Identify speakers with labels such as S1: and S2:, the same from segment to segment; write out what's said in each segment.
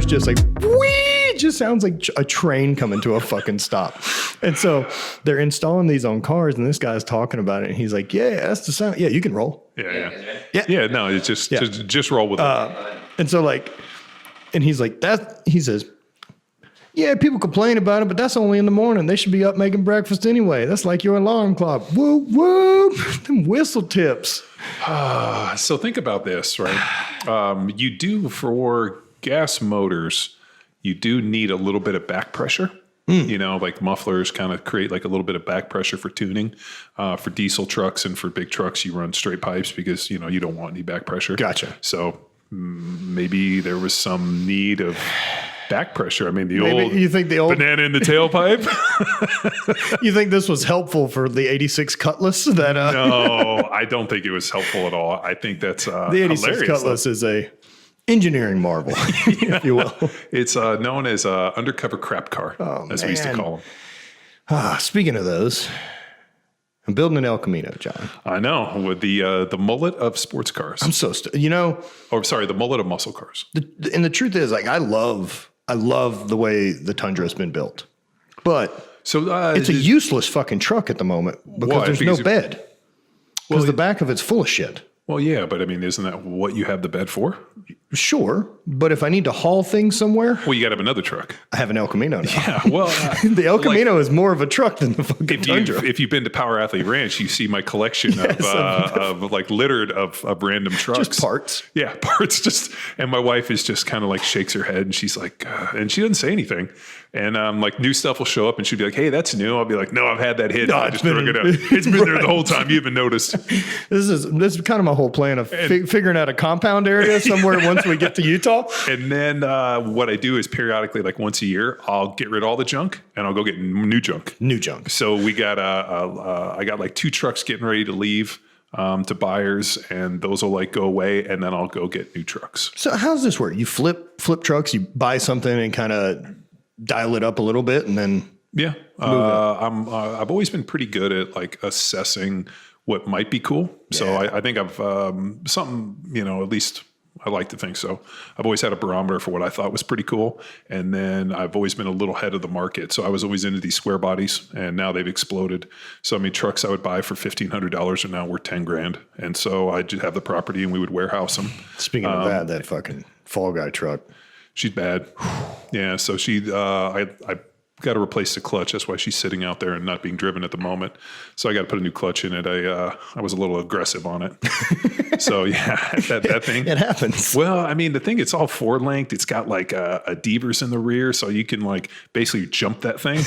S1: is just like, whee! It just sounds like a train coming to a fucking stop. And so they're installing these on cars, and this guy's talking about it, and he's like, yeah, that's the sound. Yeah, you can roll.
S2: Yeah. No, it's just roll with it.
S1: And so like, and he's like, he says, yeah, people complain about it, but that's only in the morning. They should be up making breakfast anyway. That's like your alarm clock. Whoop, whoop. Them whistle tips.
S2: So think about this, right? You do, for gas motors, you do need a little bit of back pressure. You know, like mufflers kind of create like a little bit of back pressure for tuning. For diesel trucks and for big trucks, you run straight pipes because, you know, you don't want any back pressure.
S1: Gotcha.
S2: So maybe there was some need of back pressure. I mean,
S1: you think the old
S2: banana in the tailpipe.
S1: You think this was helpful for the 86 Cutlass? That
S2: No, I don't think it was helpful at all. I think that's
S1: the 86 Cutlass is a engineering marvel, if you will.
S2: It's known as undercover crap car, as we used to call them.
S1: Speaking of those, I'm building an El Camino, John.
S2: I know, with the mullet of sports cars.
S1: I'm so
S2: the mullet of muscle cars.
S1: And the truth is, like, I love the way the Tundra has been built, but it's a useless fucking truck at the moment because there's no bed. Because the back of it's full of shit.
S2: Well, yeah, but I mean, isn't that what you have the bed for?
S1: Sure, but if I need to haul things somewhere,
S2: well, you got to have another truck.
S1: I have an El Camino now.
S2: Yeah, well,
S1: the El Camino is more of a truck than the fucking Tundra.
S2: If you've been to Power Athlete Ranch, you see my collection of like littered of random trucks,
S1: just parts.
S2: Yeah, parts. And my wife is just kind of like shakes her head, and she's like, and she doesn't say anything. And like new stuff will show up, and she'll be like, "Hey, that's new." I'll be like, "No, I've had that hidden. I just never gonna. It's been there the whole time. You haven't noticed."
S1: This is kind of my whole plan of figuring out a compound area somewhere once we get to Utah.
S2: And then what I do is periodically, like once a year, I'll get rid of all the junk and I'll go get new junk. So we got I got like 2 trucks getting ready to leave to buyers, and those will like go away, and then I'll go get new trucks.
S1: So how does this work? You flip trucks, you buy something and kind of dial it up a little bit, and then
S2: I've always been pretty good at like assessing what might be cool. So I think I've something, you know, at least I like to think so. I've always had a barometer for what I thought was pretty cool. And then I've always been a little ahead of the market. So I was always into these square bodies, and now they've exploded. So I mean, trucks I would buy for $1,500 are now worth $10,000. And so I just have the property and we would warehouse them.
S1: Speaking of that fucking Fall Guy truck.
S2: She's bad. Yeah. So I got to replace the clutch. That's why she's sitting out there and not being driven at the moment. So I got to put a new clutch in it. I was a little aggressive on it. So yeah, that thing.
S1: It happens.
S2: Well, I mean, the thing, it's all 4-linked. It's got like a Devers in the rear. So you can like basically jump that thing.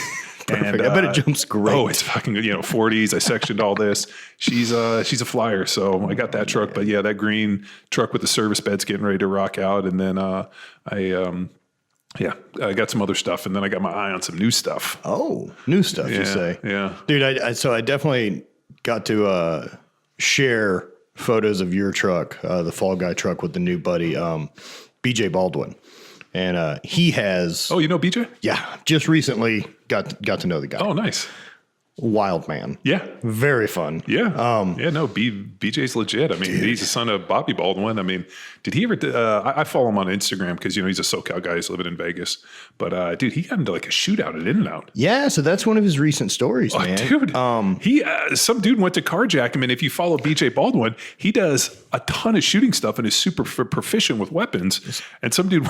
S1: And I bet it jumps great.
S2: Oh, it's fucking, 40s. I sectioned all this. She's a flyer. So I got that truck, but yeah, that green truck with the service bed's getting ready to rock out. And then I got some other stuff, and then I got my eye on some new stuff.
S1: Oh, new stuff, you say?
S2: Yeah.
S1: Dude, so I definitely got to share photos of your truck, the Fall Guy truck with the new buddy, BJ Baldwin. And he has...
S2: Oh, you know BJ?
S1: Yeah. Just recently got to know the guy.
S2: Oh, nice.
S1: Wild man.
S2: Yeah.
S1: Very fun.
S2: Yeah. BJ's legit. I mean, he's the son of Bobby Baldwin. I mean, did he ever, I follow him on Instagram because, he's a SoCal guy. He's living in Vegas. But, dude, he got into like a shootout at In-N-Out.
S1: Yeah. So that's one of his recent stories, man.
S2: Dude. Some dude went to carjack him. And if you follow BJ Baldwin, he does a ton of shooting stuff and is super proficient with weapons. And some dude...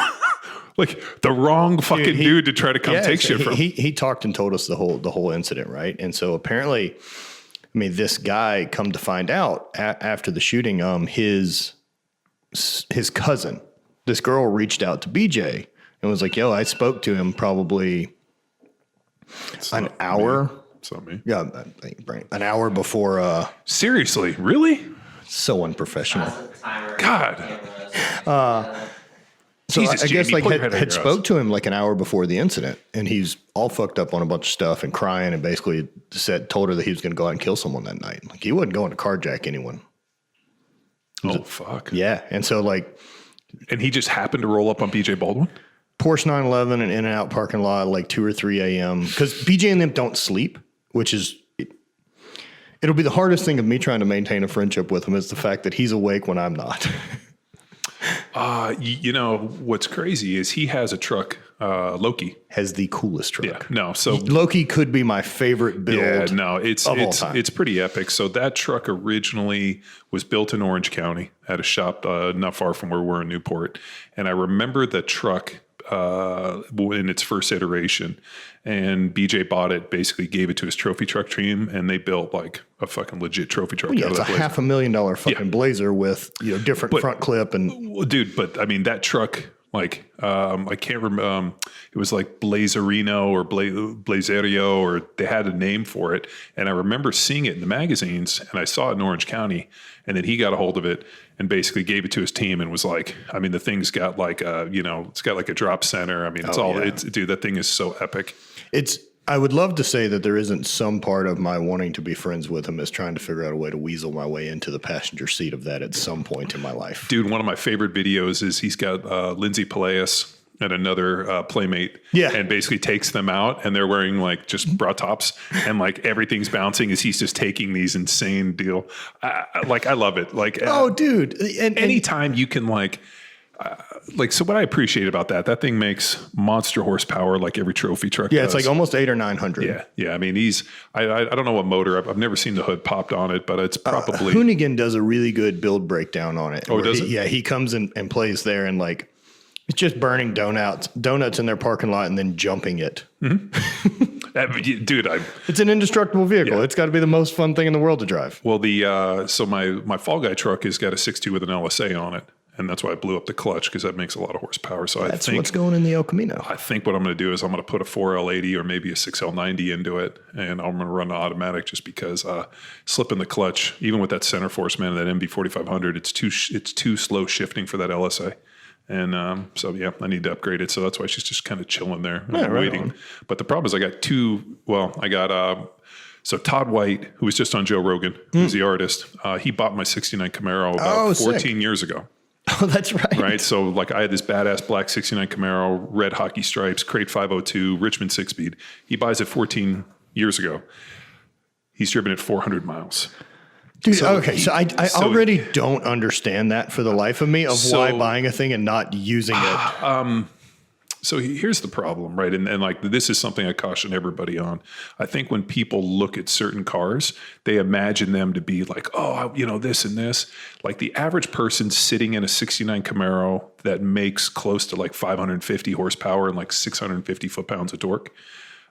S2: like the wrong fucking dude to try to come take shit from.
S1: He talked and told us the whole incident, right? And so apparently, I mean, this guy, come to find out after the shooting, his cousin, this girl reached out to BJ and was like, "Yo, I spoke to him probably an hour."
S2: It's not me.
S1: Yeah, an hour before.
S2: Seriously, really?
S1: So unprofessional.
S2: God.
S1: So
S2: Jesus,
S1: I guess
S2: Jamie,
S1: like had spoke to him like an hour before the incident, and he's all fucked up on a bunch of stuff and crying, and basically told her that he was going to go out and kill someone that night. Like he wasn't going to carjack anyone.
S2: Fuck.
S1: Yeah, and so like,
S2: and he just happened to roll up on BJ Baldwin.
S1: Porsche 911 and In-N-Out parking lot like 2 or 3 a.m. because BJ and them don't sleep, which is. It'll be the hardest thing of me trying to maintain a friendship with him is the fact that he's awake when I'm not.
S2: You know, what's crazy is he has a truck, Loki.
S1: Has the coolest truck.
S2: Yeah, no. So
S1: Loki could be my favorite build.
S2: yeah, no, it's
S1: all time.
S2: it's pretty epic. So that truck originally was built in Orange County at a shop not far from where we're in Newport. And I remember the truck in its first iteration, and BJ bought it, basically gave it to his trophy truck team, and they built like a fucking legit trophy truck.
S1: Yeah, it's a $500,000 fucking Blazer with different front clip and
S2: dude. But I mean that truck, like I can't remember. It was like Blazerino or Blazerio, or they had a name for it. And I remember seeing it in the magazines, and I saw it in Orange County, and then he got a hold of it and basically gave it to his team and was like, I mean, the thing's got like it's got like a drop center. I mean, dude, that thing is so epic.
S1: I would love to say that there isn't some part of my wanting to be friends with him is trying to figure out a way to weasel my way into the passenger seat of that at some point in my life.
S2: Dude, one of my favorite videos is he's got Lindsay Peleas and another playmate, and basically takes them out, and they're wearing like just bra tops, and like everything's bouncing as he's just taking these insane deal. I love it. Like,
S1: dude, and
S2: anytime you can so what I appreciate about that thing makes monster horsepower, like every trophy truck.
S1: Yeah, does. It's like almost 800 or 900.
S2: Yeah. I mean, I don't know what motor. I've never seen the hood popped on it, but it's probably
S1: Hoonigan does a really good build breakdown on it.
S2: Oh, does it?
S1: Yeah, he comes in and plays there, and like it's just burning donuts in their parking lot and then jumping it.
S2: Mm-hmm. Dude,
S1: it's an indestructible vehicle.
S2: Yeah.
S1: It's got to be the most fun thing in the world to drive.
S2: Well, so my Fall Guy truck has got a 6.2 with an LSA on it. And that's why I blew up the clutch, because that makes a lot of horsepower. So
S1: that's what's going in the El Camino.
S2: I think what I'm going to do is I'm going to put a 4L80 or maybe a 6L90 into it, and I'm going to run the automatic, just because slipping the clutch, even with that center force, man, that MB4500, it's too slow shifting for that LSA. And so I need to upgrade it. So that's why she's just kind of chilling there, waiting. On. But the problem is so Todd White, who was just on Joe Rogan, who's the artist, he bought my 69 Camaro about 14 years ago.
S1: Oh, that's right.
S2: Right. So like I had this badass black 69 Camaro, red hockey stripes, crate 502, Richmond 6-speed. He buys it 14 years ago. He's driven it 400 miles.
S1: Dude, so I already don't understand that for the life of me, why buying a thing and not using it.
S2: So here's the problem, right? And like, this is something I caution everybody on. I think when people look at certain cars, they imagine them to be like, this and this. Like the average person sitting in a 69 Camaro that makes close to like 550 horsepower and like 650 foot-pounds of torque.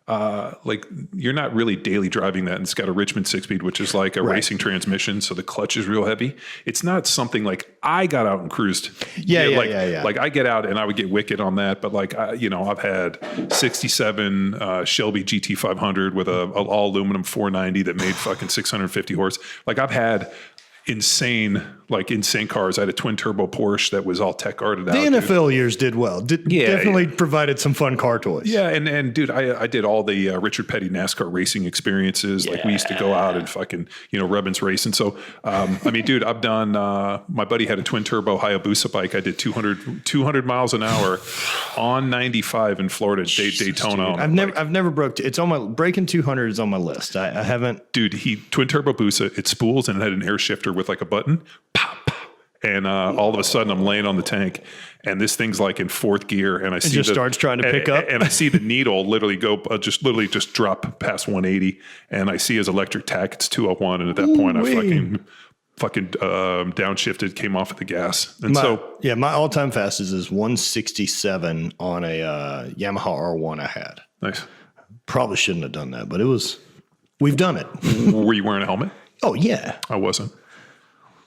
S2: Like you're not really daily driving that, and it's got a Richmond 6-speed, which is like a racing transmission, so the clutch is real heavy. It's not something like I got out and cruised. Like I get out and I would get wicked on that, but like I've had 67 Shelby GT500 with a all aluminum 490 that made fucking 650 horse. Like I've had insane cars. I had a twin turbo Porsche that was all tech arted out.
S1: The NFL years did well. Definitely provided some fun car toys.
S2: Yeah, and dude, I did all the Richard Petty NASCAR racing experiences. Like we used to go out and fucking Rubbins race. And so, I mean, dude, I've done. My buddy had a twin turbo Hayabusa bike. I did 200 miles an hour on 95 in Florida, Daytona.
S1: Dude, I've never broke. It's on my breaking 200 is on my list. I haven't.
S2: Dude, twin turbo Busa. It spools and it had an air shifter with like a button. Pop, pop. And all of a sudden I'm laying on the tank and this thing's like in fourth gear, and I see it
S1: starts trying to pick up,
S2: and I see the needle literally go just drop past 180, and I see his electric tack, it's 201. And at that point I fucking downshifted, came off at the gas. And
S1: my all-time fastest is 167 on a Yamaha R1 I had.
S2: Nice.
S1: Probably shouldn't have done that, but we've done it.
S2: Were you wearing a helmet?
S1: Oh yeah.
S2: I wasn't.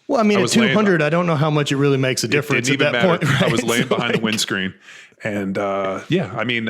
S1: Well, I mean, at 200, I don't know how much it really makes a difference at that point. Right?
S2: I was laying behind the windscreen. And I mean,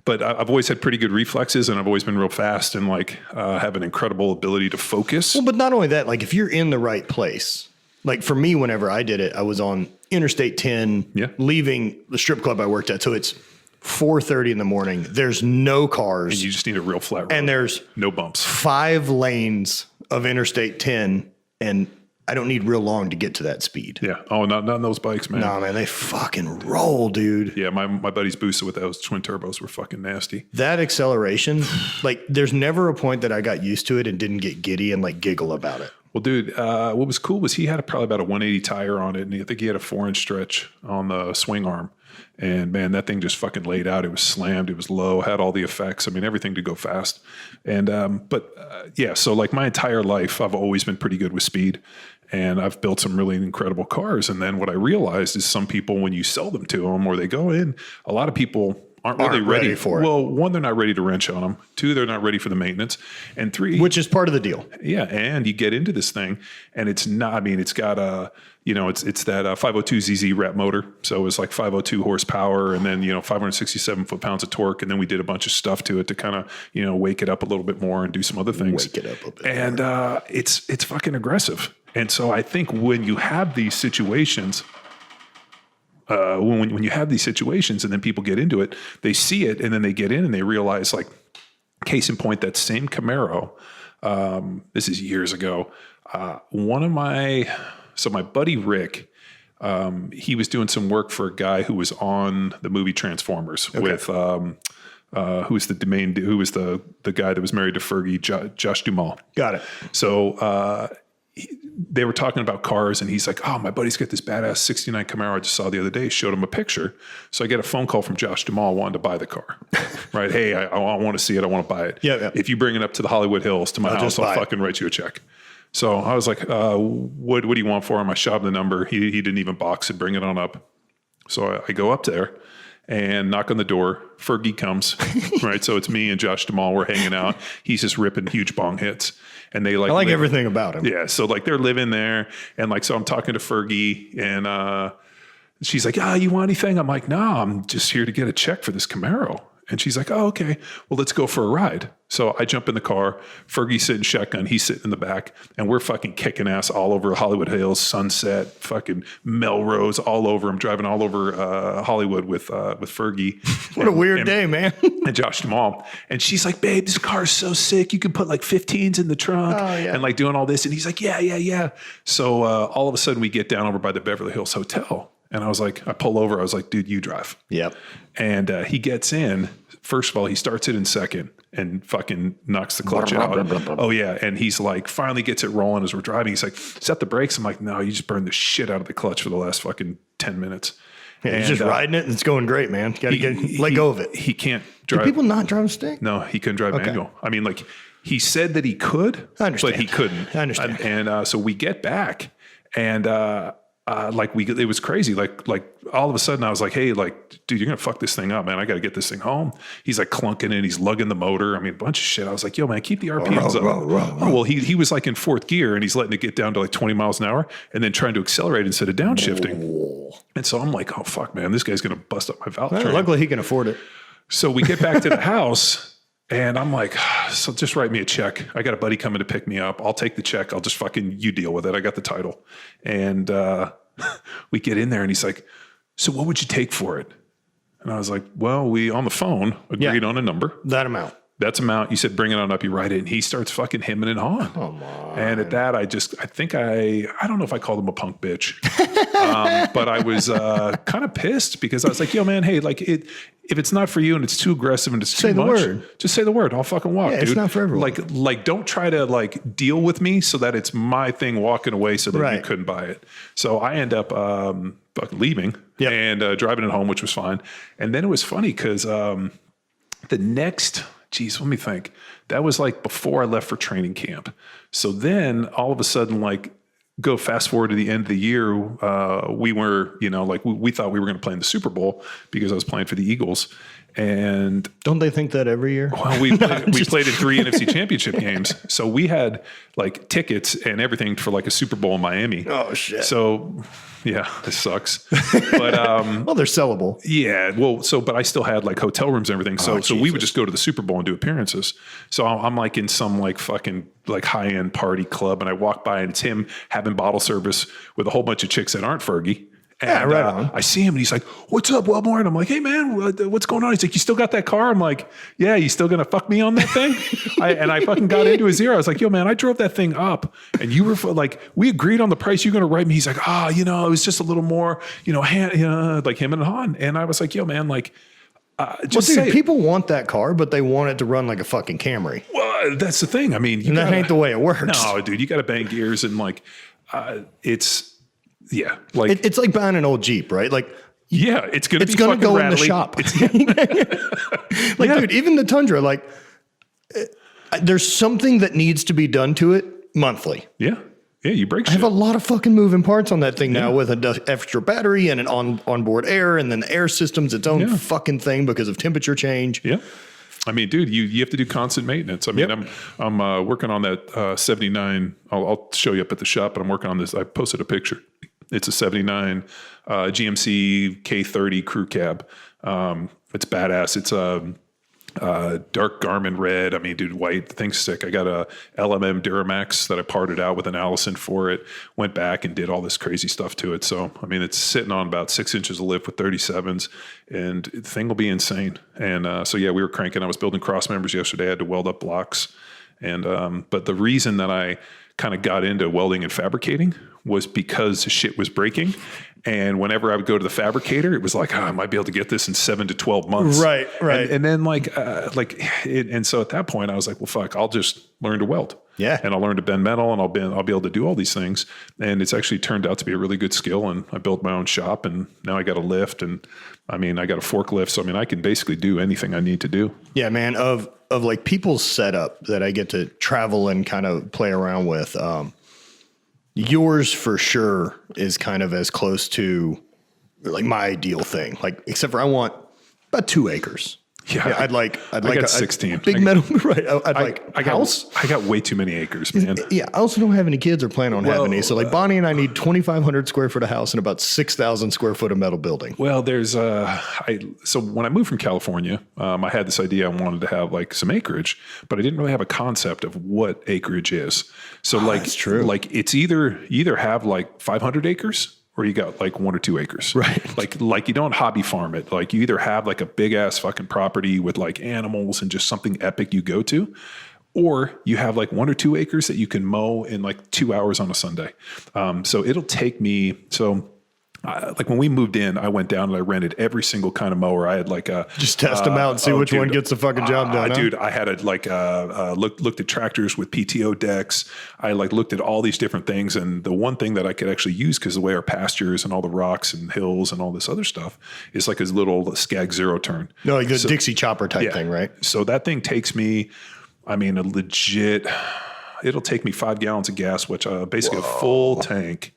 S2: but I've always had pretty good reflexes, and I've always been real fast and like have an incredible ability to focus.
S1: Well, but not only that, like if you're in the right place, like for me, whenever I did it, I was on Interstate 10, leaving the strip club I worked at. So it's 4:30 in the morning. There's no cars.
S2: And you just need a real flat road.
S1: And there's
S2: no bumps.
S1: 5 lanes of Interstate 10, and I don't need real long to get to that speed.
S2: Yeah. Oh, not on those bikes, man.
S1: No, man, they fucking roll, dude.
S2: Yeah, my buddy's Busa with those twin turbos were fucking nasty.
S1: That acceleration, like there's never a point that I got used to it and didn't get giddy and like giggle about it.
S2: Well, dude, what was cool was he had probably about a 180 tire on it, and I think he had a 4-inch stretch on the swing arm. And man, that thing just fucking laid out. It was slammed. It was low, had all the effects. I mean, everything to go fast. And, yeah, so like my entire life, I've always been pretty good with speed, and I've built some really incredible cars. And then what I realized is some people, when you sell them to them or they go in, a lot of people aren't really ready
S1: for it.
S2: Well, one, they're not ready to wrench on them. Two, they're not ready for the maintenance. And three,
S1: which is part of the deal.
S2: Yeah. And you get into this thing and it's not, I mean, it's got a, it's that 502 ZZ rep motor. So it's like 502 horsepower and then, 567 foot-pounds of torque. And then we did a bunch of stuff to it to kind of, wake it up a little bit more and do some other things.
S1: Wake it up a bit
S2: and
S1: more.
S2: It's fucking aggressive. And so I think when you have these situations, when you have these situations and then people get into it, they see it and then they get in and they realize, like, case in point, that same Camaro, this is years ago, my buddy Rick, he was doing some work for a guy who was on the movie Transformers with, who was the guy that was married to Fergie, Josh Duhamel.
S1: Got it.
S2: So, they were talking about cars and he's like, oh, my buddy's got this badass 69 Camaro I just saw the other day. Showed him a picture. So I get a phone call from Josh Duhamel wanting to buy the car. Right. Hey, I want to see it. I want to buy it.
S1: Yeah.
S2: If you bring it up to the Hollywood Hills to my house, I'll fucking write you a check. So I was like, what do you want for him? I shot him the number. He didn't even box it, bring it on up. So I go up there and knock on the door. Fergie comes, right? So it's me and Josh Duhamel. We're hanging out. He's just ripping huge bong hits. And they I
S1: like everything about him.
S2: Yeah. So like they're living there. And like, so I'm talking to Fergie and she's like, you want anything? I'm like, no, I'm just here to get a check for this Camaro. And she's like, oh, okay, well, let's go for a ride. So I jump in the car. Fergie's sitting shotgun. He's sitting in the back. And we're fucking kicking ass all over Hollywood Hills, Sunset, fucking Melrose, all over. I'm driving all over Hollywood with Fergie.
S1: What a weird day, man.
S2: And Josh Duhamel. And she's like, babe, this car is so sick. You can put like 15s in the trunk.
S1: Oh, yeah.
S2: And like doing all this. And he's like, yeah. So all of a sudden we get down over by the Beverly Hills Hotel. And I was like, I pull over. I was like, dude, you drive.
S1: Yep.
S2: And he gets in. First of all, he starts it in second and fucking knocks the clutch out. Oh, yeah. And he's like, finally gets it rolling as we're driving. He's like, set the brakes. I'm like, no, you just burned the shit out of the clutch for the last fucking 10 minutes.
S1: Yeah, he's just riding it and it's going great, man. Got to let go of it.
S2: He can't drive.
S1: Do people not drive a stick?
S2: No, he couldn't drive manual. I mean, like, he said that he could, but he couldn't.
S1: I understand.
S2: And so we get back and, it was crazy. Like all of a sudden I was like, hey, like, dude, you're going to fuck this thing up, man. I got to get this thing home. He's like clunking it. He's lugging the motor. I mean, a bunch of shit. I was like, yo, man, keep the RPMs up. Oh, well, he was like in fourth gear and he's letting it get down to like 20 miles an hour and then trying to accelerate instead of downshifting. And so I'm like, oh fuck, man, this guy's going to bust up my valve train.
S1: Luckily he can afford it.
S2: So we get back to the house. And I'm like, so just write me a check. I got a buddy coming to pick me up. I'll take the check. I'll just fucking, you deal with it. I got the title. And we get in there and he's like, so what would you take for it? And I was like, well, we on the phone agreed on a number.
S1: That amount.
S2: That's amount. You said, bring it on up. You write it. And he starts fucking hemming and hawing. Come on. And at that, I don't know if I called him a punk bitch, but I was kind of pissed because I was like, yo, man, hey, like if it's not for you and it's too aggressive and it's too much, just say the word. I'll fucking walk, dude.
S1: It's not for everyone.
S2: Like don't try to like deal with me so that it's my thing walking away so that you couldn't buy it. So I end up leaving and driving it home, which was fine. And then it was funny because the next... Geez, let me think. That was like before I left for training camp. So then all of a sudden, like go fast forward to the end of the year, we were, we thought we were going to play in the Super Bowl because I was playing for the Eagles. And
S1: don't they think that every year?
S2: Well, we played in 3 NFC championship games. So we had like tickets and everything for like a Super Bowl in Miami.
S1: Oh shit.
S2: So yeah, this sucks. But
S1: well, they're sellable.
S2: Yeah. Well, but I still had like hotel rooms and everything. So we would just go to the Super Bowl and do appearances. So I'm like in some like fucking like high-end party club and I walk by and it's him having bottle service with a whole bunch of chicks that aren't Fergie. And
S1: right on.
S2: I see him and he's like, what's up, Welbourn? I'm like, hey man, what's going on? He's like, you still got that car? I'm like, yeah, you still gonna fuck me on that thing? I fucking got into his ear. I was like, yo man, I drove that thing up and you were like, we agreed on the price you're gonna write me. He's like, it was just a little more, like him and Han. And I was like, yo man, like, Just
S1: dude,
S2: say it.
S1: people want that car, but they want it to run like a fucking Camry.
S2: Well, that's the thing. I mean,
S1: And that ain't the way it works.
S2: No, dude, you got to bang gears and like, it's
S1: like buying an old Jeep, right? Like,
S2: yeah, it's gonna
S1: go
S2: rattly.
S1: in the shop. Dude, even the Tundra, like, there's something that needs to be done to it monthly.
S2: Yeah, you break
S1: I
S2: shit.
S1: have a lot of fucking moving parts on that thing now with an extra battery and an onboard air, and then the air system's its own fucking thing because of temperature change.
S2: Yeah. I mean, dude, you have to do constant maintenance. I mean, I'm working on that 79. I'll show you up at the shop, but I'm working on this. I posted a picture. It's a 79 GMC K30 crew cab. It's badass. It's a dark Garmin red. I mean, dude, white. The thing's sick. I got a LMM Duramax that I parted out with an Allison for it. Went back and did all this crazy stuff to it. So, I mean, it's sitting on about 6 inches of lift with 37s, and the thing will be insane. And so, yeah, we were cranking. I was building cross members yesterday. I had to weld up blocks. And but the reason that I kind of got into welding and fabricating was because shit was breaking. And whenever I would go to the fabricator, it was like, I might be able to get this in 7 to 12 months.
S1: Right.
S2: And then and so at that point I was like, well, fuck, I'll just learn to weld.
S1: Yeah.
S2: And I'll learn to bend metal, and I'll be able to do all these things. And it's actually turned out to be a really good skill. And I built my own shop, and now I got a lift, and I mean, I got a forklift. So, I mean, I can basically do anything I need to do.
S1: Yeah, man. Of like people's setup that I get to travel and kind of play around with, yours for sure is kind of as close to like my ideal thing. Like, except for I want about 2 acres.
S2: Yeah,
S1: I'd like
S2: I got 16.
S1: big metal. Right. I
S2: got way too many acres, man.
S1: Yeah. I also don't have any kids or plan on having any. So like Bonnie and I need 2,500 square foot of house and about 6,000 square foot of metal building.
S2: Well, there's so when I moved from California, I had this idea I wanted to have like some acreage, but I didn't really have a concept of what acreage is. So that's true. Like it's you either have like 500 acres or you got like 1 or 2 acres.
S1: Right.
S2: Like you don't hobby farm it. Like you either have like a big ass fucking property with like animals and just something epic you go to, or you have like 1 or 2 acres that you can mow in like 2 hours on a Sunday. So it'll take me, like when we moved in, I went down and I rented every single kind of mower. I had like
S1: just test them out and see which one gets the fucking job done.
S2: Dude, I had looked at tractors with PTO decks. I like looked at all these different things, and the one thing that I could actually use, because the way our pastures and all the rocks and hills and all this other stuff is like his little Skag Zero turn.
S1: No, like the Dixie chopper type thing, right?
S2: So that thing takes me, I mean, it'll take me 5 gallons of gas, which basically a full tank.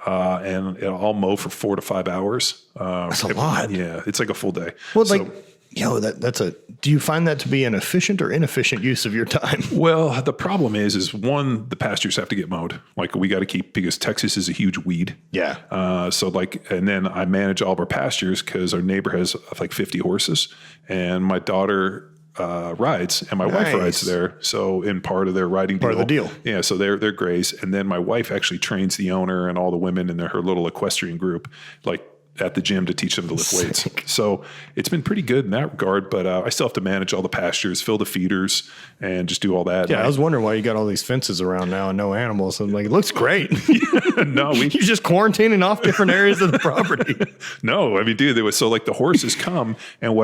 S2: And I'll mow for 4 to 5 hours.
S1: That's a lot.
S2: Yeah, it's like a full day.
S1: Well, do you find that to be an efficient or inefficient use of your time?
S2: Well, the problem is one, the pastures have to get mowed. Like we got to keep, because Texas is a huge weed.
S1: Yeah.
S2: And then I manage all of our pastures because our neighbor has like 50 horses, and my daughter rides, and my wife rides there. So in part of their riding
S1: part of the deal.
S2: Yeah. So they're grays. And then my wife actually trains the owner and all the women in her little equestrian group, like at the gym, to teach them to lift weights. So it's been pretty good in that regard, but I still have to manage all the pastures, fill the feeders, and just do all that.
S1: Yeah. I was wondering why you got all these fences around now and no animals. I'm like, it looks great.
S2: No,
S1: you're just quarantining off different areas of the property.
S2: No, I mean, dude, the horses come, and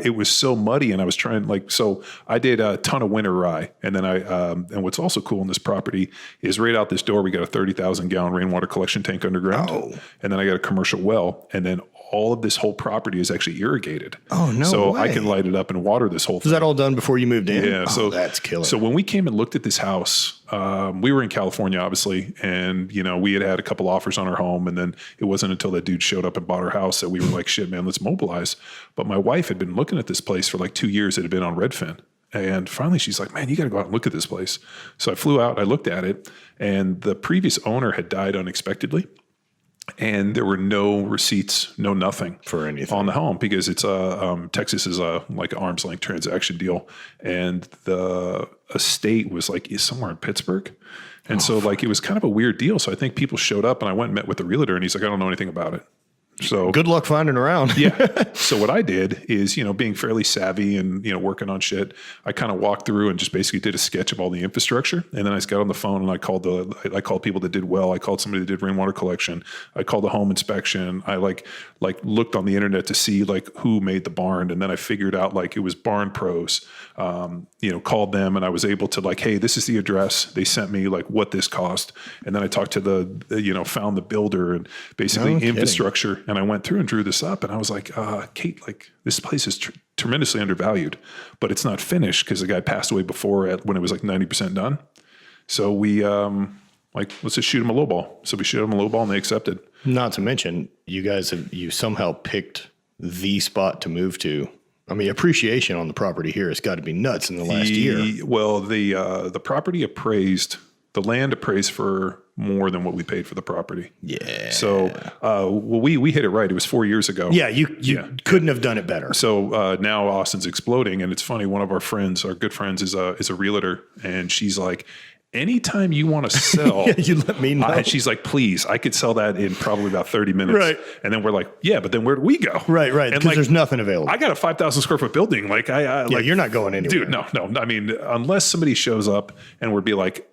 S2: it was so muddy, and I was trying so I did a ton of winter rye, and then and what's also cool in this property is right out this door, we got a 30,000 gallon rainwater collection tank underground. And then I got a commercial well, and then all of this whole property is actually irrigated.
S1: Oh, no
S2: So
S1: way.
S2: I can light it up and water this whole thing.
S1: Was that all done before you moved in?
S2: Yeah. So
S1: that's killer.
S2: So when we came and looked at this house, we were in California, obviously, and we had a couple offers on our home, and then it wasn't until that dude showed up and bought our house that we were like, shit, man, let's mobilize. But my wife had been looking at this place for like 2 years. It had been on Redfin. And finally she's like, man, you got to go out and look at this place. So I flew out, I looked at it, and the previous owner had died unexpectedly. And there were no receipts, no nothing
S1: for anything
S2: on the home, because it's Texas is like an arm's length transaction deal, and the estate was somewhere in Pittsburgh, and so it was kind of a weird deal. So I think people showed up, and I went and met with the realtor, and he's like, I don't know anything about it. So
S1: good luck finding around.
S2: yeah. So what I did is, being fairly savvy and, working on shit, I kind of walked through and just basically did a sketch of all the infrastructure. And then I just got on the phone and I called people that did well. I called somebody that did rainwater collection. I called a home inspection. I like looked on the internet to see who made the barn. And then I figured out it was Barn Pros, called them and I was able to hey, this is the address. They sent me what this cost. And then I talked to found the builder and basically infrastructure. And I went through and drew this up and I was like, Kate, this place is tremendously undervalued, but it's not finished because the guy passed away before when it was 90% done. So we, let's just shoot him a low ball. So we shoot him a low ball and they accepted. Not
S1: to mention you somehow picked the spot to move to. I mean, appreciation on the property here has got to be nuts in the last year.
S2: Well, the property appraised, the land appraised for more than what we paid for the property.
S1: Yeah.
S2: So, we hit it right. It was 4 years ago.
S1: Yeah. You couldn't have done it better.
S2: So, now Austin's exploding and it's funny. One of our good friends is a realtor and she's like, anytime you want to sell,
S1: you let me know.
S2: And she's like, please, I could sell that in probably about 30 minutes.
S1: Right.
S2: And then we're like, yeah, but then where do we go?
S1: Right. Because there's nothing available.
S2: I got a 5,000 square foot building.
S1: You're not going anywhere.
S2: Dude, no. I mean, unless somebody shows up and would be like,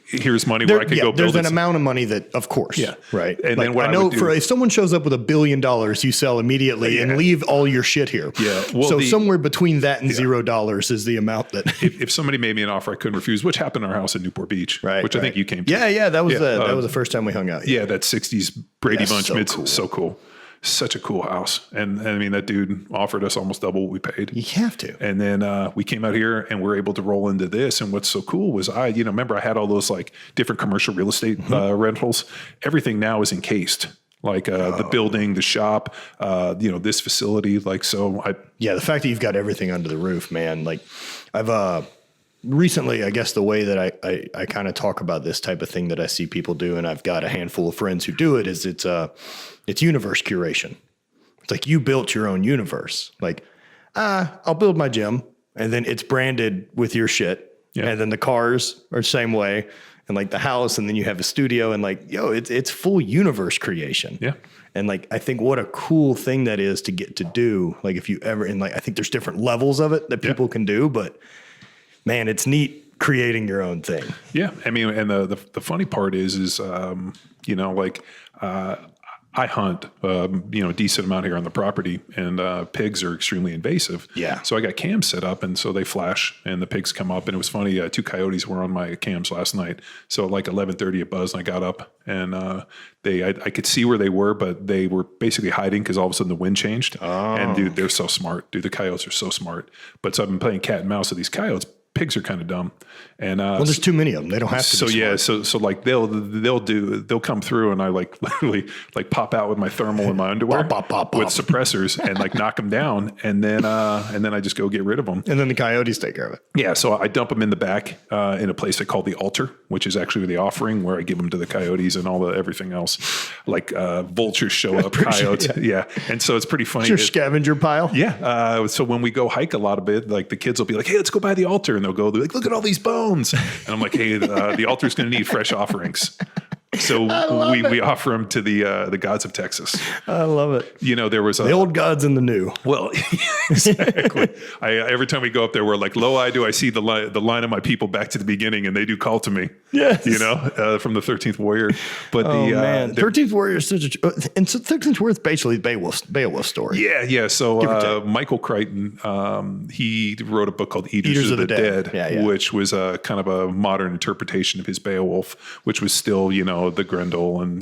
S2: here's money where I could go build
S1: there's an amount of money that, of course.
S2: Yeah.
S1: Right.
S2: And then what I know
S1: if someone shows up with $1 billion, you sell immediately and leave all your shit here.
S2: Yeah. Well,
S1: so somewhere between that and $0 is the amount that
S2: if somebody made me an offer I couldn't refuse, which happened in our house in Newport Beach, which I think you came to.
S1: Yeah. That was the first time we hung out.
S2: Yeah. That 60s Brady Bunch so cool. Such a cool house. And I mean, that dude offered us almost double what we paid.
S1: You have to.
S2: And then we came out here and we're able to roll into this. And what's so cool was remember I had all those different commercial real estate rentals. Everything now is encased. The building, the shop, this facility. The
S1: fact that you've got everything under the roof, man. I've recently, I guess the way that I kind of talk about this type of thing that I see people do, and I've got a handful of friends who do it, is it's universe curation. It's you built your own universe. I'll build my gym and then it's branded with your shit. Yeah. And then the cars are the same way and the house. And then you have a studio and it's full universe creation.
S2: Yeah.
S1: And I think what a cool thing that is to get to do. If you ever, and I think there's different levels of it that people can do, but man, it's neat creating your own thing.
S2: Yeah. I mean, and the funny part is I hunt, a decent amount here on the property, and pigs are extremely invasive.
S1: Yeah.
S2: So I got cams set up, and so they flash, and the pigs come up. And it was funny, 2 coyotes were on my cams last night. So 11:30 it buzzed, and I got up, and I could see where they were, but they were basically hiding because all of a sudden the wind changed.
S1: Oh.
S2: And dude, they're so smart. Dude, the coyotes are so smart. But so I've been playing cat and mouse with these coyotes. Pigs are kind of dumb, and
S1: there's too many of them. They don't have to.
S2: So
S1: be smart.
S2: they'll come through, and I literally pop out with my thermal in my underwear
S1: pop.
S2: with suppressors and knock them down, and then I just go get rid of them.
S1: And then the coyotes take care of it.
S2: Yeah, so I dump them in the back in a place I call the altar, which is actually the offering where I give them to the coyotes and all the everything else. Vultures show up, coyotes, yeah, and so it's pretty funny.
S1: It's your scavenger pile.
S2: Yeah. So when we go hike a lot of it, the kids will be like, "Hey, let's go by the altar." And they'll go, look at all these bones. And I'm like, hey, the altar's going to need fresh offerings. So we offer them to the gods of Texas.
S1: I love it.
S2: There was
S1: the old gods and the new.
S2: Well, exactly. Every time we go up there, we're like, lo, I do. I see the line of my people back to the beginning, and they do call to me.
S1: Yes.
S2: From the 13th Warrior. But
S1: man, 13th Warrior is such a, and so 13th Warrior is basically Beowulf story.
S2: Yeah. So Michael Crichton, he wrote a book called Eaters of the Dead, which was a kind of a modern interpretation of his Beowulf, which was still, the Grendel and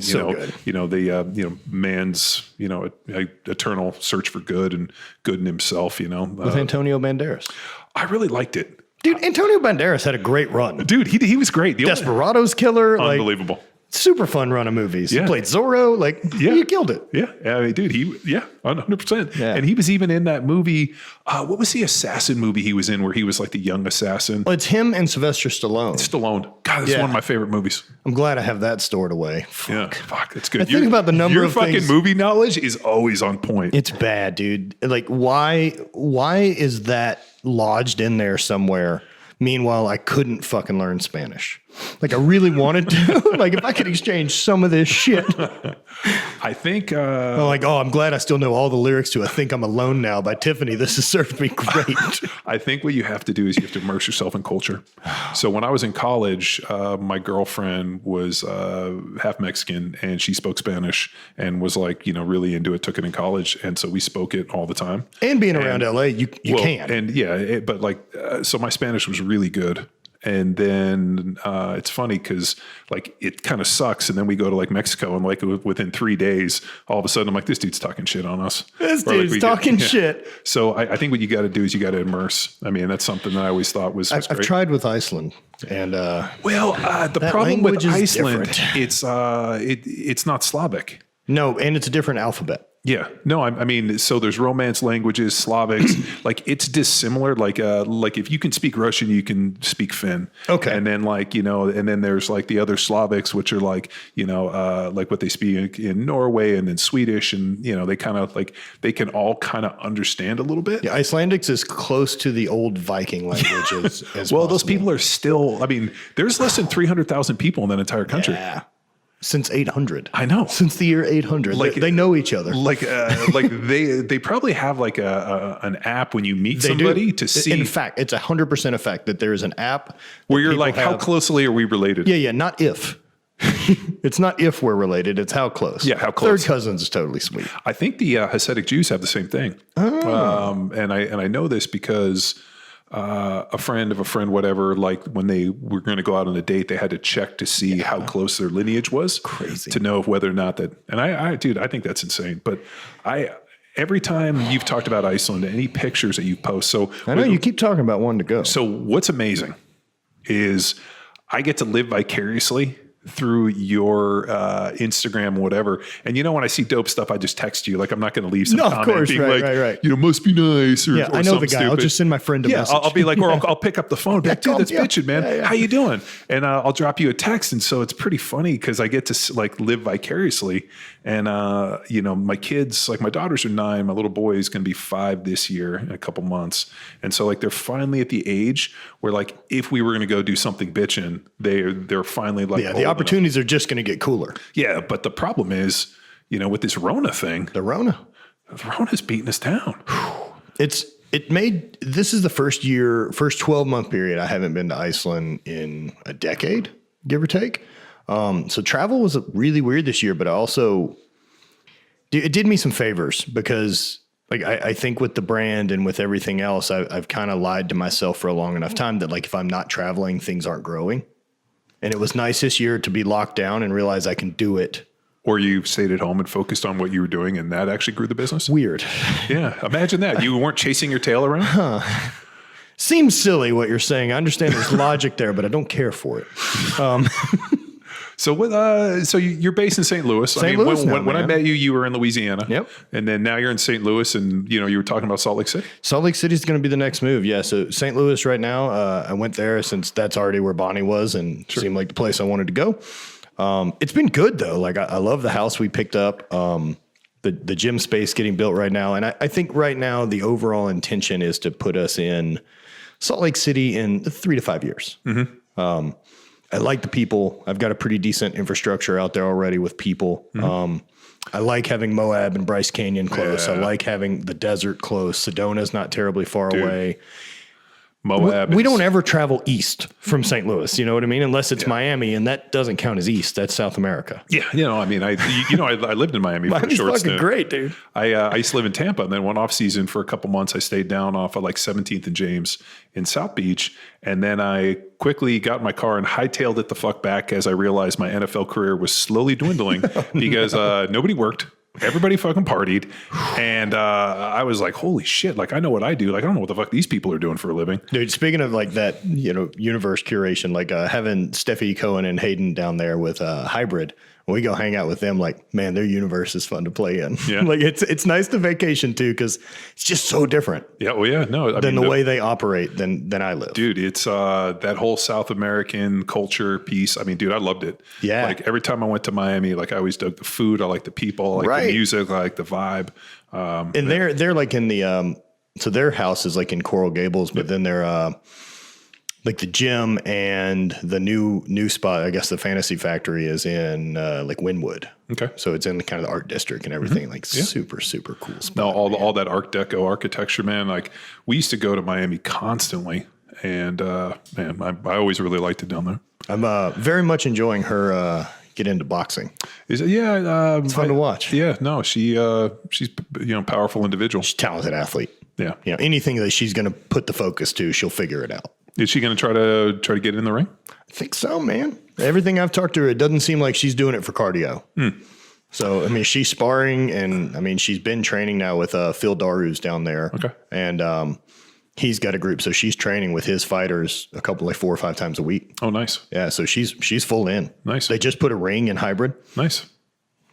S2: man's eternal search for good and good in himself.
S1: With Antonio Banderas.
S2: I really liked it.
S1: Dude, Antonio Banderas had a great run.
S2: Dude, he was great.
S1: Desperados Killer.
S2: Unbelievable.
S1: Super fun run of movies.
S2: Yeah.
S1: He played Zorro. He killed it.
S2: Yeah. I mean, dude, 100%.
S1: Yeah.
S2: And he was even in that movie. What was the assassin movie he was in where he was the young assassin?
S1: Well, it's him and Sylvester Stallone.
S2: God, that's one of my favorite movies.
S1: I'm glad I have that stored away.
S2: Fuck, that's good.
S1: Think about the number of
S2: fucking movie knowledge is always on point.
S1: It's bad, dude. Why is that lodged in there somewhere? Meanwhile, I couldn't fucking learn Spanish. Like I really wanted to. Like if I could exchange some of this shit.
S2: I think
S1: I'm like, oh, I'm glad I still know all the lyrics to I Think I'm Alone Now by Tiffany. This has served me great.
S2: I think what you have to do is you have to immerse yourself in culture. So when I was in college, my girlfriend was half Mexican and she spoke Spanish and was like, really into it, took it in college. And so we spoke it all the time.
S1: And being around LA, you can.
S2: And yeah, but like, so my Spanish was really good. And then it's funny because like it kind of sucks. And then we go to like Mexico and like within 3 days, all of a sudden I'm like, this dude's talking shit on us.
S1: This dude's talking shit.
S2: So I think what you got to do is you got to immerse. I mean, that's something that I always thought was great.
S1: I've tried with Iceland. And
S2: the problem with Iceland, it's not Slavic.
S1: No, and it's a different alphabet.
S2: Yeah, no, I mean, so there's Romance languages, Slavics, like it's dissimilar. Like if you can speak Russian, you can speak Finn. Okay. And then and then there's like the other Slavics, which are like, like what they speak in Norway and then Swedish. And, they kind of like, they can all kind of understand a little bit.
S1: Yeah, Icelandics is close to the old Viking languages as
S2: well,
S1: possible.
S2: Those people are still, I mean, there's less than 300,000 people in that entire country.
S1: Yeah. Since 800.
S2: I know.
S1: Since the year 800. Like they know each other.
S2: Like they probably have like an app when you meet somebody to see.
S1: In fact, it's 100% a fact that there is an app
S2: where you're like, how closely are we related?
S1: Yeah. Not if. It's not if we're related. It's how close.
S2: Yeah, how close.
S1: Third cousins is totally sweet.
S2: I think the Hasidic Jews have the same thing. Oh. And I know this because a friend of a friend, whatever, like when they were going to go out on a date, they had to check to see how close their lineage was.
S1: Crazy.
S2: To know whether or not that. And I think that's insane. But every time you've talked about Iceland, any pictures that you post. So
S1: I know you keep talking about one to go.
S2: So what's amazing is I get to live vicariously through your Instagram, whatever. And when I see dope stuff, I just text you. Like I'm not going to leave some comment
S1: of course,
S2: being
S1: right.
S2: Must be nice. Or,
S1: I know the guy.
S2: Stupid.
S1: I'll just send my friend a message.
S2: I'll be like, or I'll pick up the phone. Dude, that's bitching, man. Yeah. How you doing? And I'll drop you a text. And so it's pretty funny because I get to like live vicariously. And my kids, like my daughters are 9. My little boy is going to be 5 this year in a couple months. And so like they're finally at the age where like if we were going to go do something bitching, they're finally like
S1: the opportunities are just going to get cooler. Yeah,
S2: but the problem is, with this Rona thing,
S1: the
S2: Rona's beating us down.
S1: This is the first 12-month period I haven't been to Iceland in a decade, give or take. So travel was really weird this year, but it did me some favors because like I think with the brand and with everything else, I've kind of lied to myself for a long enough time that like if I'm not traveling, things aren't growing. And it was nice this year to be locked down and realize I can do it.
S2: Or you stayed at home and focused on what you were doing and that actually grew the business?
S1: Weird.
S2: Yeah. Imagine that. You weren't chasing your tail around?
S1: Seems silly what you're saying. I understand there's logic there, but I don't care for it.
S2: So what? So you're based in St. Louis. When I met you, you were in Louisiana.
S1: Yep.
S2: And then now you're in St. Louis, and you were talking about Salt Lake City.
S1: Salt Lake City is going to be the next move. Yeah. So St. Louis right now. I went there since that's already where Bonnie was, and seemed like the place I wanted to go. It's been good though. Like I love the house we picked up. The gym space getting built right now, and I think right now the overall intention is to put us in Salt Lake City in 3 to 5 years. Mm-hmm. I like the people. I've got a pretty decent infrastructure out there already with people. Mm-hmm. I like having Moab and Bryce Canyon close. Yeah. I like having the desert close. Sedona's not terribly far away.
S2: Moab.
S1: We don't ever travel east from St. Louis. You know what I mean? Unless it's Miami, and that doesn't count as east. That's South America.
S2: Yeah. I mean, I lived in Miami for a short stint.
S1: Fucking great, dude.
S2: I used to live in Tampa, and then one off season for a couple months, I stayed down off of like 17th and James in South Beach. And then I quickly got in my car and hightailed it the fuck back as I realized my NFL career was slowly dwindling because nobody worked. Everybody fucking partied. And I was like, holy shit. Like, I know what I do. Like, I don't know what the fuck these people are doing for a living.
S1: Dude, speaking of like that, universe curation, like having Steffi Cohen and Hayden down there with Hybrid, when we go hang out with them, like, man, their universe is fun to play in. Yeah. Like it's nice to vacation too, because it's just so different.
S2: Yeah. Well, yeah. No,
S1: than the way they operate than I live.
S2: Dude, it's that whole South American culture piece. I mean, dude, I loved it.
S1: Yeah.
S2: Like every time I went to Miami, like I always dug the food. I like the people, I like the music, I like the vibe.
S1: And they're like in the so their house is like in Coral Gables, but then they're like the gym and the new spot, I guess the Fantasy Factory is in like Wynwood.
S2: Okay.
S1: So it's in kind of the art district and everything, like super, super cool spot.
S2: No, all that Art Deco architecture, man. Like we used to go to Miami constantly, and man, I always really liked it down there.
S1: I'm very much enjoying her get into boxing.
S2: Is it? Yeah,
S1: It's fun to watch.
S2: Yeah, no, she's powerful individual.
S1: She's a talented athlete.
S2: Yeah.
S1: Anything that she's going to put the focus to, she'll figure it out.
S2: Is she going to try to get in the ring?
S1: I think so, man. Everything I've talked to her, it doesn't seem like she's doing it for cardio. So, I mean, she's sparring, and I mean, she's been training now with Phil Daru's down there.
S2: Okay.
S1: And he's got a group, so she's training with his fighters a couple, like 4 or 5 times a week.
S2: Oh, nice.
S1: Yeah, so she's full in.
S2: Nice.
S1: They just put a ring in hybrid.
S2: Nice.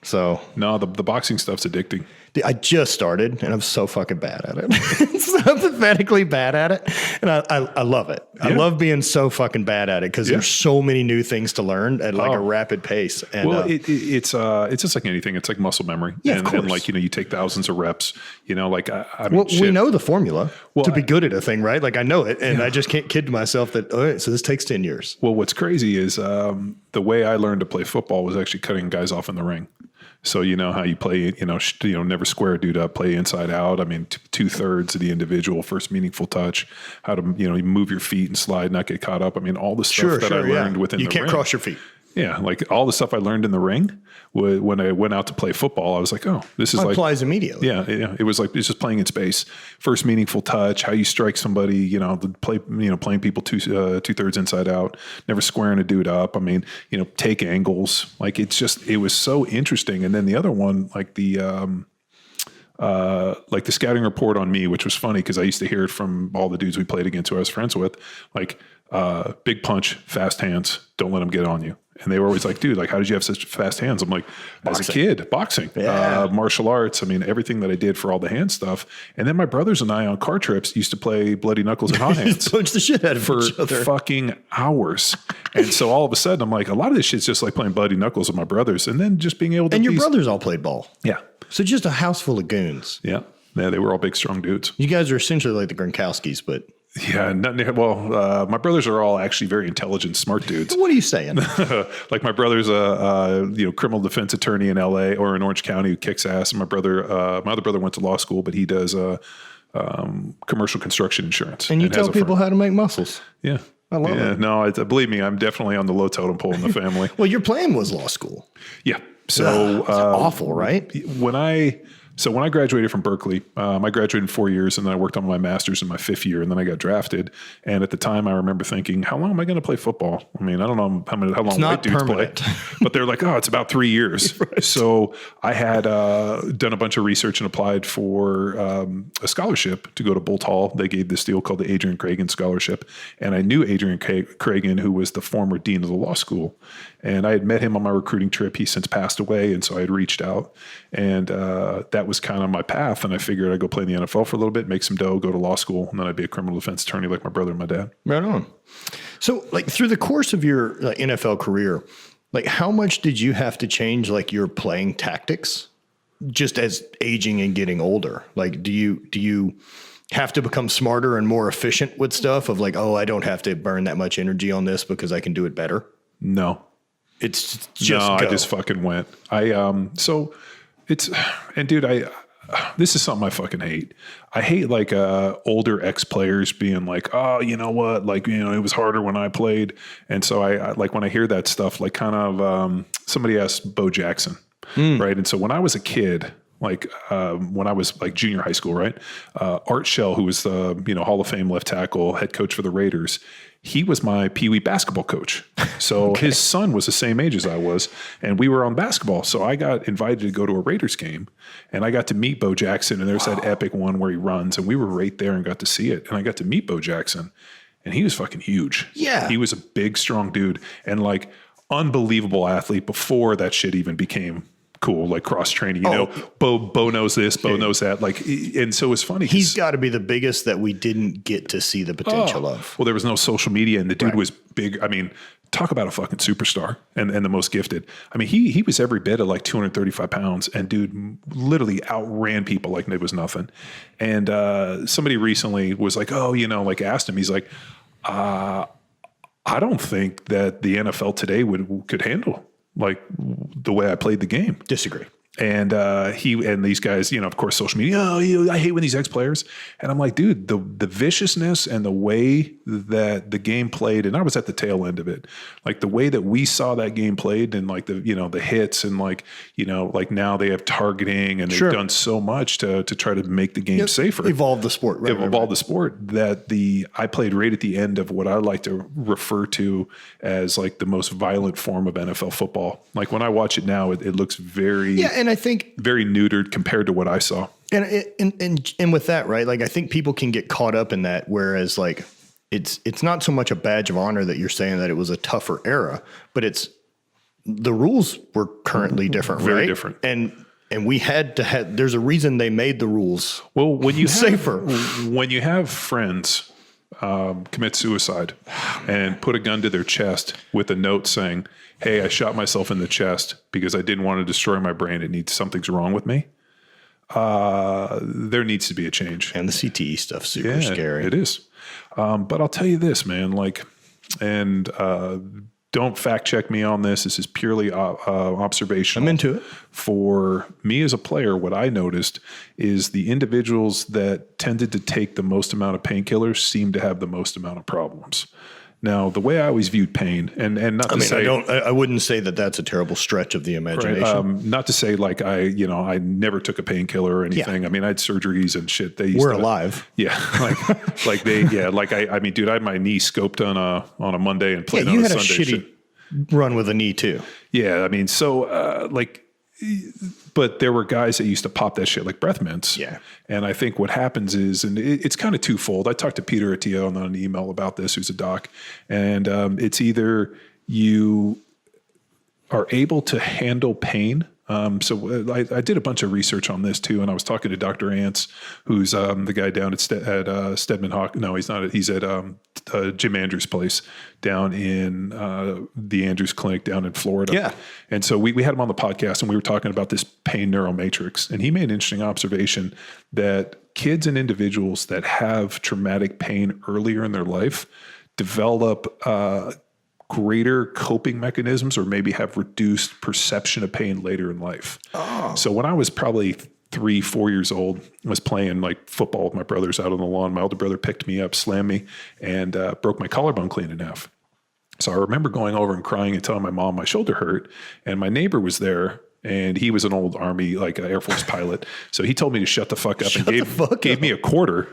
S1: So
S2: no, the boxing stuff's addicting.
S1: I just started, and I'm so fucking bad at it. So pathetically bad at it, and I love it. I love being so fucking bad at it because there's so many new things to learn at like a rapid pace. And
S2: well, it's just like anything. It's like muscle memory.
S1: Yeah, of course.
S2: And like you take thousands of reps. Like I mean,
S1: well, we know the formula to be
S2: I-
S1: good at a thing, right? Like I know it, and I just can't kid myself that. All right, so this takes 10 years.
S2: Well, what's crazy is the way I learned to play football was actually cutting guys off in the ring. So you know how you play, never square a dude up, play inside out. I mean, 2/3 of the individual, first meaningful touch, how to, move your feet and slide, not get caught up. I mean, all the stuff that I learned within the ring.
S1: You can't cross your feet.
S2: Yeah. Like all the stuff I learned in the ring when I went out to play football, I was like, oh, this is
S1: applies immediately.
S2: Yeah. It was like, it's just playing in space. First meaningful touch, how you strike somebody, playing people 2/3 inside out, never squaring a dude up. I mean, take angles. Like it was so interesting. And then the other one, like the scouting report on me, which was funny because I used to hear it from all the dudes we played against who I was friends with, like big punch, fast hands, don't let them get on you. And they were always like, dude, like, how did you have such fast hands? I'm like, as a kid, boxing, martial arts. I mean, everything that I did for all the hand stuff. And then my brothers and I on car trips used to play bloody knuckles and hot hands.
S1: Punch the shit out of
S2: for
S1: each other.
S2: fucking hours. And so all of a sudden, I'm like, a lot of this shit's just like playing bloody knuckles with my brothers. And then just being able to.
S1: And your brothers all played ball.
S2: Yeah.
S1: So just a house full of goons.
S2: Yeah. Yeah. They were all big, strong dudes.
S1: You guys are essentially like the Gronkowskis, but.
S2: Yeah, my brothers are all actually very intelligent, smart dudes.
S1: What are you saying?
S2: Like my brother's a criminal defense attorney in LA or in Orange County who kicks ass. And my other brother went to law school, but he does commercial construction insurance.
S1: And you tell people how to make muscles.
S2: Yeah.
S1: I love it.
S2: No, believe me, I'm definitely on the low totem pole in the family.
S1: Well, your plan was law school.
S2: Yeah. So
S1: It's awful, right?
S2: when I graduated from Berkeley, I graduated in 4 years, and then I worked on my master's in my 5th year, and then I got drafted. And at the time, I remember thinking, how long am I going to play football? I mean, I don't know how long white dudes play. But they're like, oh, it's about 3 years. Right. So I had done a bunch of research and applied for a scholarship to go to Bolt Hall. They gave this deal called the Adrian Cragen Scholarship. And I knew Adrian Cragen, who was the former dean of the law school. And I had met him on my recruiting trip. He's since passed away. And so I had reached out. And that was kind of my path. And I figured I'd go play in the NFL for a little bit, make some dough, go to law school, and then I'd be a criminal defense attorney like my brother and my dad.
S1: Right on. So like through the course of your NFL career, like how much did you have to change like your playing tactics just as aging and getting older? Like do you have to become smarter and more efficient with stuff of like, oh, I don't have to burn that much energy on this because I can do it better?
S2: No.
S1: It's just
S2: I just fucking went. This is something I fucking hate. I hate like older ex-players being like, oh, you know what? Like, it was harder when I played. And so I like when I hear that stuff, like kind of somebody asked Bo Jackson, right? And so when I was a kid, like when I was like junior high school, right? Art Shell, who was the Hall of Fame left tackle, head coach for the Raiders, he was my Pee Wee basketball coach. So his son was the same age as I was, and we were on basketball. So I got invited to go to a Raiders game, and I got to meet Bo Jackson. And there's that epic one where he runs, and we were right there and got to see it. And I got to meet Bo Jackson, and he was fucking huge.
S1: Yeah.
S2: He was a big, strong dude, and like unbelievable athlete before that shit even became cool, like cross training, Bo knows this, Bo knows that. Like, and so it's funny.
S1: He's got to be the biggest that we didn't get to see the potential of.
S2: Well, there was no social media, and the dude was big. I mean, talk about a fucking superstar and the most gifted. I mean, he was every bit of like 235 pounds, and dude literally outran people like it was nothing. And somebody recently was like, oh, like asked him, he's like, I don't think that the NFL today could handle like the way I played the game.
S1: Disagree.
S2: And these guys, of course, social media, I hate when these ex-players. And I'm like, dude, the viciousness and the way that the game played, and I was at the tail end of it, like the way that we saw that game played and like the hits and like now they have targeting and they've done so much to try to make the game safer.
S1: Evolve the sport.
S2: The sport that I played right at the end of what I like to refer to as like the most violent form of NFL football. Like when I watch it now, it looks very...
S1: And I think
S2: very neutered compared to what I saw.
S1: And with that, right? Like I think people can get caught up in that, whereas like it's not so much a badge of honor that you're saying that it was a tougher era, but it's the rules were currently different,
S2: very
S1: right?
S2: different.
S1: And we had to have. There's a reason they made the rules.
S2: Well, when you
S1: safer,
S2: when you have friends commit suicide and put a gun to their chest with a note saying, hey, I shot myself in the chest because I didn't want to destroy my brain. Something's wrong with me. There needs to be a change.
S1: And the CTE stuff, super scary.
S2: It is. But I'll tell you this, man, don't fact check me on this. This is purely observational.
S1: I'm into it.
S2: For me as a player, what I noticed is the individuals that tended to take the most amount of painkillers seem to have the most amount of problems. Now, the way I always viewed pain, and not to say,
S1: I wouldn't say that that's a terrible stretch of the imagination.
S2: Right, not to say like I never took a painkiller or anything. Yeah. I mean, I had surgeries and shit.
S1: We're alive.
S2: Yeah, I mean, dude, I had my knee scoped on a Monday and played on a Sunday.
S1: You had a shitty run with a knee too.
S2: Yeah, I mean, so but there were guys that used to pop that shit like breath mints.
S1: Yeah.
S2: And I think what happens is, and it's kind of twofold. I talked to Peter Attia on an email about this, who's a doc. And it's either you are able to handle pain. So I did a bunch of research on this too. And I was talking to Dr. Ants, who's the guy down at Stedman Hawk. No, he's not. He's at Jim Andrews' place down in the Andrews Clinic down in Florida.
S1: Yeah.
S2: And so we had him on the podcast and we were talking about this pain neuromatrix. And he made an interesting observation that kids and individuals that have traumatic pain earlier in their life develop greater coping mechanisms or maybe have reduced perception of pain later in life. Oh. So when I was probably 3-4 years old, I was playing like football with my brothers out on the lawn. My older brother picked me up, slammed me, and broke my collarbone clean in half. So I remember going over and crying and telling my mom my shoulder hurt, and my neighbor was there. And he was an old Army, like Air Force pilot. So he told me to shut the fuck up and gave me a quarter.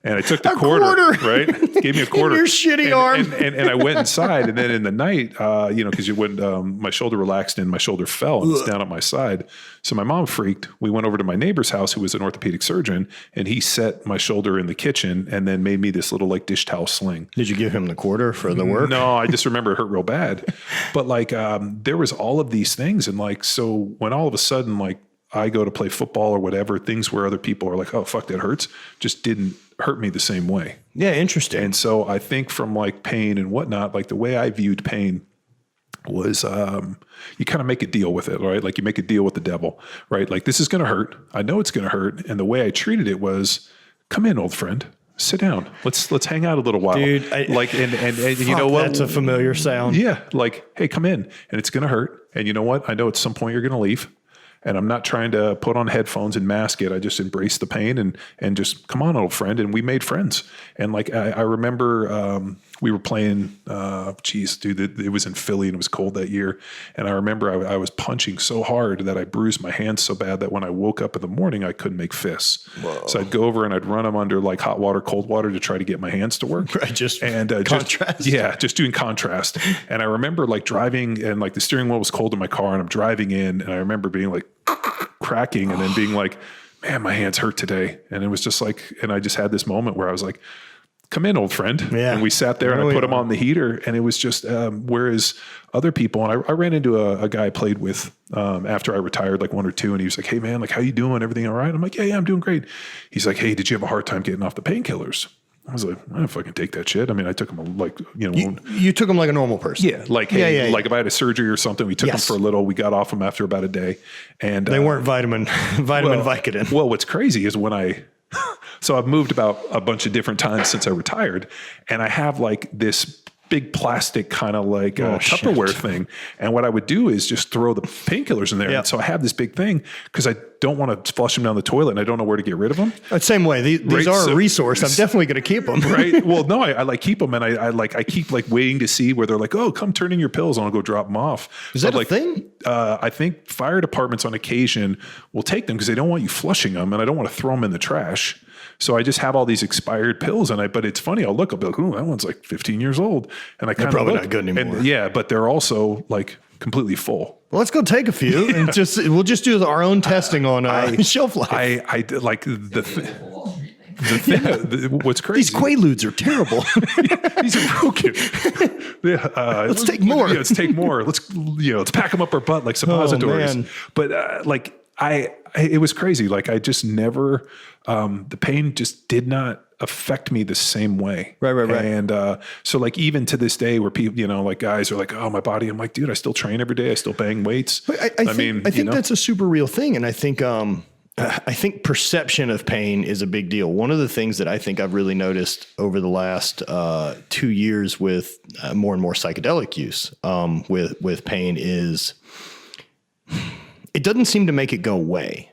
S2: And I took the quarter, right? Gave me a quarter.
S1: In your shitty arm.
S2: And I went inside. And then in the night, because my shoulder relaxed and my shoulder fell and it's down at my side. So my mom freaked. We went over to my neighbor's house, who was an orthopedic surgeon, and he set my shoulder in the kitchen and then made me this little like dish towel sling.
S1: Did you give him the quarter for the work?
S2: No, I just remember it hurt real bad. But like there was all of these things. And like, so when all of a sudden, like I go to play football or whatever, things where other people are like, oh, fuck, that hurts, just didn't hurt me the same way.
S1: Yeah, interesting.
S2: And so I think from like pain and whatnot, like the way I viewed pain was you kind of make a deal with it, right? Like you make a deal with the devil, right? Like this is going to hurt. I know it's going to hurt. And the way I treated it was, come in, old friend. Sit down. Let's hang out a little while.
S1: Dude,
S2: and you know what?
S1: That's a familiar sound.
S2: Yeah. Like, hey, come in and it's going to hurt. And you know what? I know at some point you're going to leave. And I'm not trying to put on headphones and mask it. I just embraced the pain and just come on, old friend. And we made friends. And like, I remember we were playing, it was in Philly and it was cold that year. And I remember I was punching so hard that I bruised my hands so bad that when I woke up in the morning, I couldn't make fists. Whoa. So I'd go over and I'd run them under like hot water, cold water to try to get my hands to work.
S1: Right, contrast.
S2: Just doing contrast. And I remember like driving and like the steering wheel was cold in my car and I'm driving in and I remember being like cracking and then being like, man, my hands hurt today. And it was just like, and I just had this moment where I was like, come in, old friend. Yeah. And we sat there and I put him on the heater and it was just, whereas other people, and I ran into a guy I played with after I retired, like 1 or 2, and he was like, hey man, like how you doing? Everything all right? I'm like, yeah, I'm doing great. He's like, hey, did you have a hard time getting off the painkillers? I was like, I don't fucking take that shit. I mean, I took him like,
S1: you took him like a normal person.
S2: Yeah. Like, hey, like if I had a surgery or something, we took him for a little, we got off him after about a day. And
S1: they weren't vitamin Vicodin.
S2: Well, what's crazy is when so I've moved about a bunch of different times since I retired and I have like this big plastic kind of like Tupperware thing. And what I would do is just throw the painkillers in there. And so I have this big thing because I don't want to flush them down the toilet and I don't know where to get rid of them.
S1: Same way. These are a resource. I'm definitely going to keep them.
S2: Right. Well, no, I like keep them, and I keep like waiting to see where they're like, oh, come turn in your pills, and I'll go drop them off.
S1: Is that
S2: like,
S1: a thing?
S2: I think fire departments on occasion will take them because they don't want you flushing them, and I don't want to throw them in the trash. So I just have all these expired pills, but it's funny. I'll be like, oh, that one's like 15 years old, and I kind of
S1: probably not good anymore.
S2: And, but they're also like completely full.
S1: Well, let's go take a few and we'll just do our own testing on shelf life.
S2: I like the thing. What's crazy?
S1: These Quaaludes are terrible.
S2: These are broken.
S1: Let's take more.
S2: Let's take more. Let's pack them up our butt like suppositories.
S1: Man.
S2: But it was crazy. Like I just never, the pain just did not affect me the same way.
S1: Right.
S2: And so like even to this day where people, like guys are like, oh, my body. I'm like, dude, I still train every day. I still bang weights.
S1: I think that's a super real thing. And I think perception of pain is a big deal. One of the things that I think I've really noticed over the last 2 years with more and more psychedelic use with pain is it doesn't seem to make it go away,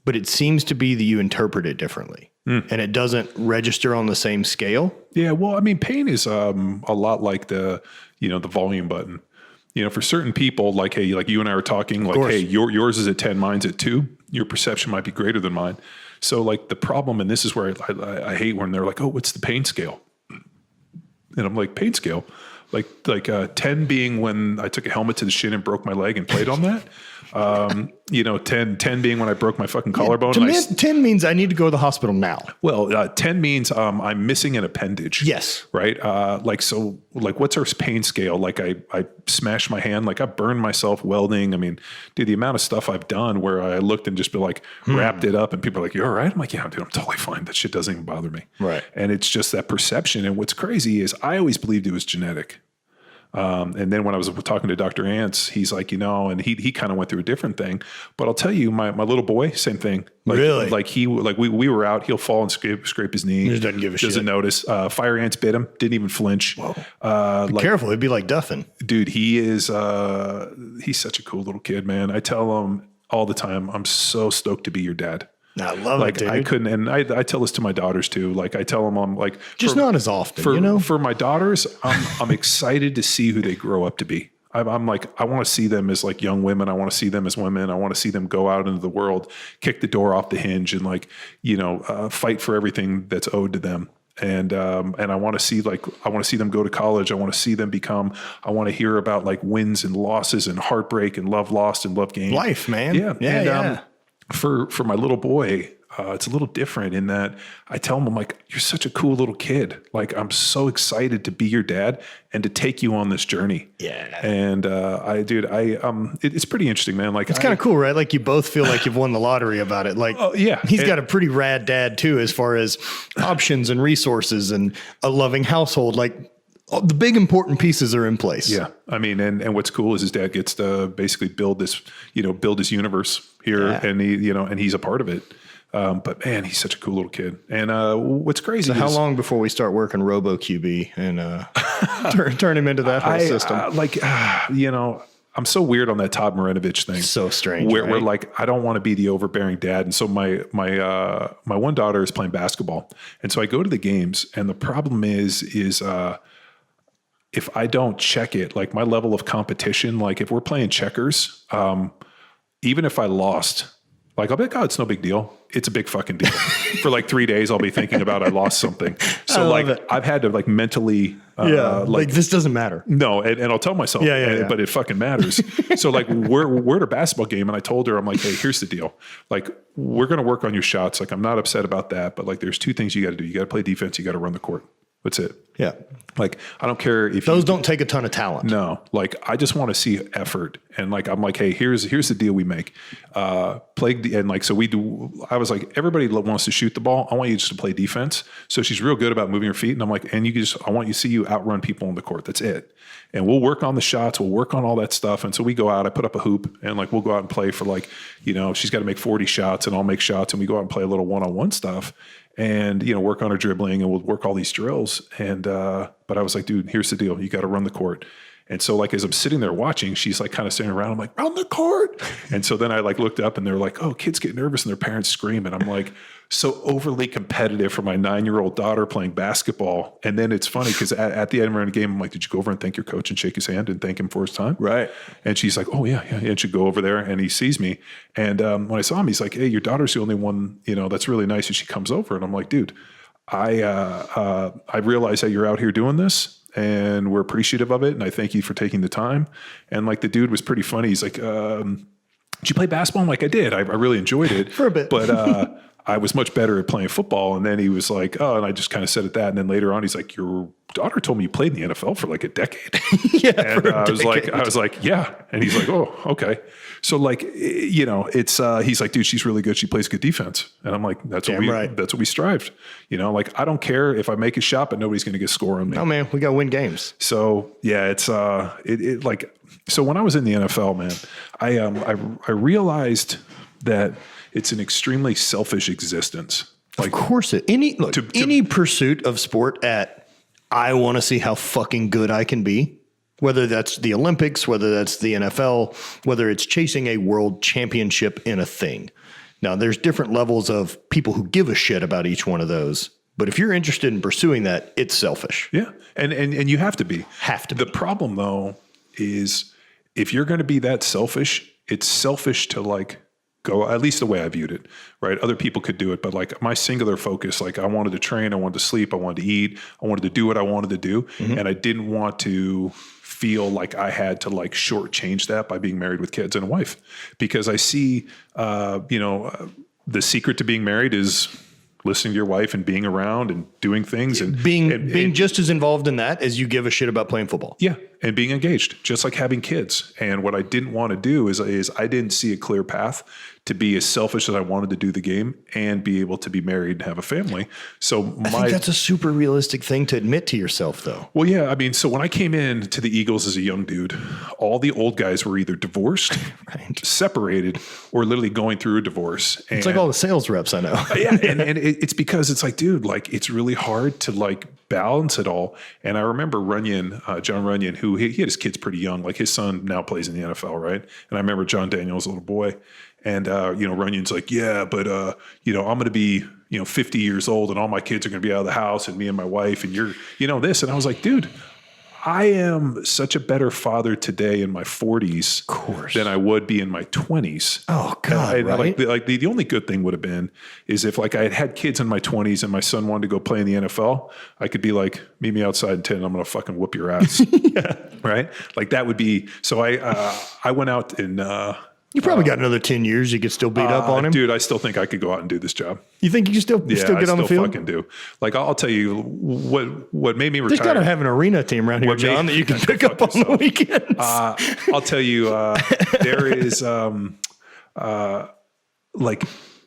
S1: but it seems to be that you interpret it differently and it doesn't register on the same scale.
S2: Yeah. Well, I mean, pain is a lot like the volume button. For certain people, like, hey, like you and I were talking, like, hey, yours is at 10, mine's at 2. Your perception might be greater than mine. So like the problem, and this is where I hate when they're like, oh, what's the pain scale? And I'm like, pain scale? Like 10 being when I took a helmet to the shin and broke my leg and played on that. 10 being when I broke my fucking collarbone.
S1: 10 means I need to go to the hospital now.
S2: Well, 10 means I'm missing an appendage.
S1: Yes.
S2: Right. What's our pain scale? Like I smashed my hand, like I burned myself welding. I mean, dude, the amount of stuff I've done where I looked and just been like wrapped it up and people are like, you're all right. I'm like, yeah, dude, I'm totally fine. That shit doesn't even bother me.
S1: Right.
S2: And it's just that perception. And what's crazy is I always believed it was genetic. And then when I was talking to Dr. Ants, he's like, and he kind of went through a different thing, but I'll tell you, my little boy, same thing. Like,
S1: really?
S2: Like we were out, he'll fall and scrape his knee.
S1: He just doesn't give a shit.
S2: Doesn't notice. Fire ants bit him. Didn't even flinch.
S1: Whoa. Be careful. It'd be like Duffin.
S2: Dude, he is, he's such a cool little kid, man. I tell him all the time, I'm so stoked to be your dad.
S1: I love it, dude.
S2: I couldn't, and I tell this to my daughters too. Like I tell them, I'm like,
S1: just not as often,
S2: For my daughters, I'm excited to see who they grow up to be. I'm like, I want to see them as like young women. I want to see them as women. I want to see them go out into the world, kick the door off the hinge, and like, fight for everything that's owed to them. And I want to see them go to college. I want to see them I want to hear about like wins and losses and heartbreak and love lost and love gained.
S1: Life, man.
S2: Yeah. For my little boy, it's a little different in that I tell him, I'm like, you're such a cool little kid. Like, I'm so excited to be your dad and to take you on this journey.
S1: Yeah.
S2: And it's pretty interesting, man. Like,
S1: it's kind of cool, right? Like you both feel like you've won the lottery about it. Like, he's got a pretty rad dad too, as far as options and resources and a loving household. Like, the big important pieces are in place.
S2: Yeah. I mean, and what's cool is his dad gets to basically build his universe here and and he's a part of it. But man, he's such a cool little kid. And what's crazy
S1: is how long before we start working Robo QB and turn him into that whole system?
S2: I'm so weird on that Todd Marinovich thing.
S1: So strange.
S2: Where like, I don't want to be the overbearing dad. And so my one daughter is playing basketball. And so I go to the games and the problem is if I don't check it, like my level of competition, like if we're playing checkers, even if I lost, like I'll be like, oh, it's no big deal. It's a big fucking deal. For like 3 days, I'll be thinking about I lost something. So like I've had to like mentally,
S1: like this doesn't matter.
S2: No, and I'll tell myself, but it fucking matters. So like we're at a basketball game, and I told her, I'm like, hey, here's the deal. Like we're gonna work on your shots. Like I'm not upset about that, but like there's 2 things you got to do. You got to play defense. You got to run the court. That's it.
S1: Yeah.
S2: Like, I don't care if
S1: those don't take a ton of talent.
S2: No, like I just want to see effort. And like, I'm like, hey, here's the deal we make. And like, so we do, I was like, everybody wants to shoot the ball. I want you just to play defense. So she's real good about moving her feet. And I'm like, and I want you to see you outrun people on the court. That's it. And we'll work on the shots. We'll work on all that stuff. And so we go out, I put up a hoop and like, we'll go out and play for like, she's got to make 40 shots and I'll make shots and we go out and play a little one-on-one stuff and, work on her dribbling and we'll work all these drills. And, but I was like, dude, here's the deal. You got to run the court. And so like, as I'm sitting there watching, she's like kind of sitting around. I'm like, run the court. And so then I like looked up and they're like, oh, kids get nervous and their parents scream. And I'm like, so overly competitive for my 9-year-old daughter playing basketball. And then it's funny because at the end of the game, I'm like, did you go over and thank your coach and shake his hand and thank him for his time?
S1: Right.
S2: And she's like, oh yeah. And she'd go over there and he sees me. And when I saw him, he's like, hey, your daughter's the only one, that's really nice. And she comes over and I'm like, dude, I realize that you're out here doing this. And we're appreciative of it. And I thank you for taking the time. And like the dude was pretty funny. He's like, did you play basketball? I'm like, I did. I really enjoyed it.
S1: For a bit.
S2: But I was much better at playing football. And then he was like, oh, and I just kind of said at that. And then later on, he's like, your daughter told me you played in the NFL for like a decade.
S1: Yeah.
S2: And I was like, yeah. And he's like, oh, okay. So like, it's, he's like, dude, she's really good. She plays good defense. And I'm like, that's what we strived. Like, I don't care if I make a shot, but nobody's going to get a score on me.
S1: Oh man, we got to win games.
S2: So yeah, it's, so when I was in the NFL, man, I realized that it's an extremely selfish existence.
S1: Like, of course any pursuit of sport I want to see how fucking good I can be. Whether that's the Olympics, whether that's the NFL, whether it's chasing a world championship in a thing. Now, there's different levels of people who give a shit about each one of those. But if you're interested in pursuing that, it's selfish.
S2: Yeah. And you have to be.
S1: The
S2: problem, though, is if you're going to be that selfish, it's selfish to like go, at least the way I viewed it, right? Other people could do it, but like my singular focus, like I wanted to train, I wanted to sleep, I wanted to eat, I wanted to do what I wanted to do. Mm-hmm. And I didn't want to feel like I had to like shortchange that by being married with kids and a wife, because I see, the secret to being married is listening to your wife and being around and doing things and
S1: being just as involved in that as you give a shit about playing football.
S2: Yeah. And being engaged, just like having kids. And what I didn't want to do is I didn't see a clear path to be as selfish as I wanted to do the game and be able to be married and have a family. So
S1: I think that's a super realistic thing to admit to yourself, though.
S2: Well, yeah. I mean, so when I came in to the Eagles as a young dude, all the old guys were either divorced, separated, or literally going through a divorce. And,
S1: it's like all the sales reps I know.
S2: Yeah. And it's because it's like, dude, like it's really hard to like balance it all. And I remember John Runyon, who he had his kids pretty young, like his son now plays in the NFL, right? And I remember John Daniels, a little boy. And, Runyon's like, yeah, but, I'm going to be, 50 years old and all my kids are going to be out of the house and me and my wife and you're, this. And I was like, dude, I am such a better father today in my 40s than I would be in my 20s.
S1: Oh, God, right?
S2: Like the only good thing would have been is if like I had kids in my 20s and my son wanted to go play in the NFL, I could be like, meet me outside in 10 and I'm going to fucking whoop your ass. Yeah. Right? Like that would be, so I went out and,
S1: you probably got another 10 years. You could still beat up on him.
S2: Dude, I still think I could go out and do this job.
S1: You think you can still get on the field?
S2: I fucking do. Like, I'll tell you what made me retire.
S1: There's got to have an arena team around here, John, that you can pick up on the weekends.
S2: I'll tell you, there is, like,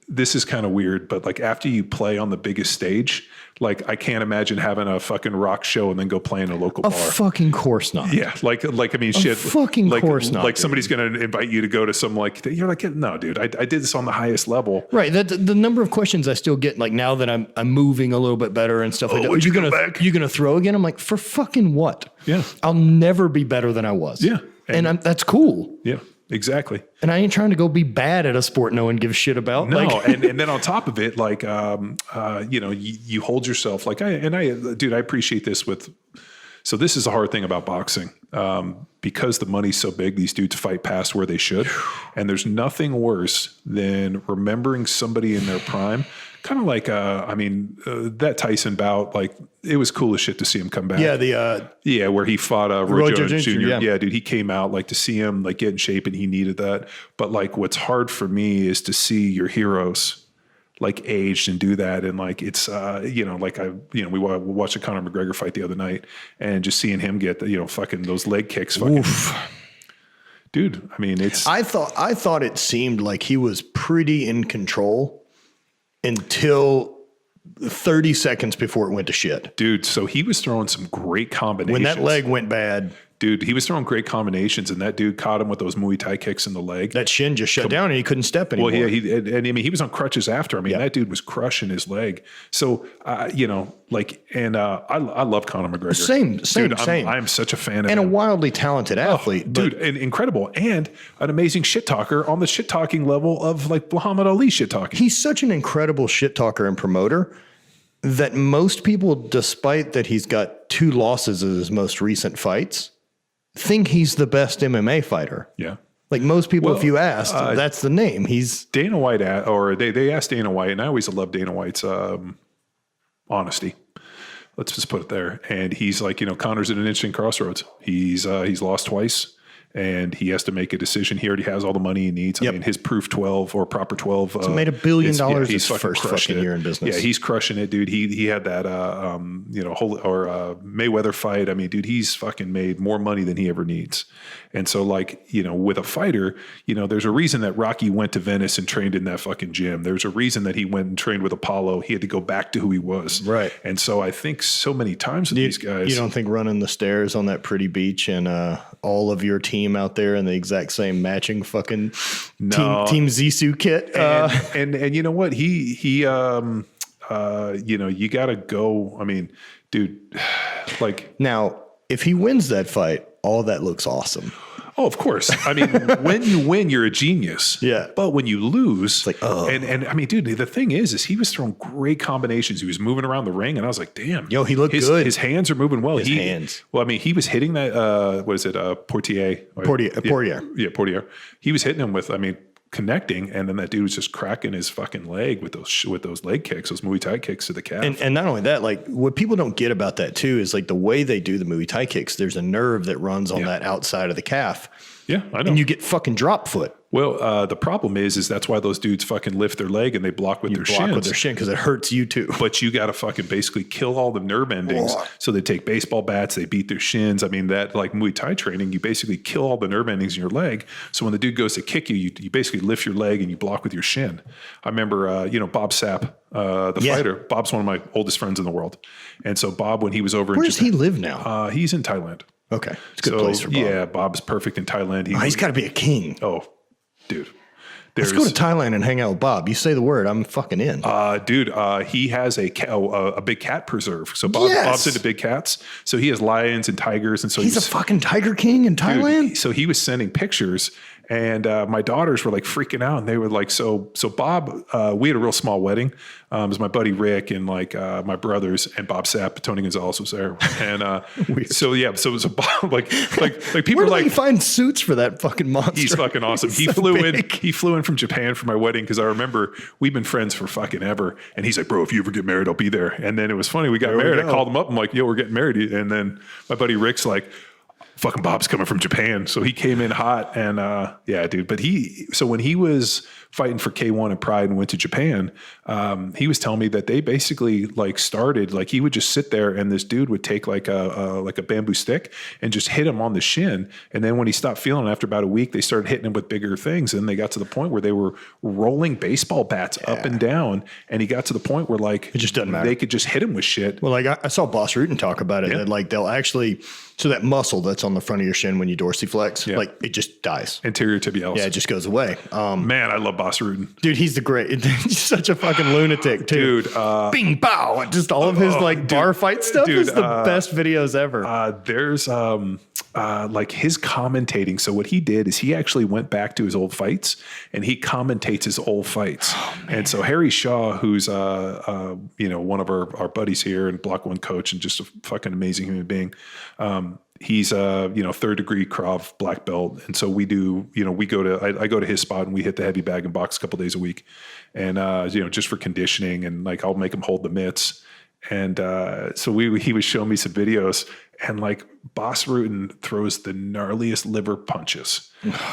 S2: this is kind of weird, but like after you play on the biggest stage, like I can't imagine having a fucking rock show and then go play in a local bar.
S1: Fucking course not.
S2: Yeah. Like, I mean, shit.
S1: Fucking course not.
S2: Like somebody's going to invite you to go to some, like, you're like, no, dude, I did this on the highest level.
S1: Right. The number of questions I still get, like now that I'm moving a little bit better and stuff like that. Are you going to throw again? I'm like, for fucking what?
S2: Yeah.
S1: I'll never be better than I was.
S2: Yeah.
S1: And that's cool.
S2: Yeah. Exactly.
S1: And I ain't trying to go be bad at a sport no one gives a shit about.
S2: No, and then on top of it, like, you hold yourself like I appreciate this so this is the hard thing about boxing. Because the money's so big, these dudes fight past where they should. And there's nothing worse than remembering somebody in their prime. Kind of like, that Tyson bout, like it was cool as shit to see him come back.
S1: Yeah.
S2: Where he fought Roy Jones Jr.
S1: Yeah,
S2: dude, he came out like to see him like get in shape and he needed that. But like, what's hard for me is to see your heroes like aged and do that. And like, it's, we watched a Conor McGregor fight the other night and just seeing him get, fucking those leg kicks. Fucking, oof. Dude, I mean, it's,
S1: I thought it seemed like he was pretty in control until 30 seconds before it went to shit.
S2: Dude, so he was throwing some great combinations.
S1: When that leg went bad,
S2: dude, he was throwing great combinations, and that dude caught him with those Muay Thai kicks in the leg.
S1: That shin just shut down and he couldn't step anymore.
S2: Well, yeah, and I mean, he was on crutches after. I mean, that dude was crushing his leg. So, you know, like, and I love Conor McGregor.
S1: Same.
S2: I'm such a fan of him.
S1: And a wildly talented athlete.
S2: Dude, and incredible. And an amazing shit talker on the shit talking level of like Muhammad Ali shit talking.
S1: He's such an incredible shit talker and promoter that most people, despite that he's got 2 losses in his most recent fights, think he's the best MMA fighter.
S2: Yeah.
S1: Like most people, if you asked, that's the name. He's
S2: Dana White, they asked Dana White, and I always love Dana White's honesty. Let's just put it there. And he's like, you know, Conor's at an interesting crossroads. He's lost twice, and he has to make a decision. He already has all the money he needs. I mean, his proof 12 or proper 12.
S1: He's made $1 billion
S2: his
S1: first fucking year in business.
S2: Yeah, he's crushing it, dude. He had that, you know, Mayweather fight. I mean, dude, he's fucking made more money than he ever needs. And so, like, you know, with a fighter, you know, there's a reason that Rocky went to Venice and trained in that fucking gym. There's a reason that he went and trained with Apollo. He had to go back to who he was.
S1: Right.
S2: And so I think so many times with these guys.
S1: You don't think running the stairs on that pretty beach and all of your team out there in the exact same matching fucking team Zissou kit?
S2: And you know what? He you know, you got to go. I mean, dude, like.
S1: Now, if he wins that fight, all that looks awesome.
S2: Oh, of course. I mean, when you win, you're a genius.
S1: Yeah.
S2: But when you lose,
S1: it's like, oh.
S2: And I mean, dude, the thing is he was throwing great combinations. He was moving around the ring, and I was like, damn.
S1: Yo, he looked good.
S2: His hands are moving well.
S1: His hands.
S2: Well, I mean, he was hitting that, what is it, Portier. Yeah, Portier. He was hitting him with, I mean, connecting, and then that dude was just cracking his fucking leg with those leg kicks, those Muay Thai kicks to the calf.
S1: And not only that, like what people don't get about that too is like the way they do the Muay Thai kicks. There's a nerve that runs on that outside of the calf.
S2: Yeah, I know.
S1: And you get fucking drop foot.
S2: Well, the problem is that's why those dudes fucking lift their leg and they block with their shin
S1: because it hurts you too.
S2: But you got to fucking basically kill all the nerve endings. So they take baseball bats, they beat their shins. I mean, that like Muay Thai training, you basically kill all the nerve endings in your leg. So when the dude goes to kick you, you basically lift your leg and you block with your shin. I remember, you know, Bob Sapp, the fighter. Bob's one of my oldest friends in the world. And so Bob, when he was over
S1: Where does he live now?
S2: He's in Thailand.
S1: Okay. It's a good place for Bob.
S2: Yeah, Bob's perfect in Thailand.
S1: He's got to be a king.
S2: Oh, dude.
S1: Let's go to Thailand and hang out with Bob. You say the word, I'm fucking in.
S2: Dude, he has a big cat preserve. So Bob's into big cats. So he has lions and tigers. And so
S1: he's a fucking tiger king in Thailand?
S2: Dude, so he was sending pictures, and my daughters were like freaking out, and they were like, so Bob, we had a real small wedding. It was my buddy Rick and like my brothers and Bob Sapp, Tony Gonzalez was there, and so Bob, like people
S1: Where
S2: are like,
S1: you find suits for that fucking monster?
S2: He's fucking awesome. He flew in from Japan for my wedding because I remember we've been friends for fucking ever, and he's like, bro, if you ever get married, I'll be there. And then it was funny, we got married. I called him up. I'm like, yo, we're getting married, and then my buddy Rick's like, fucking Bob's coming from Japan. So he came in hot, and yeah, dude. But so when he was fighting for K1 and Pride and went to Japan, he was telling me that they basically like started, like he would just sit there and this dude would take like a bamboo stick and just hit him on the shin. And then when he stopped feeling it after about a week, they started hitting him with bigger things. And they got to the point where they were rolling baseball bats up and down. And he got to the point where like,
S1: it just doesn't matter.
S2: They could just hit him with shit.
S1: Well, like I saw Boss Rutan talk about it, that like they'll actually, so that muscle that's on the front of your shin when you dorsiflex, like it just dies.
S2: Anterior tibialis.
S1: Yeah, it just goes away.
S2: Man, I love Boss Rutan.
S1: Dude, he's the great. He's such a fucking lunatic too.
S2: Dude,
S1: bing bow. Just all of his like bar fight stuff is the best videos ever.
S2: There's like his commentating. So what he did is he actually went back to his old fights and he commentates his old fights. And so Harry Shaw, who's you know, one of our buddies here and Block 1 coach and just a fucking amazing human being. He's you know, 3rd degree Krav black belt. And so we do, you know, I go to his spot and we hit the heavy bag and box a couple days a week. And, you know, just for conditioning, and like, I'll make him hold the mitts. And, so he was showing me some videos, and like Boss Rutan throws the gnarliest liver punches.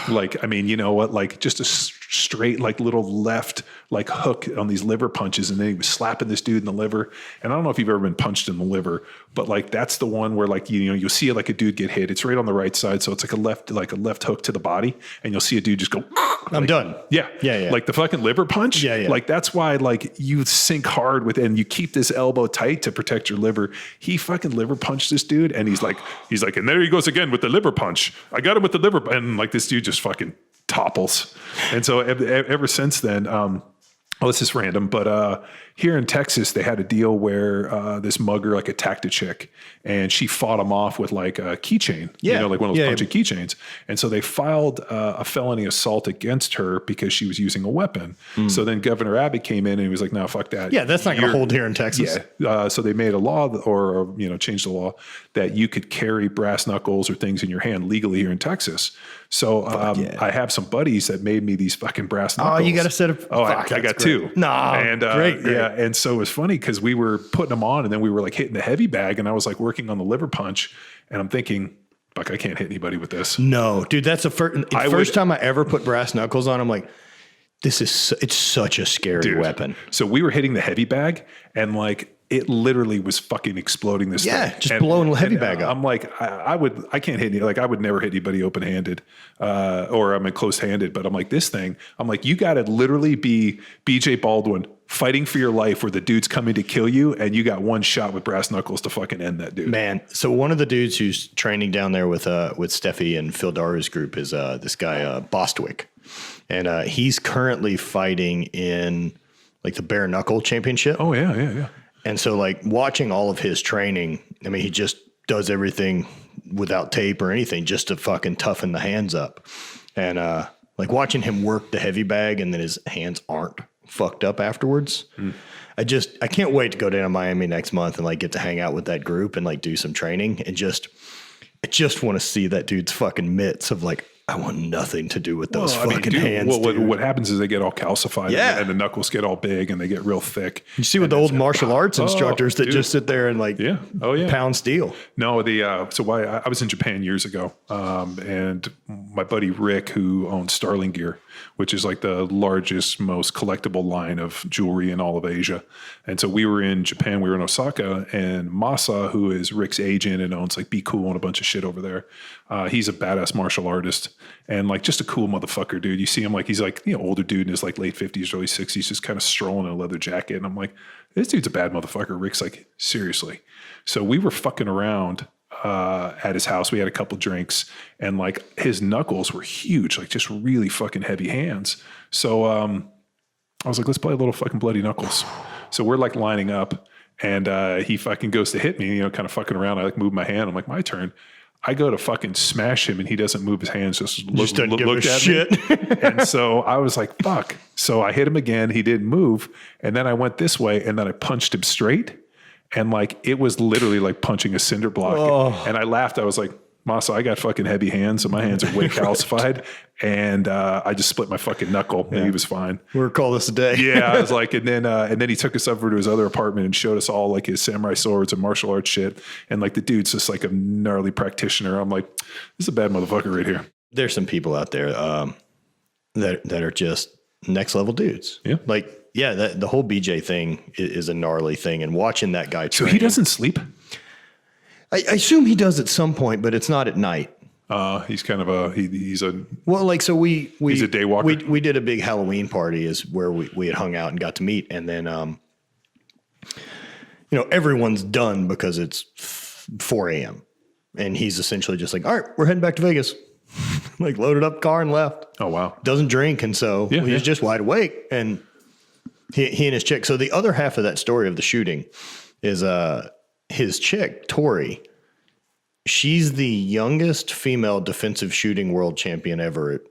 S2: Like, I mean, you know what, like just a straight, like little left, like hook on these liver punches. And then he was slapping this dude in the liver. And I don't know if you've ever been punched in the liver, but like, that's the one where like, you know, you'll see like a dude get hit. It's right on the right side. So it's like a left hook to the body. And you'll see a dude just go,
S1: I'm done.
S2: Yeah. Like the fucking liver punch.
S1: Yeah.
S2: Like that's why like you sink hard with, and you keep this elbow tight to protect your liver. He fucking liver punched this dude. And he's like, and there he goes again with the liver punch. I got him with the liver. And like this dude just fucking topples. And so ever since then, this is random, but here in Texas, they had a deal where this mugger like attacked a chick, and she fought him off with like a keychain, you know, like one of those punching keychains. And so they filed a felony assault against her because she was using a weapon. So then Governor Abbott came in and he was like, no, fuck that.
S1: Yeah, that's not going to hold here in Texas.
S2: Yeah. So they made a law or you know, changed the law that you could carry brass knuckles or things in your hand legally here in Texas. So I have some buddies that made me these fucking brass knuckles.
S1: Oh, you got a set of...
S2: I got two.
S1: No,
S2: and
S1: great.
S2: Yeah, and so it was funny because we were putting them on, and then we were like hitting the heavy bag, and I was like working on the liver punch, and I'm thinking, fuck, I can't hit anybody with this.
S1: No, dude, that's the first time I ever put brass knuckles on. I'm like, it's such a scary weapon.
S2: So we were hitting the heavy bag, and like it literally was fucking exploding this thing.
S1: Yeah, just blowing the heavy bag up.
S2: I'm like, I can't hit any, like I would never hit anybody open handed, or I'm close handed, but I'm like, this thing, I'm like, you got to literally be BJ Baldwin fighting for your life where the dude's coming to kill you, and you got one shot with brass knuckles to fucking end that dude.
S1: Man, so one of the dudes who's training down there with Steffi and Phil Daru's group is this guy, Bostwick. And he's currently fighting in like the bare knuckle championship.
S2: Oh, yeah.
S1: And so like watching all of his training, I mean, he just does everything without tape or anything just to fucking toughen the hands up. And like watching him work the heavy bag and then his hands aren't fucked up afterwards. I can't wait to go down to Miami next month and like get to hang out with that group and like do some training and I just want to see that dude's fucking mitts of like, I want nothing to do with those fucking hands.
S2: What happens is they get all calcified and the knuckles get all big and they get real thick.
S1: You see with the old martial arts instructors that just sit there and like pound steel.
S2: No, I was in Japan years ago, and my buddy Rick, who owns Starling Gear, which is like the largest, most collectible line of jewelry in all of Asia. And so we were in Japan, we were in Osaka, and Masa, who is Rick's agent and owns like Be Cool and a bunch of shit over there. He's a badass martial artist and like just a cool motherfucker, dude. You see him like, he's like, you know, older dude in his like late 50s, early 60s, just kind of strolling in a leather jacket. And I'm like, this dude's a bad motherfucker. Rick's like, seriously. So we were fucking around at his house. We had a couple drinks and like his knuckles were huge, like just really fucking heavy hands. So I was like, let's play a little fucking bloody knuckles. So we're like lining up and he fucking goes to hit me, you know, kind of fucking around. I like move my hand. I'm like, my turn. I go to fucking smash him and he doesn't move his hands, just looked at me. And so I was like, fuck. So I hit him again. He didn't move. And then I went this way and then I punched him straight. And like, it was literally like punching a cinder block. And I laughed. I was like, Masa, I got fucking heavy hands, so my hands are way calcified. And I just split my fucking knuckle and he was fine.
S1: We'll call this a day.
S2: Yeah. I was like, and then he took us over to his other apartment and showed us all like his samurai swords and martial arts shit. And like the dude's just like a gnarly practitioner. I'm like, this is a bad motherfucker right here.
S1: There's some people out there that are just next level dudes.
S2: Yeah.
S1: Like, yeah, the whole BJ thing is a gnarly thing. And watching that guy train.
S2: So he doesn't sleep?
S1: I assume he does at some point, but it's not at night.
S2: He's kind of he's a day walker.
S1: We did a big Halloween party is where we had hung out and got to meet. And then, you know, everyone's done because it's 4 a.m. And he's essentially just like, all right, we're heading back to Vegas. Like loaded up car and left.
S2: Oh, wow.
S1: Doesn't drink. And so he's just wide awake. And he and his chick. So the other half of that story of the shooting is, his chick, Tori, she's the youngest female defensive shooting world champion ever.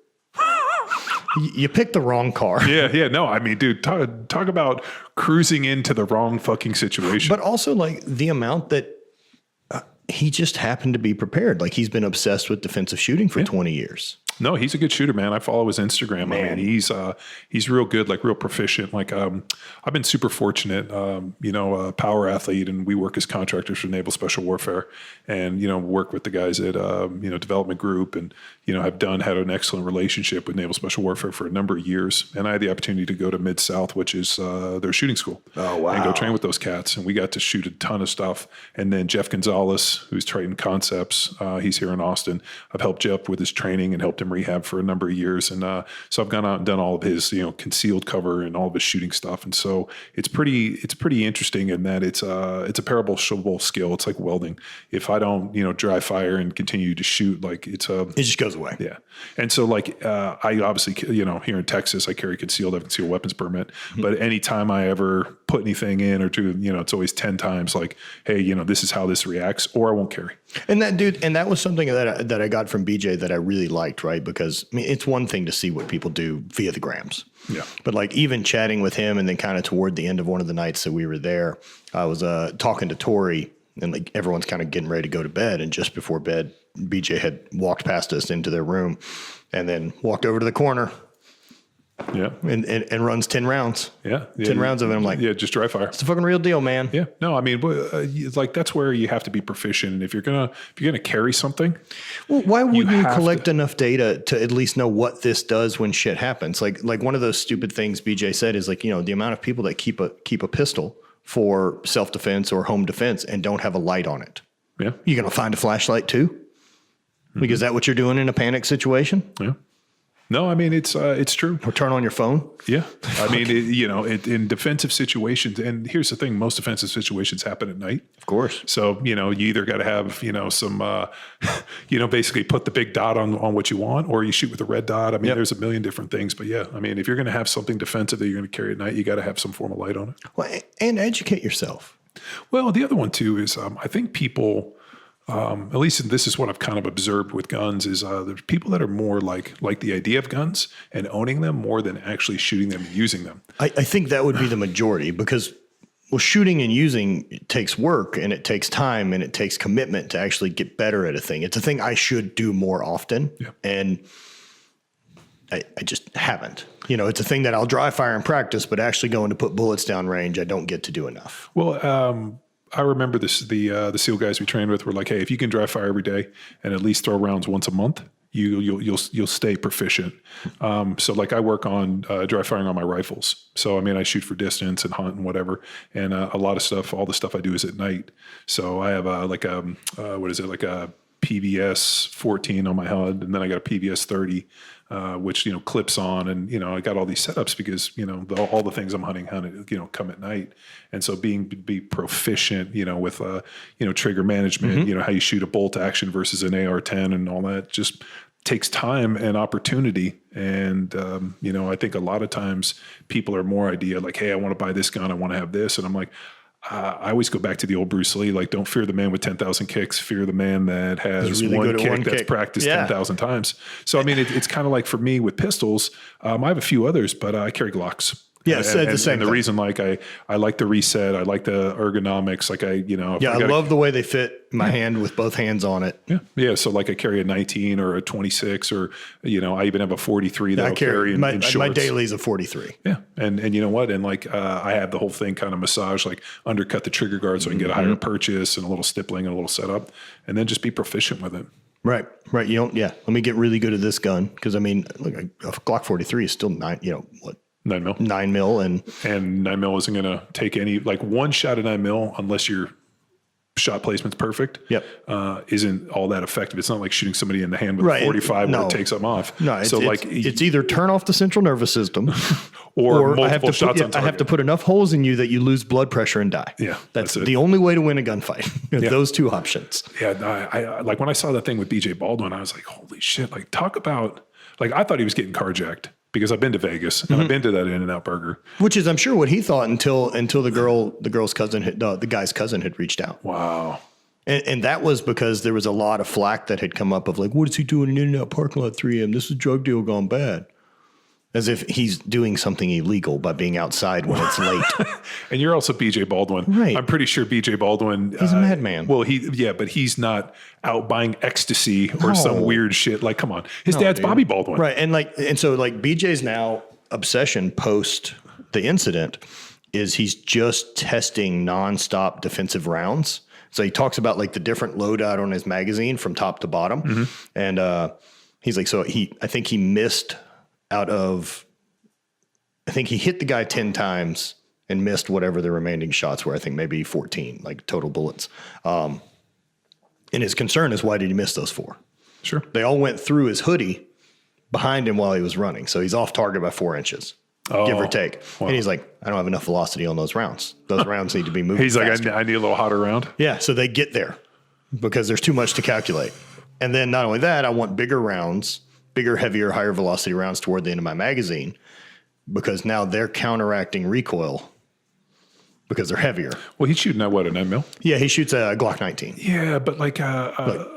S1: You picked the wrong car.
S2: Yeah. No, I mean, dude, talk about cruising into the wrong fucking situation.
S1: But also like the amount that he just happened to be prepared. Like he's been obsessed with defensive shooting for 20 years.
S2: No, he's a good shooter, man. I follow his Instagram.
S1: Man.
S2: I mean, he's real good, like real proficient. Like, I've been super fortunate, a power athlete, and we work as contractors for Naval Special Warfare, and work with the guys at Development Group, and have had an excellent relationship with Naval Special Warfare for a number of years. And I had the opportunity to go to Mid-South, which is their shooting school.
S1: Oh, wow.
S2: And go train with those cats, and we got to shoot a ton of stuff. And then Jeff Gonzalez, who's Triton Concepts, he's here in Austin. I've helped Jeff with his training and helped him rehab for a number of years. And so I've gone out and done all of his, concealed cover and all of his shooting stuff. And so it's pretty interesting in that it's a perishable skill. It's like welding. If I don't, dry fire and continue to shoot, like it
S1: just goes away.
S2: Yeah. And so like, I obviously, here in Texas, I carry concealed weapons permit, but anytime I ever put anything in or two, it's always 10 times like, hey, this is how this reacts, or I won't carry.
S1: And that was something that I got from BJ that I really liked, right? Because it's one thing to see what people do via the grams.
S2: Yeah.
S1: But like even chatting with him, and then kind of toward the end of one of the nights that we were there, I was talking to Tori, and like everyone's kind of getting ready to go to bed. And just before bed, BJ had walked past us into their room and then walked over to the corner.
S2: Yeah.
S1: And runs 10 rounds.
S2: Yeah.
S1: 10 rounds of it. I'm like,
S2: yeah, just dry fire.
S1: It's the fucking real deal, man.
S2: Yeah. No, I mean, like that's where you have to be proficient. And if you're going to carry something.
S1: Well, why wouldn't you collect enough data to at least know what this does when shit happens? Like one of those stupid things BJ said is like, the amount of people that keep a pistol for self-defense or home defense and don't have a light on it.
S2: Yeah.
S1: You're going to find a flashlight too? Because is that what you're doing in a panic situation?
S2: Yeah. No, I mean, it's true.
S1: Or turn on your phone?
S2: Yeah. I mean, in defensive situations, and here's the thing, most defensive situations happen at night.
S1: Of course.
S2: So, you either got to have, some, basically put the big dot on what you want, or you shoot with a red dot. I mean, there's a million different things. But yeah, I mean, if you're going to have something defensive that you're going to carry at night, you got to have some form of light on it.
S1: Well, and educate yourself.
S2: Well, the other one too is I think people, at least this is what I've kind of observed with guns, is there's people that are more like the idea of guns and owning them more than actually shooting them and using them.
S1: I think that would be the majority because, well, shooting and using it takes work and it takes time and it takes commitment to actually get better at a thing. It's a thing I should do more often. Yeah. And I just haven't. It's a thing that I'll dry fire and practice, but actually going to put bullets down range, I don't get to do enough.
S2: Well, I remember this. The SEAL guys we trained with were like, "Hey, if you can dry fire every day and at least throw rounds once a month, you'll stay proficient." So like I work on dry firing on my rifles. So I mean, I shoot for distance and hunt and whatever. And a lot of stuff, all the stuff I do is at night. So I have like a PVS 14 on my HUD, and then I got a PVS 30. Which, clips on, and, I got all these setups because, all the things I'm hunting, come at night. And so be proficient, with, trigger management, how you shoot a bolt action versus an AR-10 and all that just takes time and opportunity. And, I think a lot of times people are more idea like, hey, I want to buy this gun. I want to have this. And I'm like, I always go back to the old Bruce Lee, like, don't fear the man with 10,000 kicks, fear the man that has really one kick that's practiced 10,000 times. So, I mean, it's kind of like for me with pistols, I have a few others, but I carry Glocks.
S1: Yes, the same.
S2: And the reason, like, I like the reset, I like the ergonomics, like I
S1: love the way they fit my hand with both hands on it.
S2: Yeah, yeah. So like I carry a 19 or a 26, or I even have a 43 that I carry in shorts.
S1: My daily is a 43.
S2: Yeah, and you know what? And like I have the whole thing kind of massaged, like undercut the trigger guard so I can get a higher purchase and a little stippling and a little setup, and then just be proficient with it.
S1: Right. Let me get really good at this gun because I mean, look, a Glock 43 is still 9 mil. 9 mil and
S2: 9 mil isn't going to take any, like one shot at 9 mil unless your shot placement's perfect.
S1: Yep.
S2: Isn't all that effective. It's not like shooting somebody in the hand with a 45 where it takes them off.
S1: No, it's either turn off the central nervous system or multiple shots on target. I have to put enough holes in you that you lose blood pressure and die.
S2: Yeah.
S1: That's the only way to win a gunfight. Those two options.
S2: Yeah. I like when I saw that thing with BJ Baldwin, I was like, holy shit, like talk about, like I thought he was getting carjacked. Because I've been to Vegas and I've been to that In-N-Out Burger,
S1: which is, I'm sure, what he thought until the guy's cousin had reached out.
S2: Wow,
S1: and that was because there was a lot of flack that had come up of like, what is he doing in In-N-Out parking lot at 3 a.m.? This is a drug deal gone bad. as if he's doing something illegal by being outside when it's late.
S2: And you're also BJ Baldwin.
S1: Right.
S2: I'm pretty sure BJ Baldwin.
S1: He's a madman.
S2: Well, but he's not out buying ecstasy or some weird shit. Like, come on. His dad's Bobby Baldwin.
S1: Right. And so BJ's now obsession post the incident is he's just testing nonstop defensive rounds. So he talks about like the different loadout on his magazine from top to bottom. Mm-hmm. And he's like, I think he missed I think he hit the guy 10 times and missed whatever the remaining shots were. I think maybe 14, like total bullets. And his concern is, why did he miss those 4?
S2: Sure.
S1: They all went through his hoodie behind him while he was running. So he's off target by 4 inches, give or take. Wow. And he's like, I don't have enough velocity on those rounds. Those rounds need to be moving.
S2: He's
S1: faster.
S2: like, I need a little hotter round.
S1: Yeah. So they get there because there's too much to calculate. And then not only that, I want bigger rounds, bigger, heavier, higher velocity rounds toward the end of my magazine, because now they're counteracting recoil because they're heavier.
S2: Well, he's shooting at what, a 9mm?
S1: Yeah, he shoots a Glock 19.
S2: Yeah, but like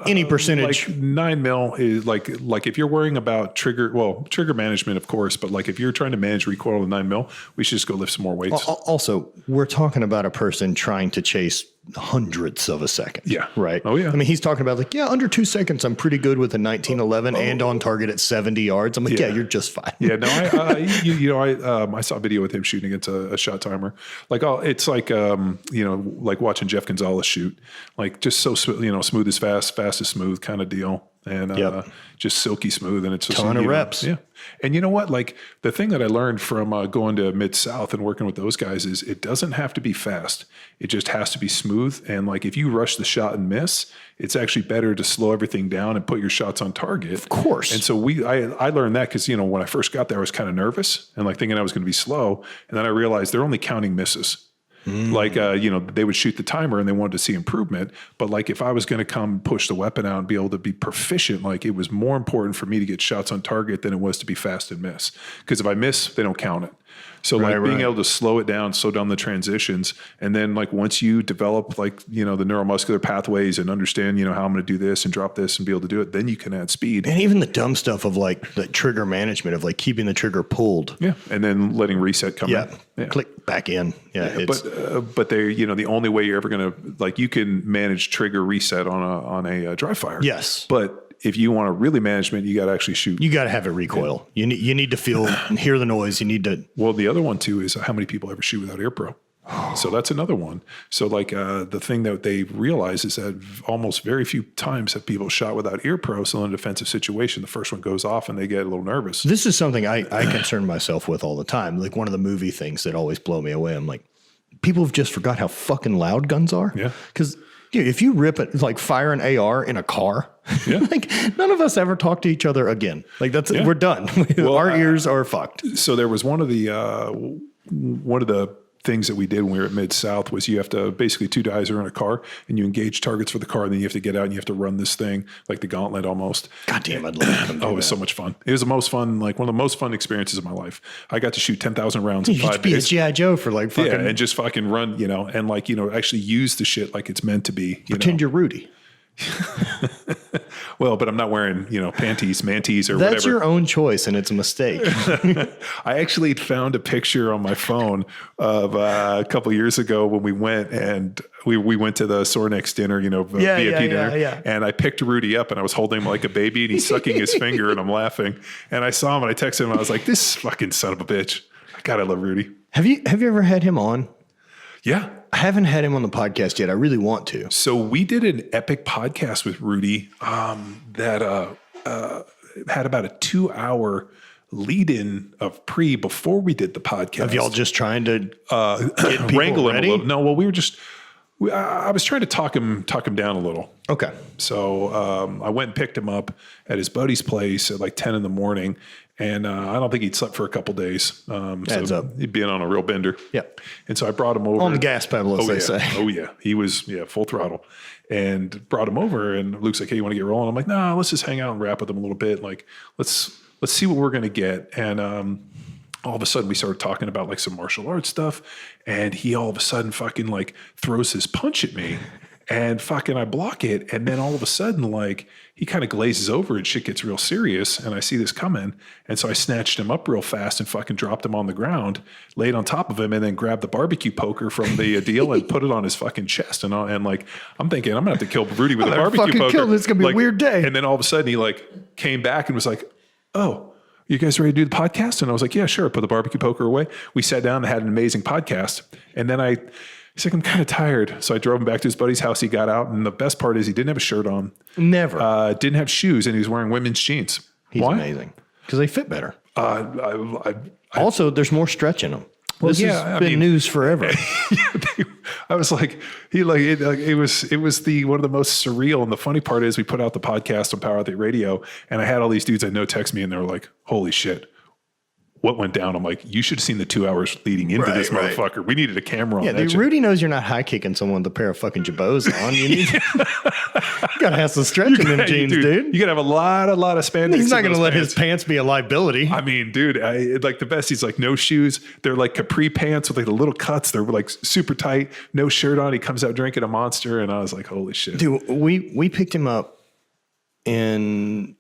S1: any percentage.
S2: Like 9mm is like if you're worrying about trigger management, of course, but like if you're trying to manage recoil with 9mm, we should just go lift some more weights.
S1: Also, we're talking about a person trying to chase hundredths of a second.
S2: Yeah.
S1: Right.
S2: Oh yeah.
S1: I mean, he's talking about like, under 2 seconds, I'm pretty good with a 1911 and on target at 70 yards. I'm like, yeah, you're just fine.
S2: Yeah. No, I saw a video with him shooting against a shot timer. Like, it's like, like watching Jeff Gonzalez shoot, like just so, smooth as fast as smooth kind of deal. And just silky smooth, and it's just
S1: ton of reps.
S2: Yeah, and you know what? Like the thing that I learned from going to Mid-South and working with those guys is it doesn't have to be fast. It just has to be smooth. And like if you rush the shot and miss, it's actually better to slow everything down and put your shots on target. Of
S1: course.
S2: And so I learned that because when I first got there, I was kind of nervous and like thinking I was going to be slow, and then I realized they're only counting misses. Like, they would shoot the timer and they wanted to see improvement. But like, if I was going to come push the weapon out and be able to be proficient, like it was more important for me to get shots on target than it was to be fast and miss. Because if I miss, they don't count it. So being able to slow it down, slow down the transitions. And then like, once you develop the neuromuscular pathways and understand, how I'm going to do this and drop this and be able to do it, then you can add speed.
S1: And even the dumb stuff of like the trigger management of like keeping the trigger pulled.
S2: Yeah. And then letting reset come in.
S1: Yeah. Click back in. Yeah.
S2: But they're, the only way you're ever going to, like, you can manage trigger reset on a dry fire.
S1: Yes.
S2: But if you want to really management, you got to actually shoot.
S1: You got to have it recoil. Yeah. You need to feel and hear the noise. You need to.
S2: Well, the other one too is how many people ever shoot without ear pro. So that's another one. So like the thing that they realize is that almost very few times have people shot without ear pro. So in a defensive situation, the first one goes off and they get a little nervous.
S1: This is something I concern myself with all the time. Like one of the movie things that always blow me away. I'm like, people have just forgot how fucking loud guns are.
S2: Yeah.
S1: Because if you rip it, like fire an AR in a car, like none of us ever talk to each other again. Like we're done. Well, our ears are fucked.
S2: So there was one of the things that we did when we were at Mid-South was you have to basically 2 guys are in a car and you engage targets for the car, and then you have to get out and you have to run this thing like the gauntlet almost.
S1: God damn, I'd love to come do
S2: it was so much fun. It was the most fun, like one of the most fun experiences of my life. I got to shoot 10,000 rounds in 5 days.
S1: You be a G.I. Joe for like fucking.
S2: Yeah, and just fucking run, and like, actually use the shit like it's meant to be.
S1: Pretend you're Rudy.
S2: Well, but I'm not wearing, panties, manties, or
S1: whatever.
S2: whatever.
S1: That's your own choice, and it's a mistake.
S2: I actually found a picture on my phone of a couple of years ago when we went and we went to the Sornex dinner, VIP dinner. Yeah. And I picked Rudy up and I was holding him like a baby and he's sucking his finger and I'm laughing. And I saw him and I texted him and I was like, this fucking son of a bitch. God, I love Rudy.
S1: Have you ever had him on?
S2: Yeah.
S1: I haven't had him on the podcast yet. I really want to.
S2: So we did an epic podcast with Rudy that had about a 2-hour lead-in of before we did the podcast.
S1: Of y'all just trying to get people
S2: wrangle him
S1: ready?
S2: a little? No, well, I was trying to talk him down a little.
S1: Okay.
S2: So I went and picked him up at his buddy's place at like 10 in the morning. And I don't think he'd slept for a couple days.
S1: Adds up.
S2: He'd been on a real bender.
S1: Yeah.
S2: And so I brought him over.
S1: On the gas pedal, as they say.
S2: Oh, yeah. He was, full throttle. And brought him over. And Luke's like, hey, you want to get rolling? I'm like, nah, let's just hang out and rap with him a little bit. Like, let's see what we're going to get. And all of a sudden we started talking about like some martial arts stuff. And he all of a sudden fucking like throws his punch at me. and fucking I block it. And then all of a sudden, like he kind of glazes over and shit gets real serious. And I see this coming. And so I snatched him up real fast and fucking dropped him on the ground, laid on top of him, and then grabbed the barbecue poker from the deal and put it on his fucking chest. And like, I'm thinking I'm gonna have to kill Rudy with a barbecue poker.
S1: This is gonna be a weird day.
S2: And then all of a sudden he like came back and was like, oh, you guys ready to do the podcast? And I was like, yeah, sure. Put the barbecue poker away. We sat down and had an amazing podcast. And then he's like, I'm kind of tired. So I drove him back to his buddy's house. He got out. And the best part is he didn't have a shirt on.
S1: Never.
S2: Didn't have shoes. And he was wearing women's jeans.
S1: He's
S2: Why?
S1: Amazing. Because they fit better.
S2: Also,
S1: there's more stretch in them.
S2: Well,
S1: this has been news forever.
S2: I was like, it was the one of the most surreal. And the funny part is we put out the podcast on Power Athlete Radio, and I had all these dudes I know text me, and they were like, holy shit, what went down? I'm like, you should have seen the 2 hours leading into this motherfucker. We needed a camera on that.
S1: Yeah, Rudy knows you're not high kicking someone with a pair of fucking jabots on. You need you gotta have some stretch in them jeans, dude.
S2: You gotta have a lot of spandex.
S1: He's not gonna let his pants be a liability.
S2: I mean, dude, like the best. He's like, no shoes. They're like capri pants with like the little cuts. They're like super tight. No shirt on. He comes out drinking a Monster, and I was like, holy shit,
S1: dude. We picked him up we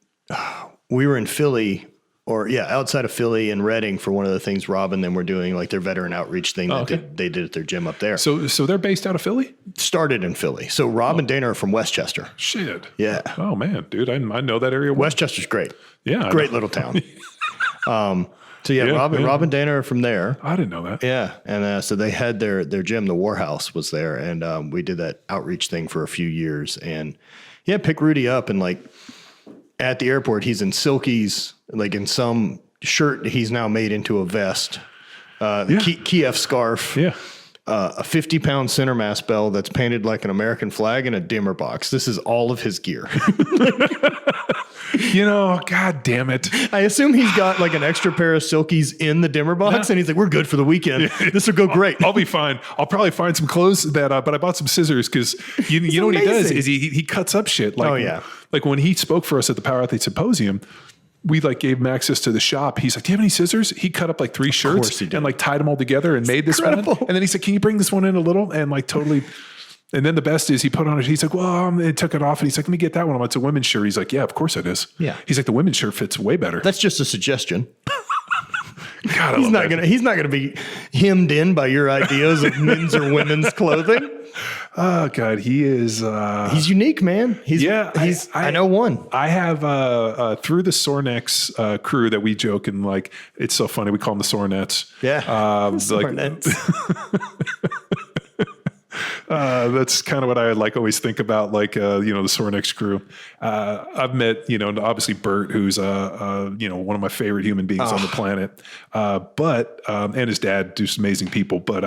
S1: were in Philly. Outside of Philly and Reading for one of the things Rob and them were doing, like their veteran outreach thing that they did at their gym up there.
S2: So they're based out of Philly?
S1: Started in Philly. So Rob and Dana are from Westchester.
S2: Shit.
S1: Yeah.
S2: Oh, man, dude, I know that area well.
S1: Westchester's great.
S2: Yeah.
S1: Great little town. Rob and Dana are from there.
S2: I didn't know that.
S1: Yeah. And so they had their gym, the Warhouse was there. And we did that outreach thing for a few years. And pick Rudy up and like, at the airport, he's in silkies, like in some shirt he's now made into a vest, Kiev scarf, a 50-pound center mass bell that's painted like an American flag, and a dimmer box. This is all of his gear.
S2: God damn it.
S1: I assume he's got like an extra pair of silkies in the dimmer box, and he's like, we're good for the weekend. This will go great.
S2: I'll be fine. I'll probably find some clothes but I bought some scissors because you know what he does is he cuts up shit. Like, like when he spoke for us at the Power Athlete Symposium, we like gave him access to the shop. He's like, do you have any scissors? He cut up like 3 shirts and like tied them all together and made this one. And then he's like, can you bring this one in a little? And like totally. And then the best is he put on it. He's like, well, it took it off. And he's like, let me get that one. It's a women's shirt. He's like, yeah, of course it is.
S1: Yeah.
S2: He's like, the women's shirt fits way better.
S1: That's just a suggestion.
S2: God,
S1: he's not gonna be hemmed in by your ideas of men's or women's clothing.
S2: Oh God, he is.
S1: He's unique, man. I know one.
S2: I have through the Sornex crew that we joke and like it's so funny. We call them the Sornets.
S1: Yeah, Sornets.
S2: That's kind of what I like always think about, like, the Sornex crew. I've met, obviously Bert, who's, one of my favorite human beings on the planet. And his dad, just amazing people, but,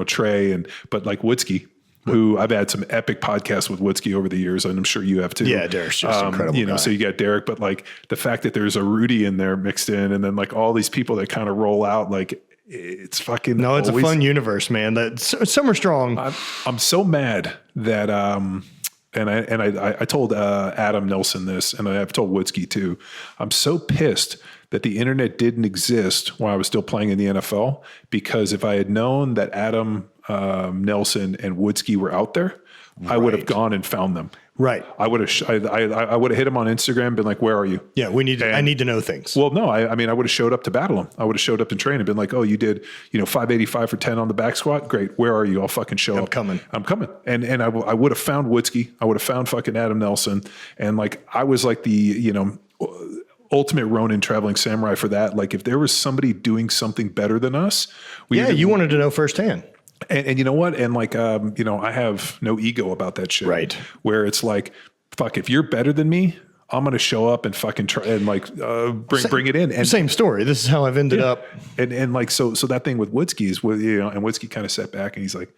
S2: Trey but like Woodsky, who I've had some epic podcasts with Woodsky over the years, and I'm sure you have too.
S1: Yeah, Derek's just incredible guy.
S2: So you got Derek, but like the fact that there's a Rudy in there mixed in, and then like all these people that kind of roll out, like it's fucking
S1: it's a fun universe, man. Some are strong.
S2: I'm so mad that I told Adam Nelson this, and I've told Woodsky too. I'm so pissed that the internet didn't exist while I was still playing in the NFL, because if I had known that Adam Nelson and Woodsky were out there, I would have gone and found them.
S1: Right.
S2: I would have I would have hit him on Instagram, been like, where are you?
S1: Yeah, I need to know things.
S2: Well, no, I mean, I would have showed up to battle him. I would have showed up to train and been like, oh, you did, 585 for 10 on the back squat. Great. Where are you? I'll fucking show up. I'm coming. And I would have found Woodsky. I would have found fucking Adam Nelson. And like, I was like the, ultimate Ronin traveling samurai for that. Like if there was somebody doing something better than us,
S1: you wanted to know firsthand.
S2: And you know what? And like, I have no ego about that shit.
S1: Right.
S2: Where it's like, fuck, if you're better than me, I'm going to show up and fucking try and like, bring it in. And
S1: same story. This is how I've ended up.
S2: And like, so that thing with Woodsky is and Woodsky kind of sat back and he's like,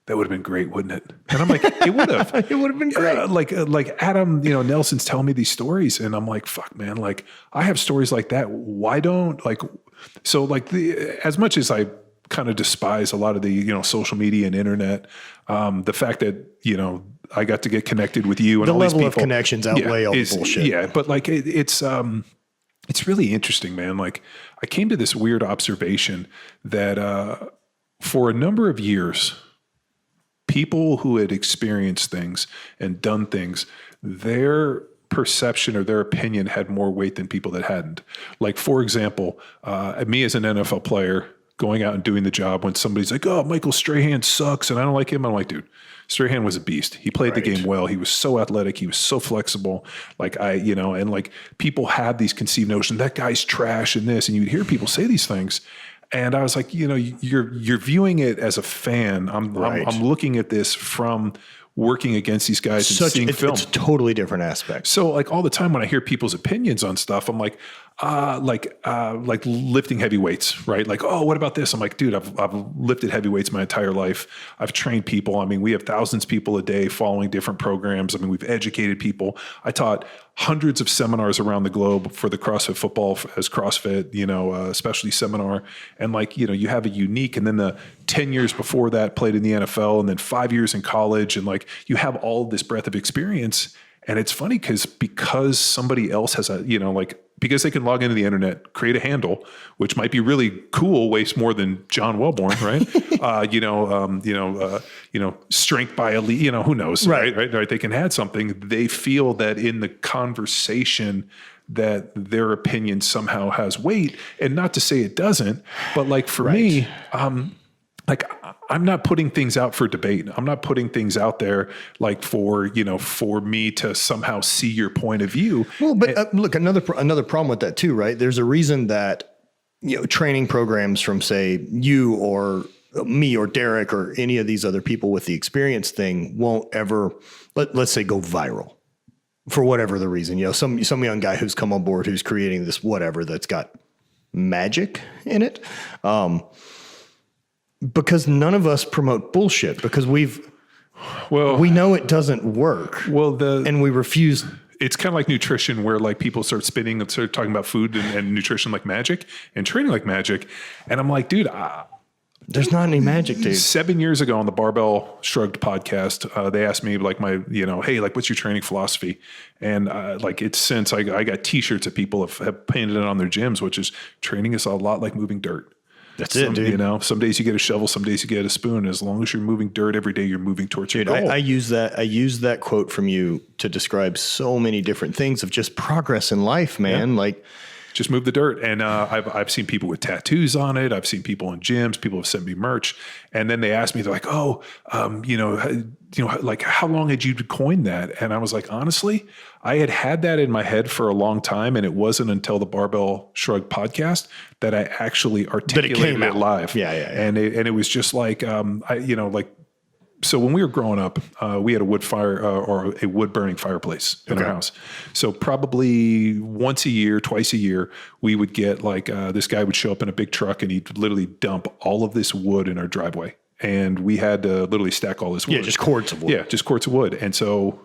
S2: that would have been great, wouldn't it? And I'm like, it would have.
S1: It would have been great.
S2: Like Adam, Nelson's telling me these stories, and I'm like, fuck, man. Like, I have stories like that. Why don't as much as I kind of despise a lot of the social media and internet, the fact that I got to get connected with you and
S1: the
S2: all these
S1: level
S2: people,
S1: of connections outweigh all the bullshit.
S2: Yeah, but like it's really interesting, man. Like I came to this weird observation that for a number of years, people who had experienced things and done things, their perception or their opinion had more weight than people that hadn't. Like, for example, me as an NFL player going out and doing the job, when somebody's like, oh, Michael Strahan sucks and I don't like him, I'm like, dude, Strahan was a beast. He played the game well. He was so athletic. He was so flexible. Like and like people have these conceived notions, that guy's trash and this, and you'd hear people say these things. And I was like, you're viewing it as a fan. I'm looking at this from working against these guys and seeing film.
S1: It's a totally different aspect.
S2: So like all the time when I hear people's opinions on stuff, I'm like, like lifting heavy weights, right? Like, oh, what about this? I'm like, dude, I've lifted heavy weights my entire life. I've trained people. I mean, we have thousands of people a day following different programs. I mean, we've educated people. I taught hundreds of seminars around the globe for the CrossFit football as CrossFit, specialty seminar. And like, you have a unique, and then the 10 years before that played in the NFL, and then 5 years in college. And like, you have all this breadth of experience. And it's funny because somebody else has because they can log into the internet, create a handle, which might be really cool, weighs more than John Welbourn, right? Strength by elite, who knows, right? They can add something. They feel that in the conversation that their opinion somehow has weight, and not to say it doesn't, but like for me, like I'm not putting things out for debate. I'm not putting things out there like for me to somehow see your point of view.
S1: Well, but look, another problem with that too, right? There's a reason that, training programs from say you or me or Derek or any of these other people with the experience thing won't ever, let's say, go viral for whatever the reason. Some young guy who's come on board, who's creating this whatever that's got magic in it. Because none of us promote bullshit, because we know it doesn't work. And we refuse.
S2: It's kind of like nutrition, where like people start spinning and start talking about food and nutrition like magic and training like magic. And I'm like, dude,
S1: there's not any magic, dude.
S2: 7 years ago on the Barbell Shrugged podcast, they asked me like hey, like what's your training philosophy? And it's since I got t-shirts that people have painted it on their gyms, which is training is a lot like moving dirt.
S1: That's it, dude.
S2: Some days you get a shovel, some days you get a spoon. As long as you're moving dirt every day, you're moving towards your goal.
S1: I use that quote from you to describe so many different things of just progress in life, man. Yeah. Like,
S2: just move the dirt. And I've seen people with tattoos on it. I've seen people in gyms. People have sent me merch. And then they asked me, they're like, like how long had you coined that? And I was like, honestly, I had that in my head for a long time. And it wasn't until the Barbell Shrugged podcast that I actually articulated it live.
S1: Yeah.
S2: And it was just like, so when we were growing up, we had a wood fire or a wood burning fireplace in our house. So probably once a year, twice a year, we would get like this guy would show up in a big truck and he'd literally dump all of this wood in our driveway. And we had to literally stack all this wood.
S1: Yeah, just cords of wood.
S2: Yeah, just cords of wood. And so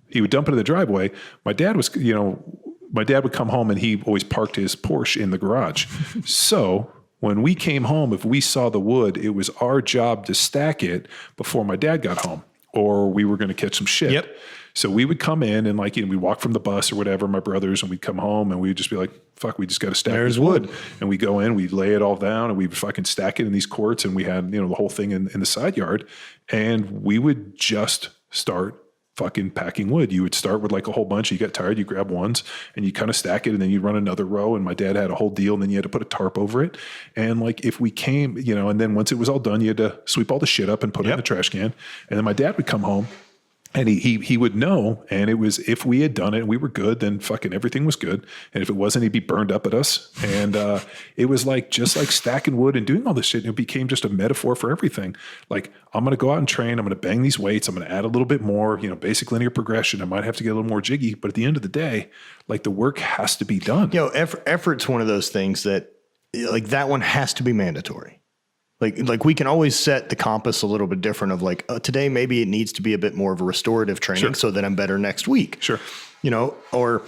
S2: he would dump it in the driveway. My dad would come home and he always parked his Porsche in the garage. So when we came home, if we saw the wood, it was our job to stack it before my dad got home, or we were going to catch some shit.
S1: Yep.
S2: So we would come in and we'd walk from the bus or whatever, my brothers, and we'd come home and we'd just be like, fuck, we just got to stack this wood. And we go in, we lay it all down and we would fucking stack it in these quarts. And we had, the whole thing in the side yard, and we would just start fucking packing wood. You would start with like a whole bunch. You get tired, you grab ones and you kind of stack it, and then you run another row. And my dad had a whole deal, and then you had to put a tarp over it. And like if we came, and then once it was all done, you had to sweep all the shit up and put it in the trash can. And then my dad would come home and he would know. And it was, if we had done it and we were good, then fucking everything was good. And if it wasn't, he'd be burned up at us. And it was like, just like stacking wood and doing all this shit. And it became just a metaphor for everything. Like, I'm going to go out and train. I'm going to bang these weights. I'm going to add a little bit more, basic linear progression. I might have to get a little more jiggy, but at the end of the day, like the work has to be done.
S1: Effort's one of those things that like that one has to be mandatory. Like we can always set the compass a little bit different of like, today, maybe it needs to be a bit more of a restorative training so that I'm better next week.
S2: Sure.
S1: Or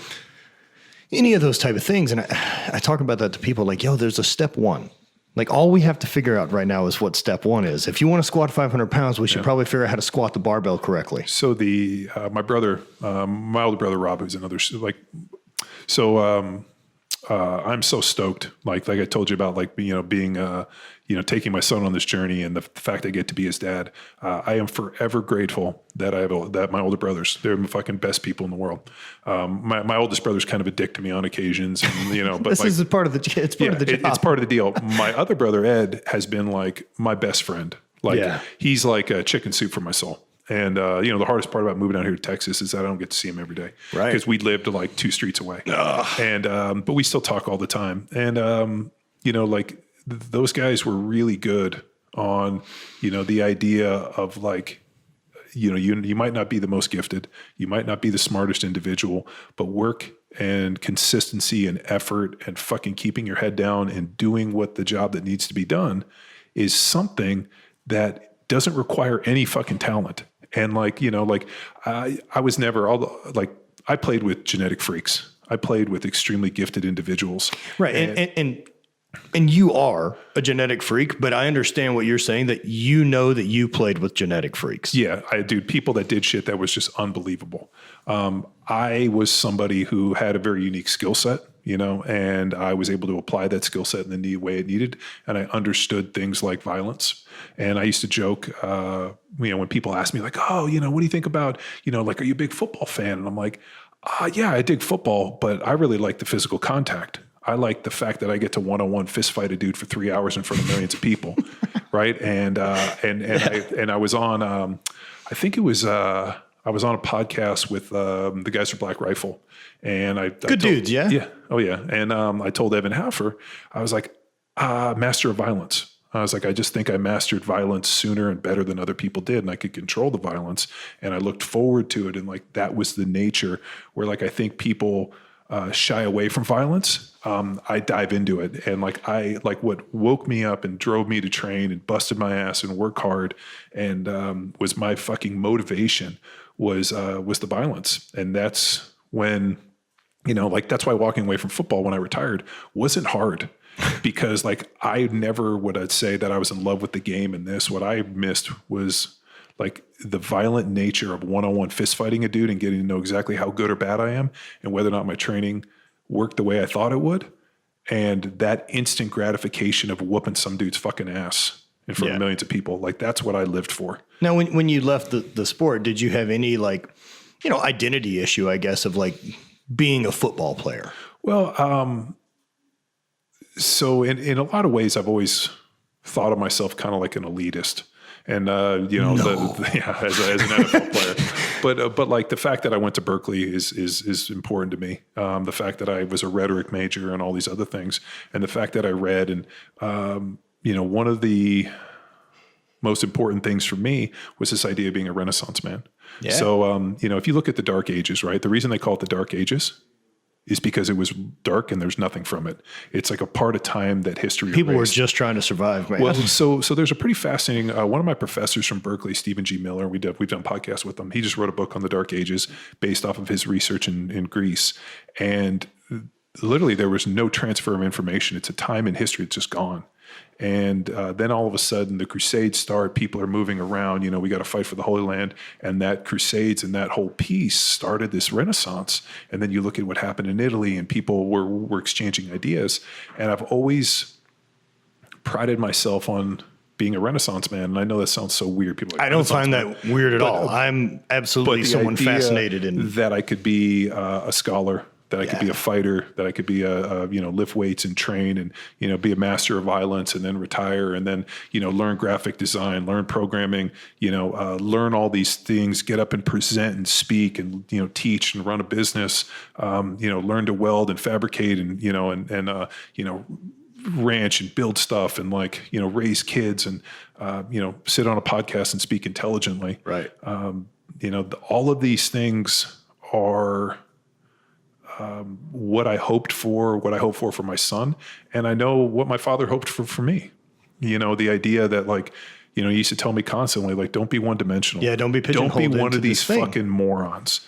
S1: any of those type of things. And I talk about that to people like, there's a step one. Like all we have to figure out right now is what step one is. If you want to squat 500 pounds, we should probably figure out how to squat the barbell correctly.
S2: So my older brother, Rob, who's another, I'm so stoked. Like I told you about, being, taking my son on this journey and the fact I get to be his dad. I am forever grateful that that my older brothers, they're the fucking best people in the world. My oldest brother's kind of a dick to me on occasions, and, but
S1: this is part of the, it's part of the job.
S2: It's part of the deal. My other brother, Ed, has been like my best friend. He's like a chicken soup for my soul. And, the hardest part about moving out here to Texas is that I don't get to see him every day.
S1: Right.
S2: Because we lived like 2 streets away. And, but we still talk all the time. And, those guys were really good on, the idea of like, you might not be the most gifted, you might not be the smartest individual, but work and consistency and effort and fucking keeping your head down and doing what the job that needs to be done is something that doesn't require any fucking talent. And I was never, I played with genetic freaks. I played with extremely gifted individuals.
S1: Right. And you are a genetic freak, but I understand what you're saying, that that you played with genetic freaks.
S2: Yeah, people that did shit that was just unbelievable. I was somebody who had a very unique skill set, and I was able to apply that skill set in the way it needed. And I understood things like violence. And I used to joke, when people ask me like, oh, what do you think about, are you a big football fan? And I'm like, yeah, I dig football, but I really like the physical contact. I like the fact that I get to one-on-one fist fight a dude for 3 hours in front of millions of people. Right. And I was on, I think it was, I was on a podcast with the guys from Black Rifle, and
S1: dudes, yeah,
S2: yeah, oh yeah, and I told Evan Haffer, I was like, master of violence. I was like, I just think I mastered violence sooner and better than other people did, and I could control the violence, and I looked forward to it, and like that was the nature where like I think people shy away from violence. I dive into it, and what woke me up and drove me to train and busted my ass and work hard, and was my fucking motivation was the violence. And that's when, that's why walking away from football when I retired wasn't hard, because I never would I'd say that I was in love with the game and this. What I missed was like the violent nature of one-on-one fist fighting a dude and getting to know exactly how good or bad I am and whether or not my training worked the way I thought it would. And that instant gratification of whooping some dude's fucking ass in front of millions of people. Like that's what I lived for.
S1: Now, when you left the sport, did you have any identity issue, I guess, of like being a football player?
S2: Well, so in a lot of ways, I've always thought of myself kind of like an elitist. And, as an NFL player, but like the fact that I went to Berkeley is important to me. The fact that I was a rhetoric major and all these other things, and the fact that I read, and, one of the most important things for me was this idea of being a Renaissance man. Yeah. So, if you look at the Dark Ages, right, the reason they call it the Dark Ages is because it was dark and there's nothing from it. It's like a part of time that history
S1: people
S2: erased.
S1: were just trying to survive, man.
S2: Well, so there's a pretty fascinating, one of my professors from Berkeley, Stephen G. Miller, we've done podcasts with him. He just wrote a book on the Dark Ages based off of his research in Greece. And literally there was no transfer of information. It's a time in history that's just gone. And then all of a sudden the Crusades start, people are moving around, we got to fight for the Holy Land. And that Crusades and that whole piece started this Renaissance. And then you look at what happened in Italy and people were exchanging ideas. And I've always prided myself on being a Renaissance man. And I know that sounds so weird. People are like,
S1: I don't find that weird at all. I'm absolutely someone fascinated in
S2: that I could be a scholar, that I could be a fighter, that I could be lift weights and train and, be a master of violence and then retire and then, learn graphic design, learn programming, learn all these things, get up and present and speak and, teach and run a business, learn to weld and fabricate and, ranch and build stuff and raise kids and, sit on a podcast and speak intelligently.
S1: Right.
S2: All of these things are, what I hoped for my son. And I know what my father hoped for me, the idea that he used to tell me constantly, don't be one dimensional.
S1: Yeah. Don't be pigeonholed.
S2: Don't be one of these fucking morons.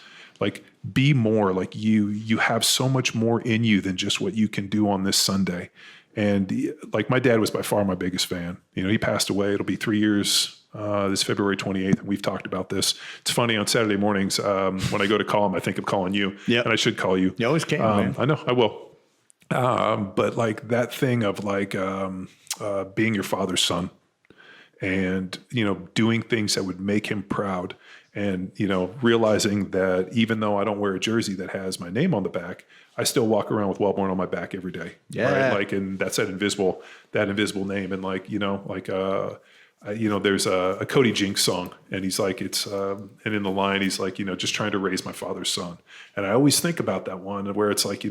S2: Be more you have so much more in you than just what you can do on this Sunday. And my dad was by far my biggest fan. He passed away. It'll be 3 years, this February 28th. And we've talked about this. It's funny on Saturday mornings, when I go to call him, I think of calling you.
S1: Yep.
S2: And I should call you.
S1: You always can, man.
S2: I know I will. But that thing of being your father's son and, doing things that would make him proud and, realizing that even though I don't wear a jersey that has my name on the back, I still walk around with Welbourn on my back every day.
S1: Yeah.
S2: Right? And that's that invisible name. And there's a Cody Jinks song and he's like, and in the line, he's like, just trying to raise my father's son. And I always think about that one where it's like,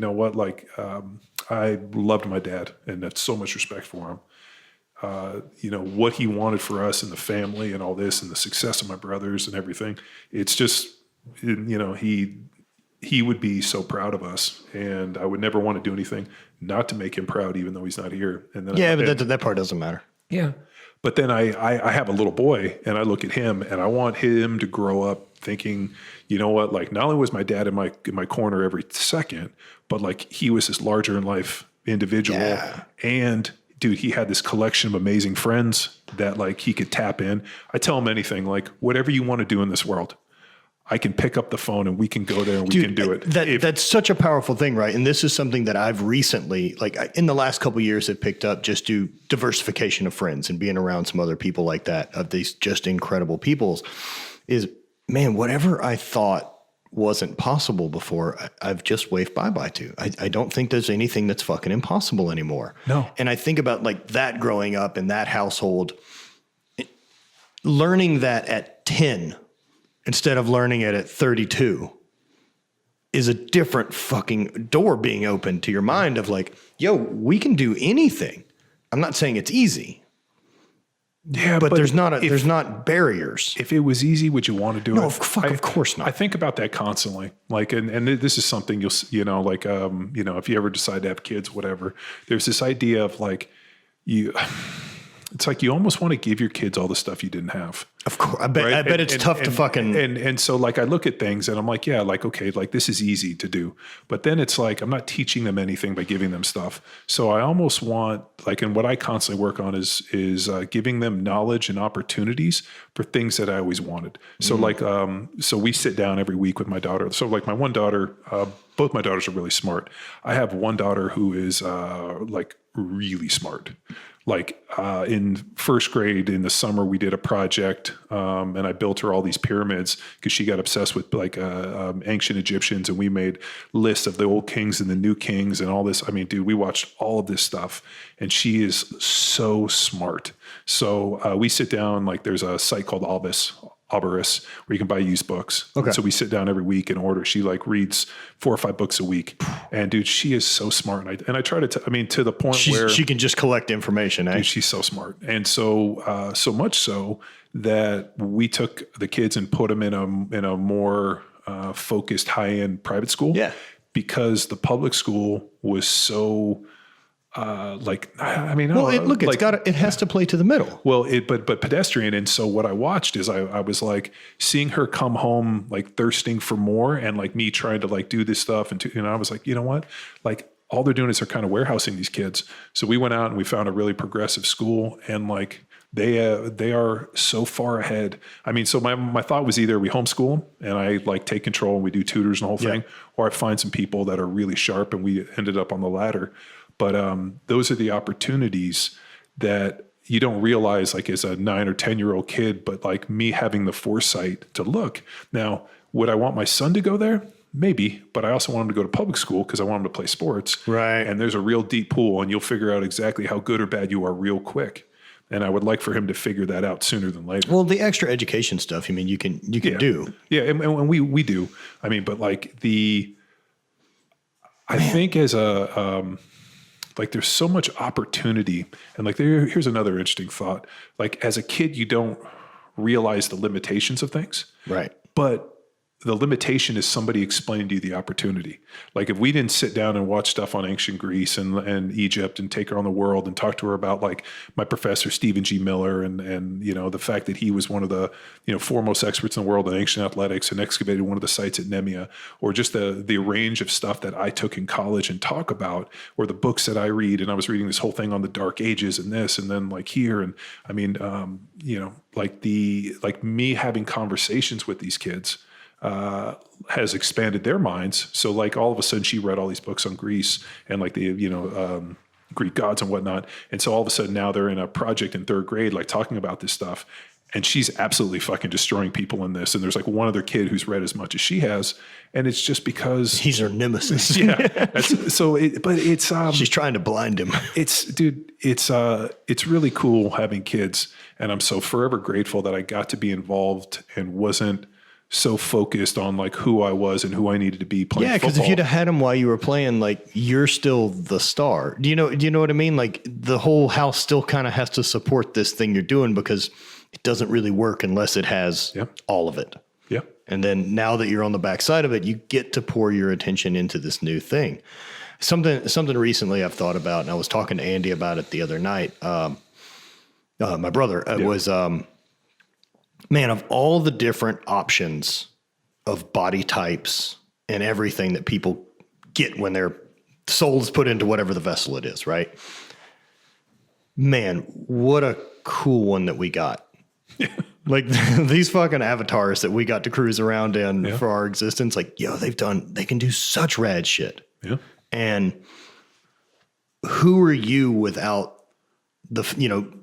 S2: I loved my dad and that's so much respect for him. What he wanted for us and the family and all this and the success of my brothers and everything. It's just, he would be so proud of us and I would never want to do anything not to make him proud, even though he's not here. And then
S1: but that part doesn't matter.
S2: Yeah. But then I have a little boy and I look at him and I want him to grow up thinking, not only was my dad in my corner every second, but he was this larger in life individual.
S1: Yeah.
S2: And dude, he had this collection of amazing friends that he could tap in. I tell him anything, whatever you want to do in this world, I can pick up the phone and we can go there and we can do it.
S1: That's such a powerful thing, right? And this is something that I've recently, in the last couple of years, have picked up just do diversification of friends and being around some other people like that, of these just incredible peoples, is, man, whatever I thought wasn't possible before, I've just waved bye-bye to. I don't think there's anything that's fucking impossible anymore.
S2: No.
S1: And I think about that growing up in that household, learning that at 10 instead of learning it at 32 is a different fucking door being opened to your mind of we can do anything. I'm not saying it's easy.
S2: Yeah,
S1: but there's not barriers.
S2: If it was easy, would you want to do it?
S1: No, of course not.
S2: I think about that constantly. And this is something if you ever decide to have kids, whatever, there's this idea of it's you almost want to give your kids all the stuff you didn't have.
S1: Of course. I bet it's tough to fucking.
S2: And so I look at things and I'm okay, this is easy to do. But then it's I'm not teaching them anything by giving them stuff. So I almost want and what I constantly work on is giving them knowledge and opportunities for things that I always wanted. So so we sit down every week with my daughter. So my one daughter, both my daughters are really smart. I have one daughter who is really smart. In first grade in the summer, we did a project and I built her all these pyramids because she got obsessed with ancient Egyptians and we made lists of the old kings and the new kings and all this. I mean, dude, we watched all of this stuff and she is so smart. So we sit down, there's a site called Alberus, where you can buy used books.
S1: Okay.
S2: So we sit down every week and order. She reads 4 or 5 books a week. And dude, she is so smart. And I try to, to the point where
S1: she can just collect information.
S2: Dude, she's so smart. And so, so much so that we took the kids and put them in a more focused high-end private school.
S1: Yeah.
S2: Because the public school was so, it
S1: has to play to the middle.
S2: Well, but pedestrian. And so what I watched is I was seeing her come home, thirsting for more and me trying to do this stuff. And I was you know what? All they're doing is they're kind of warehousing these kids. So we went out and we found a really progressive school and they are so far ahead. I mean, so my thought was either we homeschool them and I take control and we do tutors and the whole thing, or I find some people that are really sharp and we ended up on the latter. But those are the opportunities that you don't realize as a 9 or 10-year-old kid, but me having the foresight to look. Now, would I want my son to go there? Maybe, but I also want him to go to public school because I want him to play sports.
S1: Right.
S2: And there's a real deep pool and you'll figure out exactly how good or bad you are real quick. And I would like for him to figure that out sooner than later.
S1: Well, the extra education stuff, you can do.
S2: Yeah. And we do. I mean, but I think as a, there's so much opportunity and here's another interesting thought. As a kid, you don't realize the limitations of things.
S1: Right.
S2: But the limitation is somebody explaining to you the opportunity. If we didn't sit down and watch stuff on ancient Greece and Egypt and take her on the world and talk to her about my professor, Stephen G. Miller, and the fact that he was one of the, foremost experts in the world in ancient athletics and excavated one of the sites at Nemea, or just the range of stuff that I took in college and talk about, or the books that I read. And I was reading this whole thing on the Dark Ages and this, and then here. And I mean, me having conversations with these kids, has expanded their minds. So all of a sudden she read all these books on Greece and Greek gods and whatnot. And so all of a sudden now they're in a project in 3rd grade, like talking about this stuff. And she's absolutely fucking destroying people in this. And there's like one other kid who's read as much as she has. And it's just because
S1: he's her nemesis.
S2: Yeah. But it's,
S1: she's trying to blind him.
S2: It's really cool having kids. And I'm so forever grateful that I got to be involved and wasn't so focused on like who I was and who I needed to be playing football. Yeah, because
S1: if you'd have had him while you were playing, like you're still the star. Do you know what I mean? Like the whole house still kind of has to support this thing you're doing because it doesn't really work unless it has all of it.
S2: Yeah.
S1: And then now that you're on the backside of it, you get to pour your attention into this new thing. Something recently I've thought about, and I was talking to Andy about it the other night. My brother was, man, of all the different options of body types and everything that people get when their soul is put into whatever the vessel it is, right? Man, what a cool one that we got. Like these fucking avatars that we got to cruise around in for our existence. Like, yo, they can do such rad shit.
S2: Yeah.
S1: And who are you without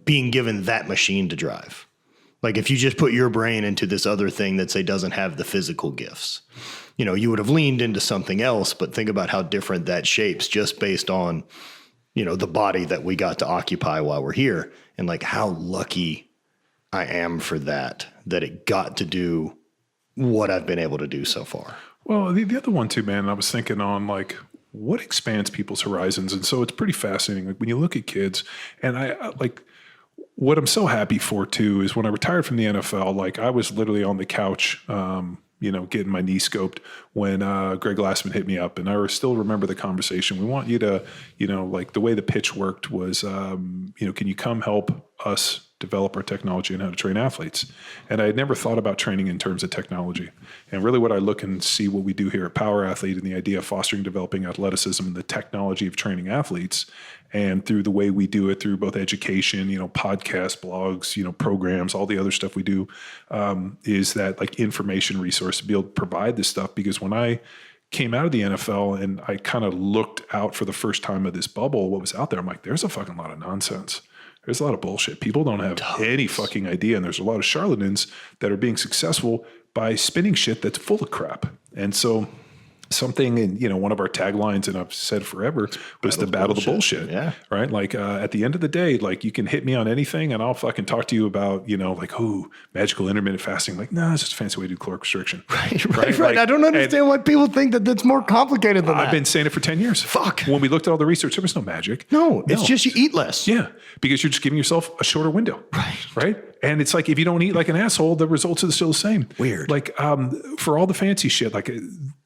S1: being given that machine to drive? Like if you just put your brain into this other thing that say doesn't have the physical gifts, you would have leaned into something else, but think about how different that shapes just based on, the body that we got to occupy while we're here. And like how lucky I am for that it got to do what I've been able to do so far.
S2: Well, the other one too, man, I was thinking on like what expands people's horizons. And so it's pretty fascinating. Like when you look at kids and I like what I'm so happy for too, is when I retired from the NFL, like I was literally on the couch, getting my knee scoped when Greg Glassman hit me up. And I still remember the conversation. We want you to, like the way the pitch worked was, can you come help us develop our technology and how to train athletes? And I had never thought about training in terms of technology. And really what I look and see what we do here at Power Athlete and the idea of fostering, developing athleticism and the technology of training athletes. And through the way we do it, through both education, podcasts, blogs, programs, all the other stuff we do, is that like information resource to be able to provide this stuff. Because when I came out of the NFL and I kind of looked out for the first time of this bubble, what was out there, I'm like, there's a fucking lot of nonsense. There's a lot of bullshit. People don't have any fucking idea. And there's a lot of charlatans that are being successful by spinning shit that's full of crap. And so something in, one of our taglines, and I've said forever, was the battle of the bullshit.
S1: Yeah.
S2: Right. Like, at the end of the day, like you can hit me on anything and I'll fucking talk to you about, like, magical intermittent fasting. Like, nah, it's just a fancy way to do caloric restriction.
S1: Right. Like, I don't understand why people think that that's more complicated than that.
S2: I've been saying it for 10 years.
S1: Fuck.
S2: When we looked at all the research, there was no magic.
S1: No, it's just you eat less.
S2: Yeah. Because you're just giving yourself a shorter window. Right. And it's like, if you don't eat like an asshole, the results are still the same.
S1: Weird.
S2: Like, for all the fancy shit, like,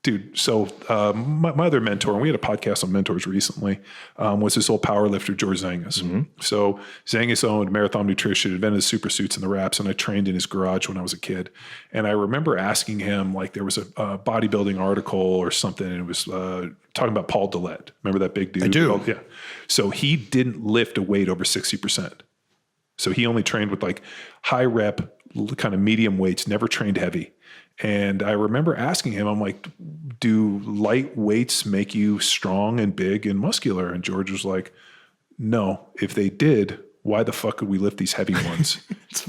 S2: dude, so my other mentor, and we had a podcast on mentors recently, was this old power lifter, George Zangas. Mm-hmm. So Zangas owned Marathon Nutrition, invented the super suits and the wraps, and I trained in his garage when I was a kid. And I remember asking him, like, there was a bodybuilding article or something, and it was talking about Paul Dillette. Remember that big dude?
S1: I do.
S2: Yeah. So he didn't lift a weight over 60%. So he only trained with like high rep, kind of medium weights, never trained heavy. And I remember asking him, I'm like, do light weights make you strong and big and muscular? And George was like, no, if they did, why the fuck could we lift these heavy ones?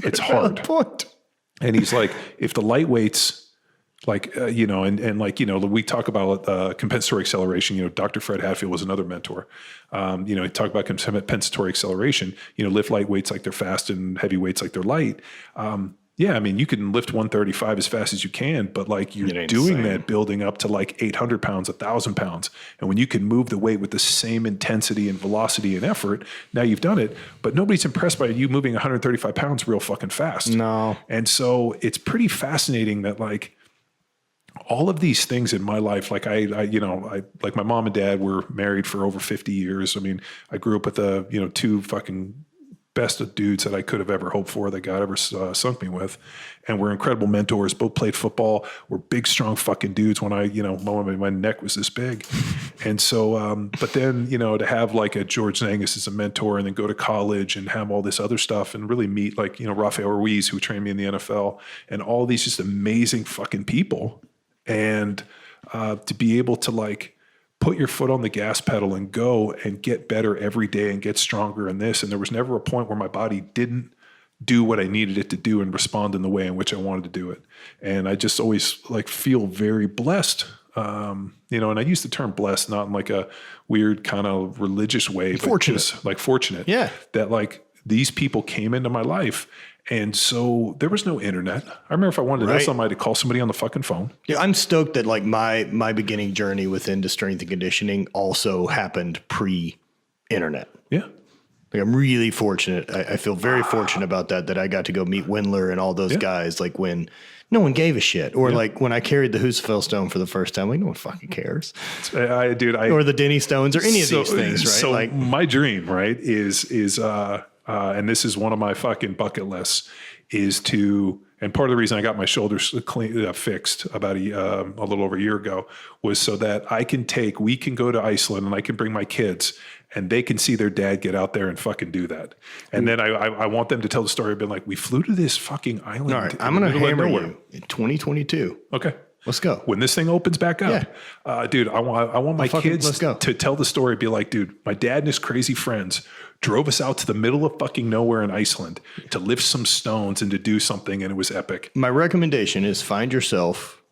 S2: It's hard.
S1: Point.
S2: And he's like, if the light weights, like, and like, we talk about compensatory acceleration, Dr. Fred Hatfield was another mentor. He talked about compensatory acceleration, lift light weights like they're fast and heavy weights like they're light. Yeah, I mean, you can lift 135 as fast as you can, but like you're doing that building up to like 800 pounds, 1,000 pounds. And when you can move the weight with the same intensity and velocity and effort, now you've done it. But nobody's impressed by you moving 135 pounds real fucking fast.
S1: No.
S2: And so it's pretty fascinating that like all of these things in my life, like I like my mom and dad were married for over 50 years. I mean, I grew up with two fucking best of dudes that I could have ever hoped for that God ever sunk me with. And we're incredible mentors, both played football. We're big, strong fucking dudes when my neck was this big. And so, but then, to have like a George Zangas as a mentor and then go to college and have all this other stuff and really meet like, Rafael Ruiz, who trained me in the NFL, and all these just amazing fucking people. And to be able to like put your foot on the gas pedal and go and get better every day and get stronger in this. And there was never a point where my body didn't do what I needed it to do and respond in the way in which I wanted to do it. And I just always like feel very blessed. You know, and I use the term blessed, not in like a weird kind of religious way,
S1: Fortunate.
S2: but just like fortunate.
S1: Yeah.
S2: That like these people came into my life. And so there was no internet. I remember if I wanted to know somebody to call somebody on the fucking phone.
S1: Yeah, I'm stoked that like my beginning journey into strength and conditioning also happened pre-internet.
S2: Yeah.
S1: Like I'm really fortunate. I feel very fortunate about that I got to go meet Wendler and all those guys like when no one gave a shit. Or like when I carried the HVIII stone for the first time, like no one fucking cares. Or the Denny stones or any of these things, right?
S2: So
S1: like
S2: my dream, right, is and this is one of my fucking bucket lists, is to, and part of the reason I got my shoulders fixed about a little over a year ago was so that we can go to Iceland and I can bring my kids and they can see their dad get out there and fucking do that. And then I want them to tell the story of being like, we flew to this fucking island.
S1: all right, I'm going to hammer you in 2022.
S2: Okay.
S1: Let's go.
S2: When this thing opens back up, dude, I want my kids to tell the story, be like, dude, my dad and his crazy friends drove us out to the middle of fucking nowhere in Iceland to lift some stones and to do something. And it was epic.
S1: My recommendation is find yourself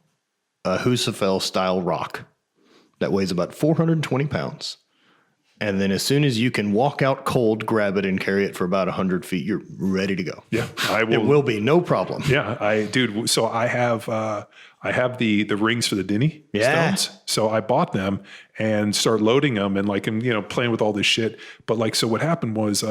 S1: a HVIII style rock that weighs about 420 pounds. And then as soon as you can walk out cold, grab it and carry it for about 100 feet, you're ready to go.
S2: Yeah, I will.
S1: It will be no problem.
S2: Yeah, dude. So I have the rings for the Denny stones. So I bought them and started loading them and playing with all this shit. But like, so what happened was,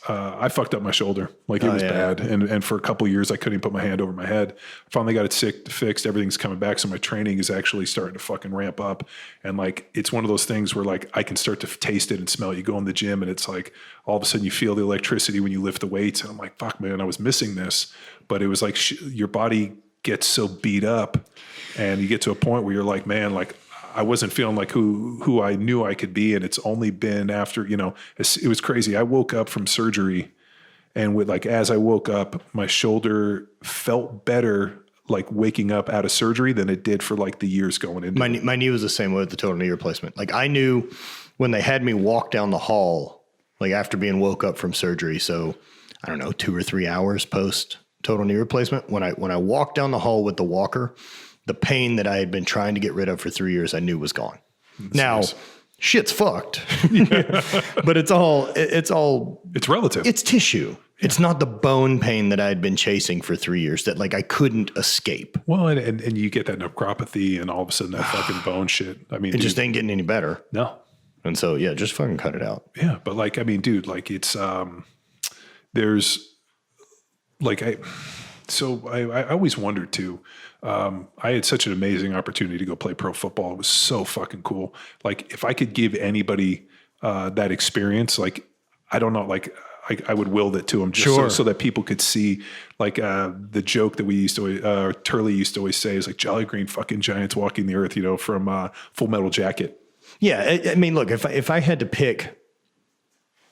S2: I fucked up my shoulder. Like it was bad. And for a couple of years, I couldn't even put my hand over my head. Finally got it fixed. Everything's coming back. So my training is actually starting to fucking ramp up. And like, it's one of those things where like, I can start to taste it and smell it. You go in the gym and it's like, all of a sudden you feel the electricity when you lift the weights. And I'm like, fuck man, I was missing this. But it was like, your body gets so beat up and you get to a point where you're like, man, like, I wasn't feeling like who I knew I could be. And it's only been after, it was crazy. I woke up from surgery and as I woke up, my shoulder felt better like waking up out of surgery than it did for like the years going into
S1: it. My knee was the same way with the total knee replacement. Like I knew when they had me walk down the hall, like after being woke up from surgery. So I don't know, 2 or 3 hours post total knee replacement. When I walked down the hall with the walker, the pain that I had been trying to get rid of for 3 years, I knew was gone. Now, shit's fucked, but it's relative. It's tissue. Yeah. It's not the bone pain that I had been chasing for 3 years that like I couldn't escape.
S2: Well, and you get that nephropathy and all of a sudden that fucking bone shit. I mean,
S1: it just ain't getting any better.
S2: No.
S1: And so, yeah, just fucking cut it out.
S2: Yeah. But like, I mean, dude, like it's, there's like, I always wondered too. I had such an amazing opportunity to go play pro football. It was so fucking cool. Like if I could give anybody that experience, like I don't know, like I would will that to them just so that people could see like the joke that we used to, Turley used to always say is like jolly green fucking giants walking the earth, from Full Metal Jacket.
S1: Yeah. I mean, look, if I had to pick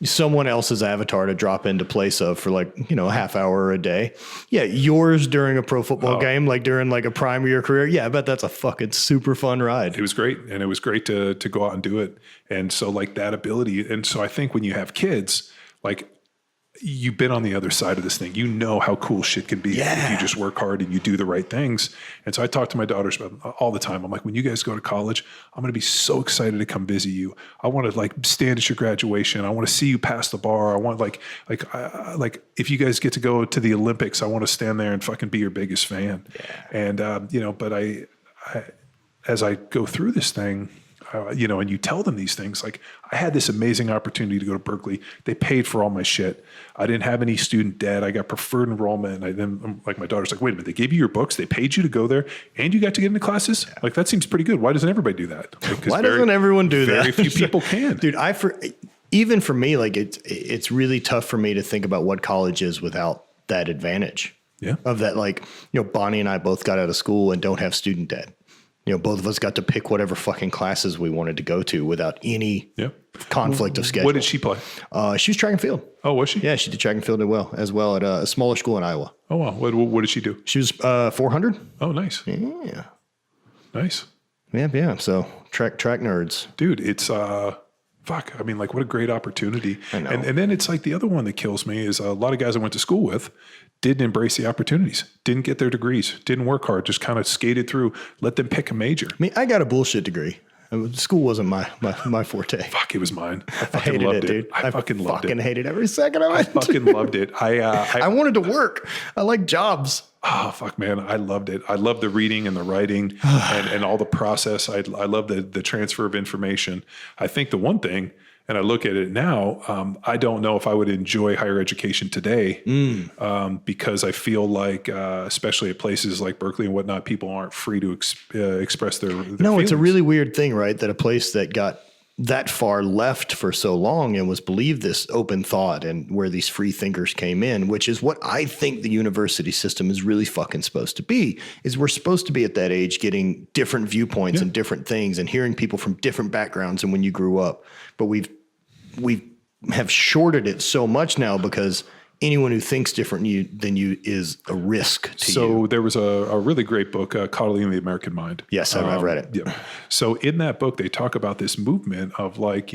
S1: someone else's avatar to drop into place of for like, a half hour a day. Yeah. Yours during a pro football game, like during like a prime of your career. Yeah. I bet that's a fucking super fun ride.
S2: It was great. And it was great to go out and do it. And so like that ability. And so I think when you have kids, like you've been on the other side of this thing, how cool shit can be if you just work hard and you do the right things. And so I talk to my daughters about all the time. I'm like, when you guys go to college, I'm going to be so excited to come visit you. I want to like stand at your graduation. I want to see you pass the bar. I want like if you guys get to go to the Olympics, I want to stand there and fucking be your biggest fan. Yeah. And, but I, as I go through this thing, and you tell them these things, like I had this amazing opportunity to go to Berkeley. They paid for all my shit. I didn't have any student debt. I got preferred enrollment. And then like my daughter's like, wait a minute, they gave you your books. They paid you to go there and you got to get into classes. Yeah. Like that seems pretty good. Why doesn't everybody do that? Like,
S1: why doesn't everyone do that?
S2: Very few people can.
S1: Dude, even for me, like it's really tough for me to think about what college is without that advantage.
S2: Yeah.
S1: Of that, like, Bonnie and I both got out of school and don't have student debt. Both of us got to pick whatever fucking classes we wanted to go to without any conflict of schedule.
S2: What did she play?
S1: She was track and field.
S2: Oh, was she?
S1: Yeah, she did track and field as well at a smaller school in Iowa.
S2: Oh, wow. What did she do?
S1: She was 400.
S2: Oh, nice.
S1: Yeah.
S2: Nice.
S1: Yeah. So track nerds.
S2: Dude, it's fuck. I mean, like, what a great opportunity.
S1: I know.
S2: And then it's like the other one that kills me is a lot of guys I went to school with didn't embrace the opportunities, didn't get their degrees, didn't work hard, just kind of skated through, let them pick a major.
S1: I mean, I got a bullshit degree. School wasn't my forte.
S2: Fuck, it was mine. I
S1: I
S2: fucking
S1: hated
S2: loved
S1: it, dude.
S2: I fucking loved it.
S1: Hated every second of it.
S2: I fucking loved it.
S1: I wanted to work. I like jobs.
S2: Oh, fuck, man. I loved it. I loved the reading and the writing and all the process. I love the transfer of information. I think the one thing, and I look at it now, I don't know if I would enjoy higher education today because I feel like, especially at places like Berkeley and whatnot, people aren't free to express their
S1: No,
S2: feelings.
S1: it's a really weird thing, right? That a place that got that far left for so long and was believed this open thought and where these free thinkers came in, which is what I think the university system is really fucking supposed to be, is we're supposed to be at that age getting different viewpoints and different things and hearing people from different backgrounds than when you grew up. But we have shorted it so much now because anyone who thinks different than you is a risk to you.
S2: So there was a really great book, Coddling the American Mind.
S1: Yes, I've read it.
S2: Yeah. So in that book, they talk about this movement of like,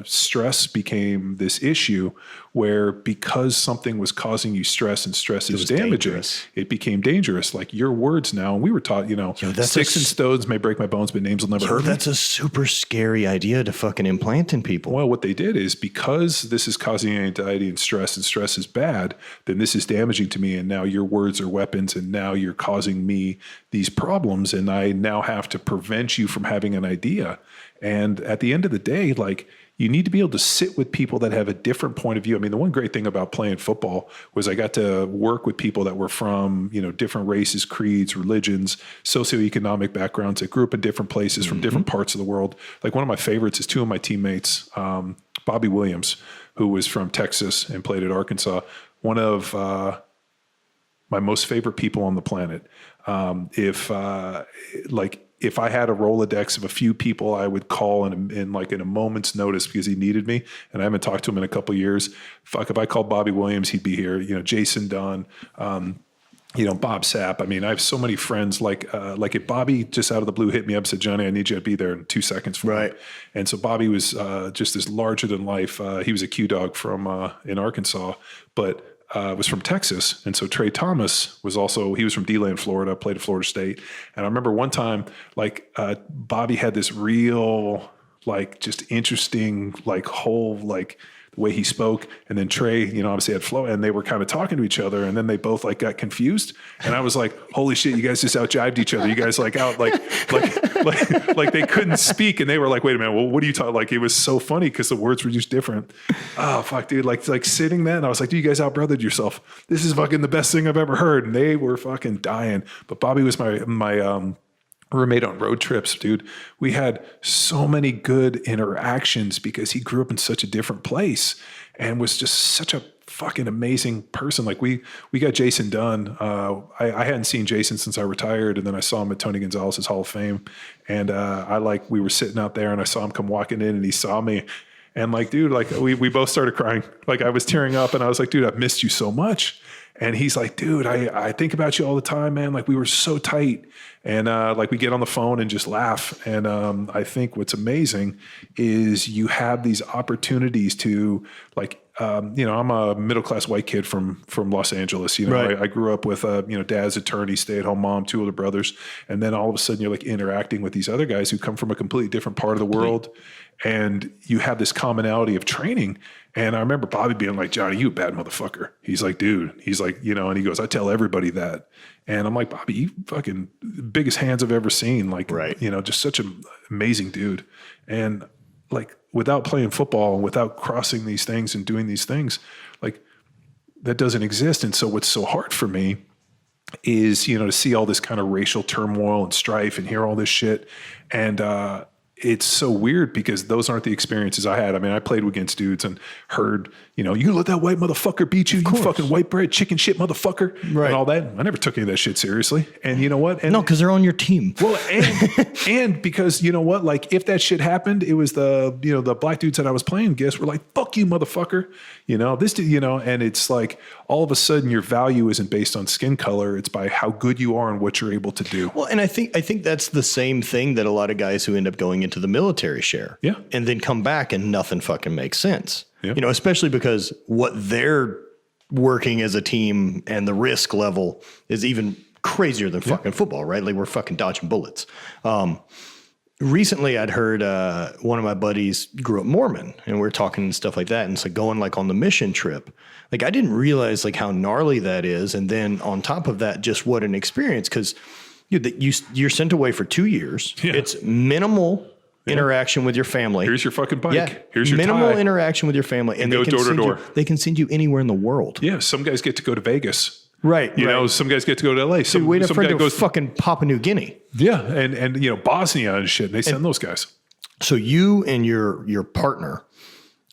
S2: stress became this issue where because something was causing you stress and stress is damaging,
S1: dangerous.
S2: it became dangerous. Like your words now, and we were taught,
S1: that's
S2: sticks and stones may break my bones, but names will never hurt me.
S1: That's a super scary idea to fucking implant in people.
S2: Well, what they did is because this is causing anxiety and stress is bad, then this is damaging to me. And now your words are weapons. And now you're causing me these problems. And I now have to prevent you from having an idea. And at the end of the day, like, you need to be able to sit with people that have a different point of view. I mean, the one great thing about playing football was I got to work with people that were from, different races, creeds, religions, socioeconomic backgrounds that grew up in different places from different parts of the world. Like one of my favorites is two of my teammates, Bobby Williams, who was from Texas and played at Arkansas. One of my most favorite people on the planet. If I had a Rolodex of a few people I would call in a moment's notice because he needed me, and I haven't talked to him in a couple of years. Fuck, if I called Bobby Williams, he'd be here. Jason Dunn, Bob Sapp. I mean, I have so many friends. Like if Bobby just out of the blue hit me up, said, "Johnny, I need you to be there in 2 seconds."
S1: Right.
S2: And so Bobby was just this larger than life. He was a Q dog from in Arkansas, but was from Texas. And so Trey Thomas he was from DeLand, Florida, played at Florida State. And I remember one time, Bobby had this real, just interesting, whole, the way he spoke. And then Trey, obviously had flow, and they were kind of talking to each other. And then they both got confused. And I was like, holy shit, you guys just out-jived each other. You guys out like they couldn't speak. And they were like, wait a minute, well, what are you talking? Like, it was so funny because the words were just different. Oh, fuck, dude. Like sitting there, and I was like, dude, you guys out-brothered yourself. This is fucking the best thing I've ever heard. And they were fucking dying. But Bobby was my roommate on road trips, dude. We had so many good interactions because he grew up in such a different place and was just such a fucking amazing person. Like we got Jason Dunn. I hadn't seen Jason since I retired, and then I saw him at Tony Gonzalez's Hall of Fame. And we were sitting out there, and I saw him come walking in, and he saw me. And dude, we both started crying. I was tearing up, and I was like, dude, I've missed you so much. And he's like, dude, I think about you all the time, man. We were so tight. And we get on the phone and just laugh. And I think what's amazing is you have these opportunities to I'm a middle-class white kid from Los Angeles.
S1: Right.
S2: I grew up with dad's attorney, stay-at-home mom, two older brothers. And then all of a sudden you're interacting with these other guys who come from a completely different part of the world. And you have this commonality of training. And I remember Bobby being like, Johnny, you a bad motherfucker. He's like, dude, and he goes, I tell everybody that. And I'm like, Bobby, you fucking biggest hands I've ever seen.
S1: Right.
S2: Just such an amazing dude. And without playing football and without crossing these things and doing these things, that doesn't exist. And so what's so hard for me is, to see all this kind of racial turmoil and strife and hear all this shit. And, it's so weird because those aren't the experiences I had. I mean, I played against dudes and heard, you gonna let that white motherfucker beat you, you fucking white bread, chicken shit motherfucker, and all that. I never took any of that shit seriously. And you know what? And,
S1: no, because they're on your team.
S2: Well, and because you know what? Like if that shit happened, it was the black dudes that I was playing against were like, fuck you, motherfucker. This dude, and it's like all of a sudden your value isn't based on skin color. It's by how good you are and what you're able to do.
S1: Well, and I think that's the same thing that a lot of guys who end up going into the military share.
S2: Yeah.
S1: And then come back and nothing fucking makes sense.
S2: Yeah.
S1: Especially because what they're working as a team and the risk level is even crazier than fucking football, right? Like we're fucking dodging bullets. Recently I'd heard one of my buddies grew up Mormon and we're talking and stuff like that. And so going like on the mission trip, like I didn't realize like how gnarly that is. And then on top of that, just what an experience. Cause you're sent away for 2 years. Yeah. It's minimal interaction with your family.
S2: Here's your fucking bike. Yeah. Here's your
S1: minimal
S2: tie.
S1: Interaction with your family. And
S2: go door to door.
S1: They can send you anywhere in the world.
S2: Yeah. Some guys get to go to Vegas.
S1: Right.
S2: Some guys get to go to LA. Some
S1: guy goes fucking Papua New Guinea.
S2: Yeah. And Bosnia and shit. They send those guys.
S1: So you and your partner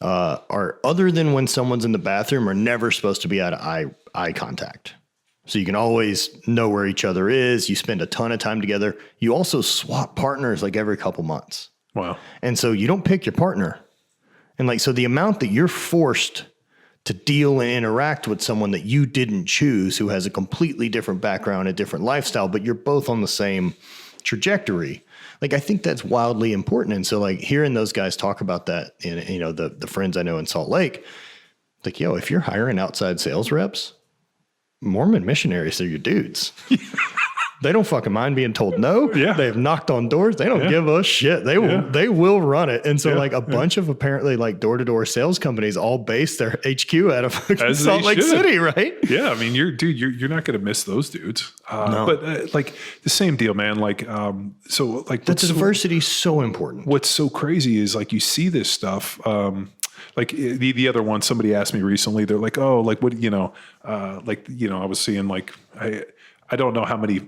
S1: are, other than when someone's in the bathroom, are never supposed to be out of eye contact. So you can always know where each other is. You spend a ton of time together. You also swap partners like every couple months.
S2: Wow.
S1: And so you don't pick your partner. And so the amount that you're forced to deal and interact with someone that you didn't choose, who has a completely different background, a different lifestyle, but you're both on the same trajectory. Like, I think that's wildly important. And so like hearing those guys talk about that in, the friends I know in Salt Lake, like, if you're hiring outside sales reps, Mormon missionaries are your dudes. They don't fucking mind being told no. Yeah. They've knocked on doors. They don't give a shit. They will run it. And so like a bunch of apparently like door-to-door sales companies all base their HQ out of Salt Lake City, right?
S2: Yeah. I mean, you're not going to miss those dudes. No. But like the same deal, man. Like, so like
S1: the diversity is so important.
S2: What's so crazy is like, you see this stuff, like the other one, somebody asked me recently, they're like, oh, like what, I was seeing like, I don't know how many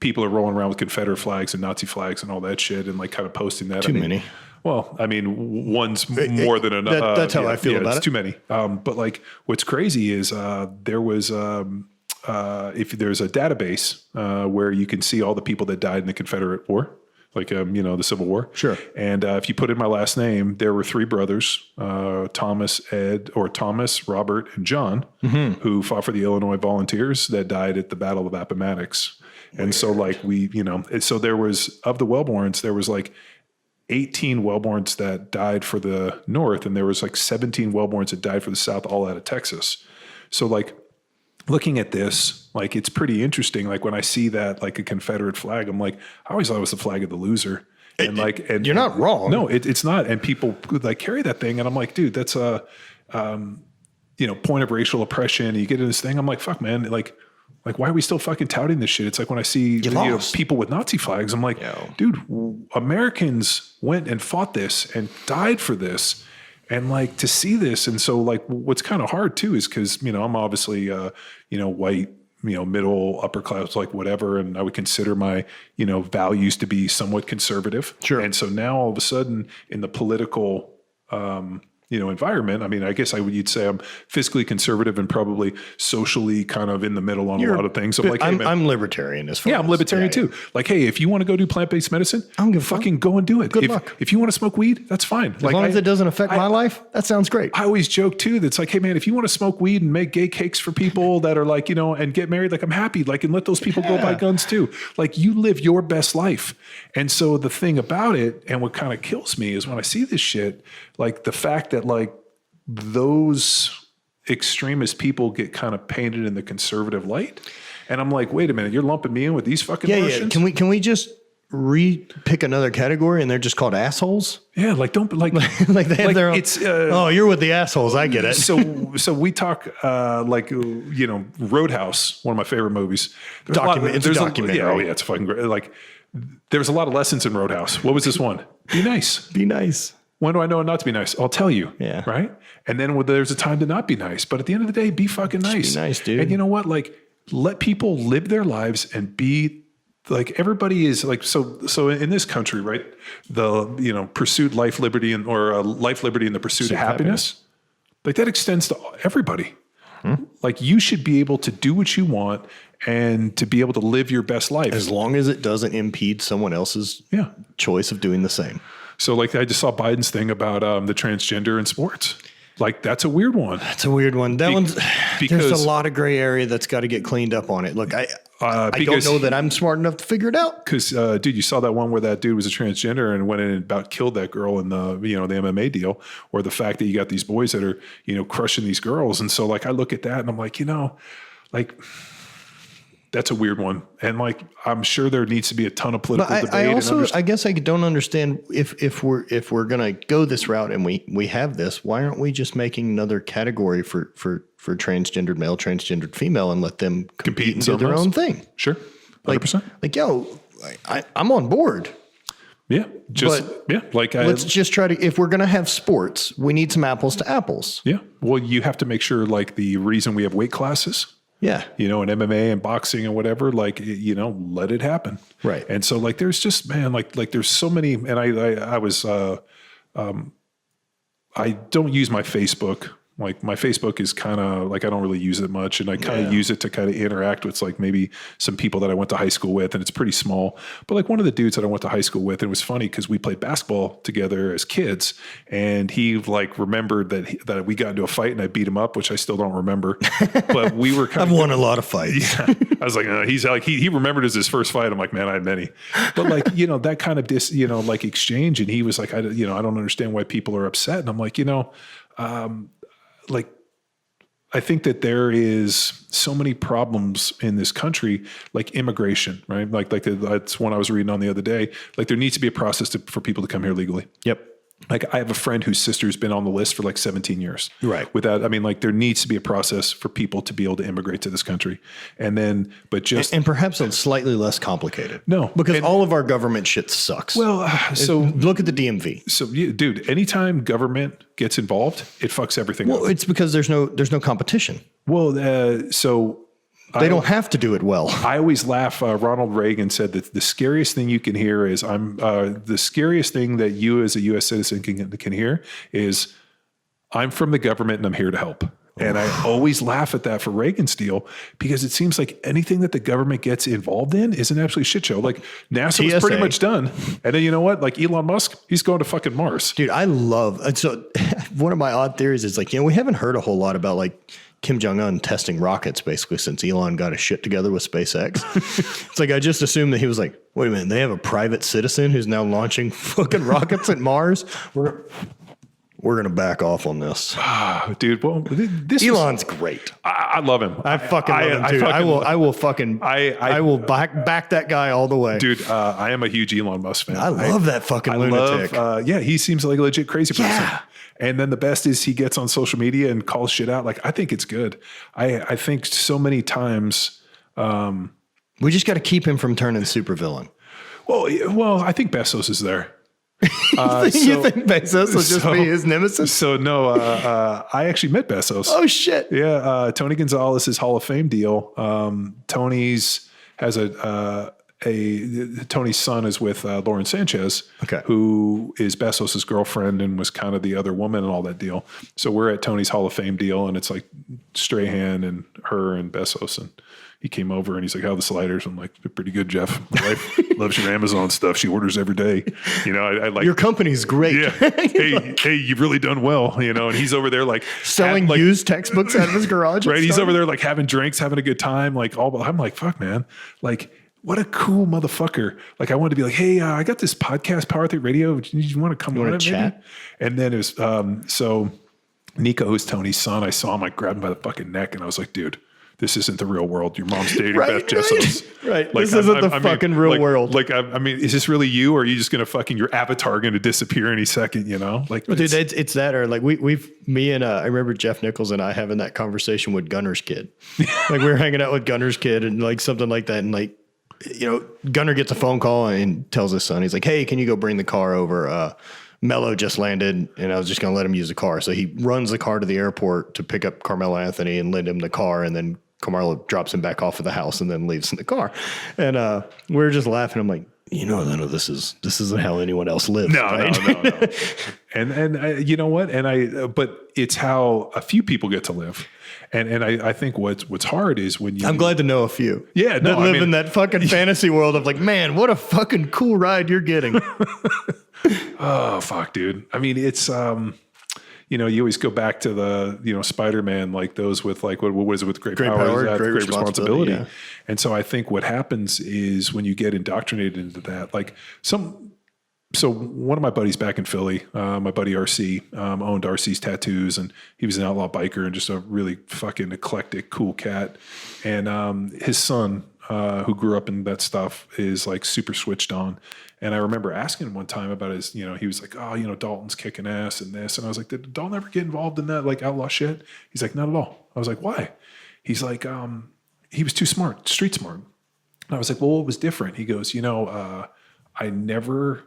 S2: people are rolling around with Confederate flags and Nazi flags and all that shit and like kind of posting that.
S1: Too many.
S2: Well, I mean, one's more than enough.
S1: That's how I feel about it.
S2: It's too many. But like what's crazy is there was if there's a database where you can see all the people that died in the Confederate War, like, the Civil War.
S1: Sure.
S2: And if you put in my last name, there were 3 brothers, Thomas, Robert, and John, who fought for the Illinois Volunteers that died at the Battle of Appomattox. And so like so there was, of the Welbourns, there was like 18 Welbourns that died for the North, and there was like 17 Welbourns that died for the South, all out of Texas. So like looking at this, like it's pretty interesting. Like when I see that, like a Confederate flag, I'm like, I always thought it was the flag of the loser. And
S1: you're not wrong.
S2: No, it's not. And people like carry that thing. And I'm like, dude, that's a, point of racial oppression. You get in this thing. I'm like, fuck, man. Like, why are we still fucking touting this shit? It's like when I see people with Nazi flags, I'm like, dude, Americans went and fought this and died for this. And like to see this. And so like what's kind of hard too is because, I'm obviously, white, middle, upper class, like whatever. And I would consider my, values to be somewhat conservative.
S1: Sure.
S2: And so now all of a sudden in the political, environment. I mean, I guess you'd say I'm fiscally conservative and probably socially kind of in the middle on a lot of things. So like, hey, man,
S1: I'm libertarian as far as.
S2: I'm libertarian too. Yeah. Like, hey, if you want to go do plant-based medicine, fucking go and do it.
S1: Good luck.
S2: If you want to smoke weed, that's fine.
S1: As long as it doesn't affect my life, that sounds great.
S2: I always joke too. That's like, hey man, if you want to smoke weed and make gay cakes for people that are like, and get married, like I'm happy. Like, and let those people go buy guns too. Like you live your best life. And so the thing about it, and what kind of kills me is when I see this shit, like the fact that like, those extremist people get kind of painted in the conservative light. And I'm like, wait a minute, you're lumping me in with these fucking Martians?
S1: Yeah. Can we just pick another category and they're just called assholes?
S2: Yeah. Like, don't like,
S1: like they have their own. It's, you're with the assholes. I get it.
S2: So we talk, Roadhouse, one of my favorite movies.
S1: It's a documentary.
S2: It's fucking great. Like there's a lot of lessons in Roadhouse. What was this one? Be nice.
S1: Be nice.
S2: When do I know not to be nice? I'll tell you.
S1: Yeah.
S2: Right. And then there's a time to not be nice. But at the end of the day, be fucking nice.
S1: Just be nice, dude.
S2: And you know what? Like, let people live their lives and be like everybody is like, so in this country, right. The, pursuit life, liberty, or life, liberty, and the pursuit of happiness. Like that extends to everybody. Like you should be able to do what you want and to be able to live your best life.
S1: As long as it doesn't impede someone else's choice of doing the same.
S2: So like I just saw Biden's thing about the transgender in sports. Like that's a weird one.
S1: That's a weird one. That one's because there's a lot of gray area that's got to get cleaned up on it. Look, I don't know that I'm smart enough to figure it out.
S2: Because, dude, you saw that one where that dude was a transgender and went in and about killed that girl in the the MMA deal, or the fact that you got these boys that are crushing these girls, and so like I look at that and I'm like, like that's a weird one, and like I'm sure there needs to be a ton of political debate.
S1: I guess I don't understand if we're gonna go this route and we have this, why aren't we just making another category for transgendered male, transgendered female, and let them compete and do their own thing?
S2: Sure, 100%.
S1: I'm on board.
S2: Yeah,
S1: let's just try to. If we're gonna have sports, we need some apples to apples.
S2: Yeah, well, you have to make sure like the reason we have weight classes.
S1: Yeah.
S2: In MMA and boxing and whatever, like, let it happen.
S1: Right.
S2: And so like, there's just, man, like there's so many, and I don't use my Facebook. Like my Facebook is kind of like, I don't really use it much. And I kind of use it to kind of interact with like maybe some people that I went to high school with, and it's pretty small. But like one of the dudes that I went to high school with, and it was funny because we played basketball together as kids, and he like remembered that we got into a fight and I beat him up, which I still don't remember. But we were kind
S1: I've won a lot of fights.
S2: Yeah. I was like, he's like, he remembered as his first fight. I'm like, man, I had many. But like, that kind of like exchange. And he was like, I don't understand why people are upset. And I'm like, like, I think that there is so many problems in this country, like immigration, right? Like that's one I was reading on the other day. Like there needs to be a process for people to come here legally.
S1: Yep.
S2: Like I have a friend whose sister's been on the list for like 17 years.
S1: Right.
S2: Without, like there needs to be a process for people to be able to immigrate to this country. And then, but just.
S1: And perhaps it's slightly less complicated.
S2: No.
S1: Because all of our government shit sucks.
S2: Well, so.
S1: Look at the DMV.
S2: So dude, anytime government gets involved, it fucks everything up.
S1: Well, it's because there's no competition.
S2: Well, so.
S1: They don't have to do it well.
S2: I always laugh. Ronald Reagan said that the scariest thing you can hear is the scariest thing that you as a U.S. citizen can hear is I'm from the government and I'm here to help. And I always laugh at that for Reagan's deal because it seems like anything that the government gets involved in is an absolute shit show. Like NASA was pretty much done. And then you know what? Like Elon Musk, he's going to fucking Mars.
S1: Dude, I love, so one of my odd theories is like, we haven't heard a whole lot about like Kim Jong-un testing rockets basically since Elon got his shit together with SpaceX. It's like, I just assumed that he was like, wait a minute, they have a private citizen who's now launching fucking rockets at Mars. We're going to back off on this.
S2: Dude, well,
S1: Elon's great.
S2: I love him.
S1: I fucking love him too. I will back that guy all the way.
S2: Dude, I am a huge Elon Musk fan.
S1: I love that fucking lunatic.
S2: He seems like a legit crazy person.
S1: Yeah.
S2: And then the best is he gets on social media and calls shit out. Like, I think it's good. I think so many times.
S1: We just got to keep him from turning supervillain.
S2: Well, I think Bezos is there.
S1: You think Bezos will just be his nemesis?
S2: So no, I actually met Bezos.
S1: Oh shit!
S2: Yeah, Tony Gonzalez's Hall of Fame deal. Tony's has Tony's son is with Lauren Sanchez, who is Bezos's girlfriend and was kind of the other woman and all that deal. So we're at Tony's Hall of Fame deal, and it's like Strahan and her and Bezos, and he came over and he's like, "How are the sliders?" I'm like, "They're pretty good, Jeff. My wife loves your Amazon stuff. She orders every day. I like
S1: your company's great.
S2: Yeah. hey, you've really done well. And he's over there like
S1: selling used textbooks out of his garage.
S2: Right. He's over there like having drinks, having a good time. Like I'm like, fuck, man. Like, what a cool motherfucker. Like I wanted to be like, hey, I got this podcast, Power 3 Radio. You want to come on it, chat? Maybe? And then it was, so Nico, who's Tony's son, I saw him, I grabbed him by the fucking neck and I was like, dude, this isn't the real world. Your mom's dating Beth Jessos.
S1: Right. Like, this isn't the fucking real world.
S2: Like, I mean, is this really you, or are you just going to your avatar going to disappear any second, Like,
S1: well, dude, it's that, or like me and I remember Jeff Nichols and I having that conversation with Gunner's kid. Like we were hanging out with Gunner's kid and like something like that. And like, Gunner gets a phone call and tells his son, he's like, hey, can you go bring the car over? Mello just landed and I was just going to let him use the car. So he runs the car to the airport to pick up Carmelo Anthony and lend him the car and then Carmelo drops him back off of the house and then leaves in the car. And we were just laughing. I'm like, none of this isn't how anyone else lives.
S2: No,
S1: right?
S2: no. And you know what? But it's how a few people get to live. And I think what's hard is when you.
S1: I'm glad to know a few.
S2: Yeah, no,
S1: that live in that fucking fantasy world of like, man, what a fucking cool ride you're getting.
S2: Oh fuck, dude. I mean, it's you always go back to the Spider-Man, like those with like what was it with great power, great responsibility. Yeah. And so I think what happens is when you get indoctrinated into that, like So one of my buddies back in Philly, my buddy RC, owned RC's Tattoos, and he was an outlaw biker and just a really fucking eclectic, cool cat. And his son, who grew up in that stuff, is like super switched on. And I remember asking him one time about his, he was like, oh, Dalton's kicking ass and this. And I was like, did Dalton ever get involved in that like outlaw shit? He's like, not at all. I was like, why? He's like, he was too smart, street smart. And I was like, well, what was different? He goes, I never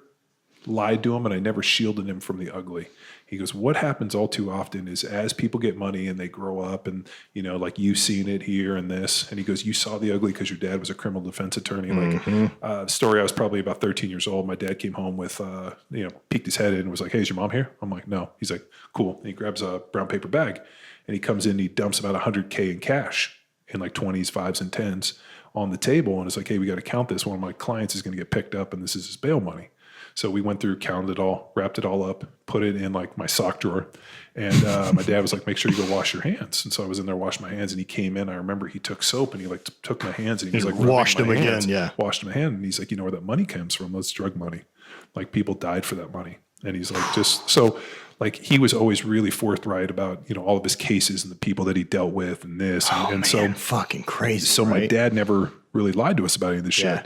S2: lied to him and I never shielded him from the ugly. He goes, what happens all too often is as people get money and they grow up and, like you've seen it here and this. And he goes, you saw the ugly because your dad was a criminal defense attorney. Like story, I was probably about 13 years old. My dad came home with, peeked his head in and was like, hey, is your mom here? I'm like, no. He's like, cool. And he grabs a brown paper bag and he comes in and he dumps about $100K in cash in like 20s, 5s and 10s on the table. And it's like, hey, we got to count this. One of my clients is going to get picked up and this is his bail money. So we went through, counted it all, wrapped it all up, put it in like my sock drawer. And my dad was like, make sure you go wash your hands. And so I was in there washing my hands and he came in. I remember he took soap and he like took my hands and he was like,
S1: washed them
S2: hands,
S1: again. Yeah.
S2: Washed my hand. And he's like, you know where that money comes from? That's drug money. Like people died for that money. And he's like, so like he was always really forthright about, all of his cases and the people that he dealt with and this. And so
S1: fucking crazy.
S2: So
S1: right?
S2: My dad never really lied to us about any of this shit.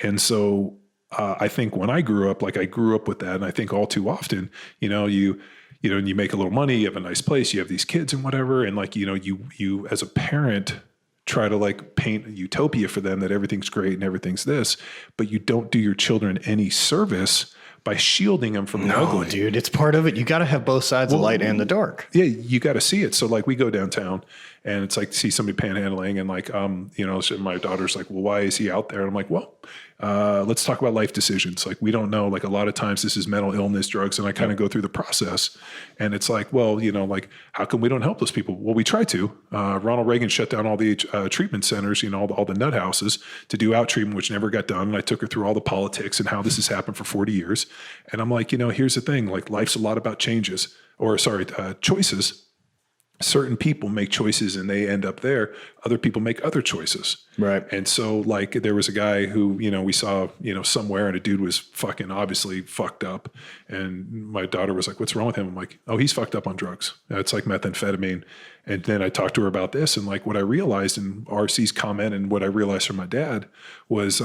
S2: And so, I think when I grew up, like I grew up with that. And I think all too often, you make a little money, you have a nice place, you have these kids and whatever. And like, you as a parent try to like paint a utopia for them that everything's great and everything's this, but you don't do your children any service by shielding them from the ugly.
S1: Dude, it's part of it. You got to have both sides, the light and the dark.
S2: Yeah, you got to see it. So like we go downtown and it's like see somebody panhandling and like, so my daughter's like, well, why is he out there? And I'm like, well, let's talk about life decisions. Like we don't know, like a lot of times this is mental illness, drugs. And I kind of go through the process and it's like, well, like how come we don't help those people? Well, we try to. Ronald Reagan shut down all the treatment centers, all the nut houses to do out treatment, which never got done. And I took her through all the politics and how this has happened for 40 years. And I'm like, here's the thing, like life's a lot about choices. Certain people make choices and they end up there. Other people make other choices.
S1: Right.
S2: And so like there was a guy who, we saw, somewhere and a dude was fucking obviously fucked up. And my daughter was like, what's wrong with him? I'm like, oh, he's fucked up on drugs. It's like methamphetamine. And then I talked to her about this. And like what I realized in RC's comment and what I realized from my dad was,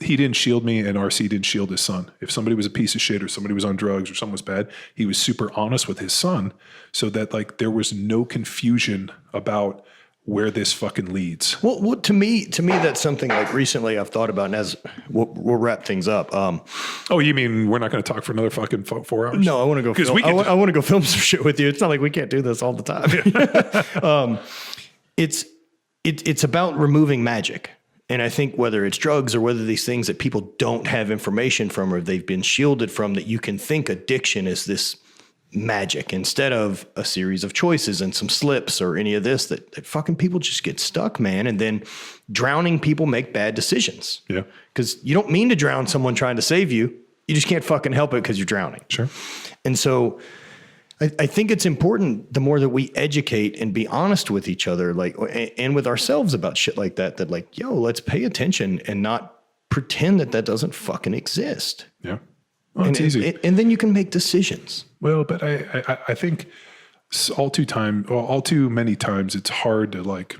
S2: he didn't shield me and RC didn't shield his son. If somebody was a piece of shit or somebody was on drugs or someone was bad, he was super honest with his son so that like there was no confusion about where this fucking leads.
S1: Well, to me, that's something like recently I've thought about, and as we'll wrap things up.
S2: Oh, you mean we're not going to talk for another fucking 4 hours?
S1: No, I want to go. I want to go film some shit with you. It's not like we can't do this all the time. It's about removing magic. And I think whether it's drugs or whether these things that people don't have information from or they've been shielded from, that you can think addiction is this magic instead of a series of choices and some slips or any of this that fucking people just get stuck, man. And then drowning people make bad decisions.
S2: Yeah.
S1: Because you don't mean to drown someone trying to save you. You just can't fucking help it because you're drowning.
S2: Sure.
S1: And so I think it's important the more that we educate and be honest with each other, like, and with ourselves about shit like that like, yo, let's pay attention and not pretend that doesn't fucking exist.
S2: Yeah. Well, it's easy.
S1: And then you can make decisions.
S2: Well, but I think all too many times it's hard to like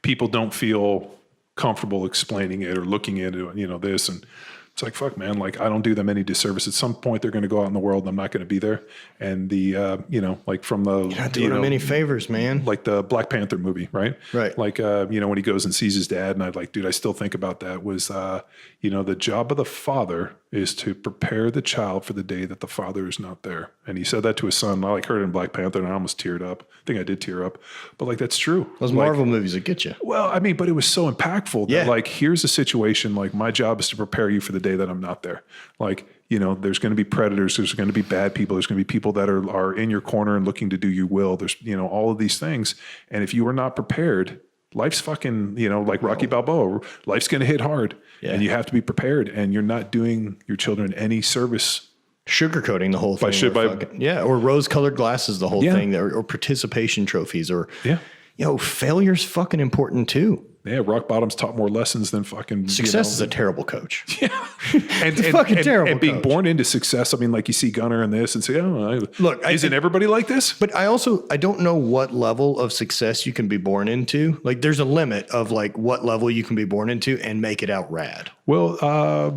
S2: people don't feel comfortable explaining it or looking at it, this and it's like, fuck, man, like I don't do them any disservice. At some point they're going to go out in the world and I'm not going to be there. And the, like from the,
S1: you're not doing them any favors, man.
S2: Like the Black Panther movie, right?
S1: Right.
S2: Like, when he goes and sees his dad and I like, dude, I still think about that was, the job of the father is to prepare the child for the day that the father is not there. And he said that to his son. I heard it in Black Panther and I almost teared up. I think I did tear up, but that's true.
S1: Those Marvel movies that get you.
S2: Well, but it was so impactful that here's a situation, my job is to prepare you for the day that I'm not there. There's going to be predators. There's going to be bad people. There's going to be people that are in your corner and looking to do your will. There's, all of these things. And if you are not prepared, life's fucking, like Rocky Balboa, life's going to hit hard and you have to be prepared, and you're not doing your children any service.
S1: Sugarcoating the whole thing. Or rose-colored glasses, the whole thing, or participation trophies, or, failure's fucking important too.
S2: Yeah, rock bottom's taught more lessons than fucking
S1: success is a terrible coach.
S2: Yeah, and
S1: terrible.
S2: And being born into success. You see Gunner in this and say,
S1: look,
S2: isn't everybody like this?
S1: But I don't know what level of success you can be born into. There's a limit of what level you can be born into and make it out rad.
S2: Well,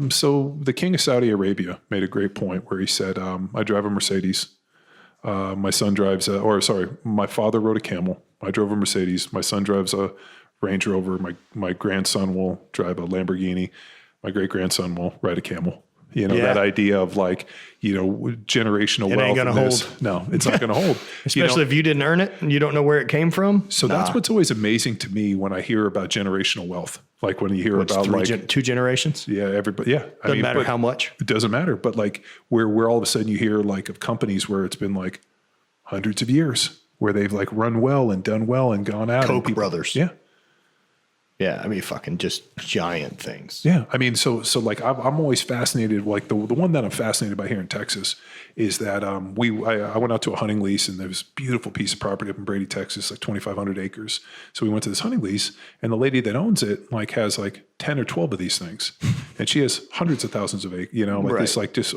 S2: so the King of Saudi Arabia made a great point where he said, "I drive a Mercedes. My son drives my father rode a Camel. I drove a Mercedes. My son drives a Range Rover. My grandson will drive a Lamborghini. My great grandson will ride a Camel." That idea of generational wealth. It
S1: ain't gonna hold.
S2: No, it's not gonna hold.
S1: Especially if you didn't earn it and you don't know where it came from.
S2: So that's what's always amazing to me when I hear about generational wealth. When you hear about
S1: two generations.
S2: Yeah, everybody. Yeah,
S1: doesn't matter how much.
S2: It doesn't matter. But where all of a sudden you hear of companies where it's been hundreds of years where they've run well and done well and gone out.
S1: Koch brothers.
S2: Yeah.
S1: Yeah, fucking just giant things.
S2: Yeah, I'm always fascinated. The one that I'm fascinated by here in Texas is that I went out to a hunting lease, and there was a beautiful piece of property up in Brady, Texas, 2,500 acres. So we went to this hunting lease, and the lady that owns it has 10 or 12 of these things, and she has hundreds of thousands of acres.
S1: States,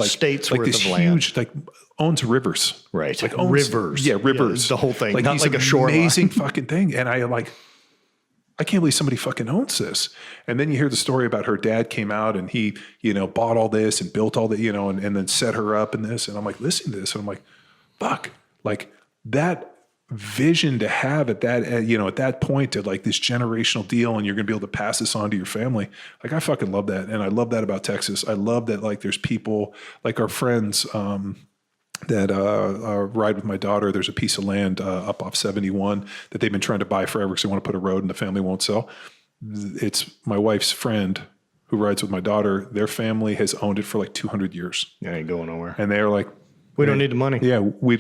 S1: states
S2: worth
S1: this
S2: of
S1: huge
S2: land. Owns rivers,
S1: right?
S2: Rivers, rivers,
S1: the whole thing,
S2: not a shoreline. Amazing fucking thing, and I can't believe somebody fucking owns this. And then you hear the story about her dad came out and he, bought all this and built all that, and then set her up in this. And I'm listening to this and I'm fuck, that vision to have at that, at that point to this generational deal, and you're going to be able to pass this on to your family. I fucking love that. And I love that about Texas. I love that there's people our friends, that ride with my daughter. There's a piece of land up off 71 that they've been trying to buy forever because they want to put a road and the family won't sell. It's my wife's friend who rides with my daughter. Their family has owned it for 200 years.
S1: Yeah, ain't going nowhere.
S2: And they're
S1: we don't need the money.
S2: Yeah, we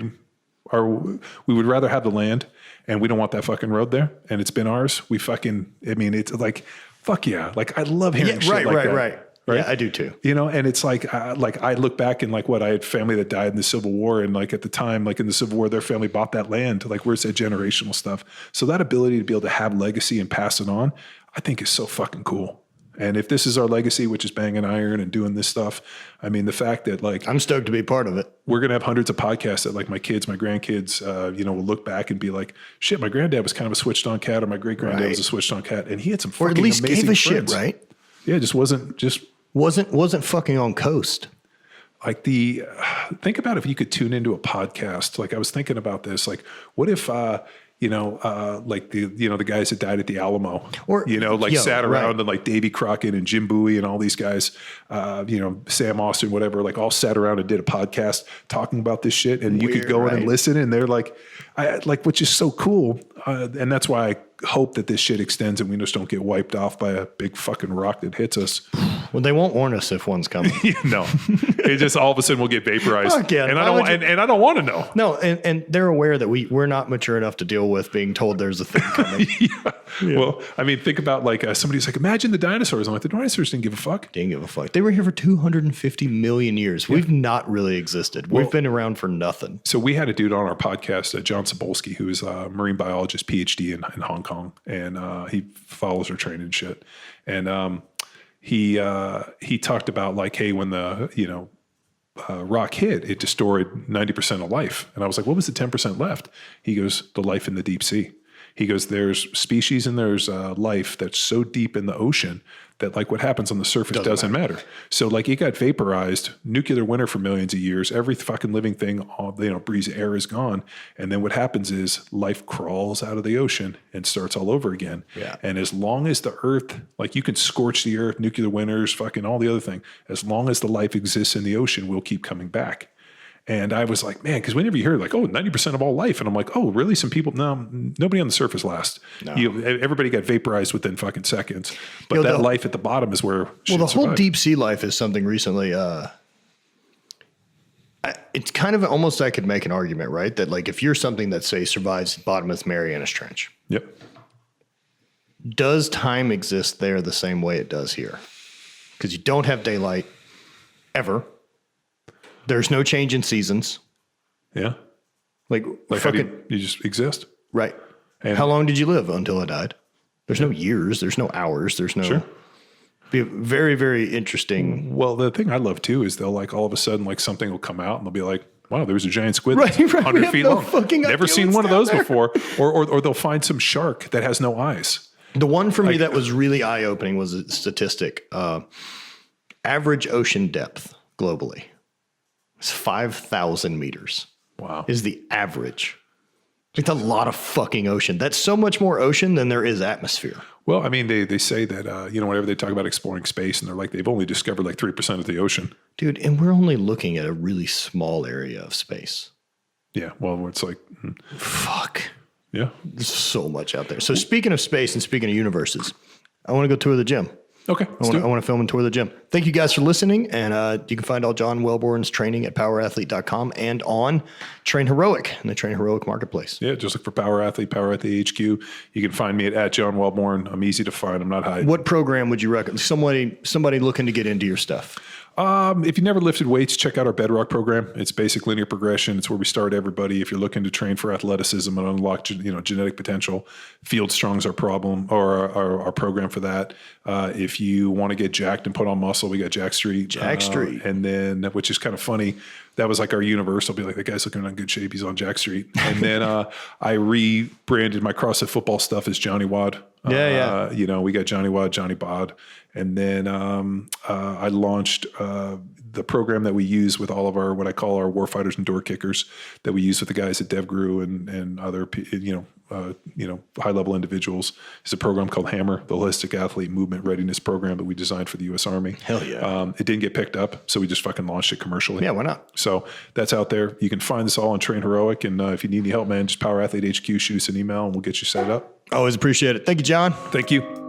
S2: would rather have the land, and we don't want that fucking road there. And it's been ours. We fucking, it's fuck yeah. I love hearing shit like that.
S1: Right. Yeah, I do too.
S2: And it's I look back and I had family that died in the Civil War, and at the time, in the Civil War, their family bought that land. Where's that generational stuff? So that ability to be able to have legacy and pass it on, I think is so fucking cool. And if this is our legacy, which is banging iron and doing this stuff, the fact that
S1: I'm stoked to be part of it.
S2: We're gonna have hundreds of podcasts that my kids, my grandkids, will look back and be shit, my granddad was kind of a switched on cat, or my great granddad was a switched on cat, and he had some fucking amazing friends. Or at least gave a shit, right? Yeah, just wasn't fucking on coast. Think about if you could tune into a podcast. I was thinking about this. What if, the guys that died at the Alamo, or, sat around and Davy Crockett and Jim Bowie and all these guys, Sam Austin, whatever, all sat around and did a podcast talking about this shit, and you could go in and listen, and they're which is so cool. And that's why I hope that this shit extends and we just don't get wiped off by a big fucking rock that hits us.
S1: Well, they won't warn us if one's coming.
S2: No, it just all of a sudden we'll get vaporized.
S1: Fuck yeah.
S2: And I don't want to know.
S1: No, and they're aware that we're not mature enough to deal with being told there's a thing coming.
S2: Yeah. Well, think about somebody's imagine the dinosaurs. I'm the dinosaurs didn't give a fuck.
S1: Didn't give a fuck. They were here for 250 million years. Yeah. We've not really existed. We've been around for nothing.
S2: So we had a dude on our podcast, John Sobolski, who is a marine biologist, PhD in Hong Kong, and he follows our training and shit. And he talked about hey, when the rock hit, it destroyed 90% of life. And I was what was the 10% left? He goes, the life in the deep sea. He goes, there's species and there's life that's so deep in the ocean that like what happens on the surface doesn't matter. So like it got vaporized, nuclear winter for millions of years. Every fucking living thing, breathes air is gone. And then what happens is life crawls out of the ocean and starts all over again.
S1: Yeah.
S2: And as long as the earth, like you can scorch the earth, nuclear winters, fucking all the other thing, as long as the life exists in the ocean, we'll keep coming back. And I was like, man, because whenever you hear like, 90% of all life. And I'm like, oh, really? Some people, no, nobody on the surface lasts.
S1: No.
S2: Everybody got vaporized within fucking seconds. But that life at the bottom is where
S1: the whole deep sea life is something recently. It's kind of almost, I could make an argument, right? That like if you're something that say survives bottom of Marianas Trench.
S2: Yep.
S1: Does time exist there the same way it does here? Because you don't have daylight ever. There's no change in seasons.
S2: Yeah.
S1: Like
S2: how do you just exist.
S1: Right.
S2: And
S1: how long did you live until I died? There's no years. There's no hours. There's no.
S2: Sure.
S1: Be very, very interesting.
S2: Well, the thing I love too is they'll like all of a sudden like something will come out and they'll be like, wow, there was a giant squid
S1: Right.
S2: 100 feet long.
S1: Fucking
S2: Never
S1: idea
S2: seen
S1: what's
S2: one of
S1: down
S2: those
S1: there.
S2: before. Or they'll find some shark that has no eyes.
S1: The one for me that was really eye-opening was a statistic. Average ocean depth globally is 5,000 meters.
S2: Wow.
S1: Is the average. It's a lot of fucking ocean. That's so much more ocean than there is atmosphere.
S2: Well, I mean, they say that, whenever they talk about exploring space and they're like, they've only discovered like 3% of the ocean.
S1: Dude, and we're only looking at a really small area of space.
S2: Yeah. Well, it's like,
S1: Fuck.
S2: yeah.
S1: There's so much out there. So speaking of space and speaking of universes, I want to go tour the gym.
S2: Okay.
S1: I want to film and tour the gym. Thank you guys for listening. And you can find all John Welbourn's training at powerathlete.com and on Train Heroic in the Train Heroic marketplace.
S2: Yeah, just look for Power Athlete HQ. You can find me at John Welbourn. I'm easy to find. I'm not hiding.
S1: What program would you recommend? Somebody looking to get into your stuff.
S2: If you never lifted weights, check out our Bedrock program. It's basic linear progression. It's where we start everybody. If you're looking to train for athleticism and unlock, genetic potential, Field Strong's our problem or our program for that. If you want to get jacked and put on muscle, we got Jack Street. And then, which is kind of funny, that was like our universal. Be like, the guy's looking in good shape. He's on Jack Street. And then I rebranded my CrossFit football stuff as Johnny Wad. We got Johnny Wad, Johnny Bod. And then I launched the program that we use with all of our, what I call our warfighters and door kickers that we use with the guys at DevGru and other, high level individuals. It's a program called Hammer, the Holistic Athlete Movement Readiness Program that we designed for the U.S. Army.
S1: Hell yeah.
S2: It didn't get picked up, so we just fucking launched it commercially.
S1: Yeah, why not?
S2: So that's out there. You can find this all on Train Heroic. And if you need any help, man, just Power Athlete HQ, shoot us an email and we'll get you set up.
S1: Always appreciate it. Thank you, John.
S2: Thank you.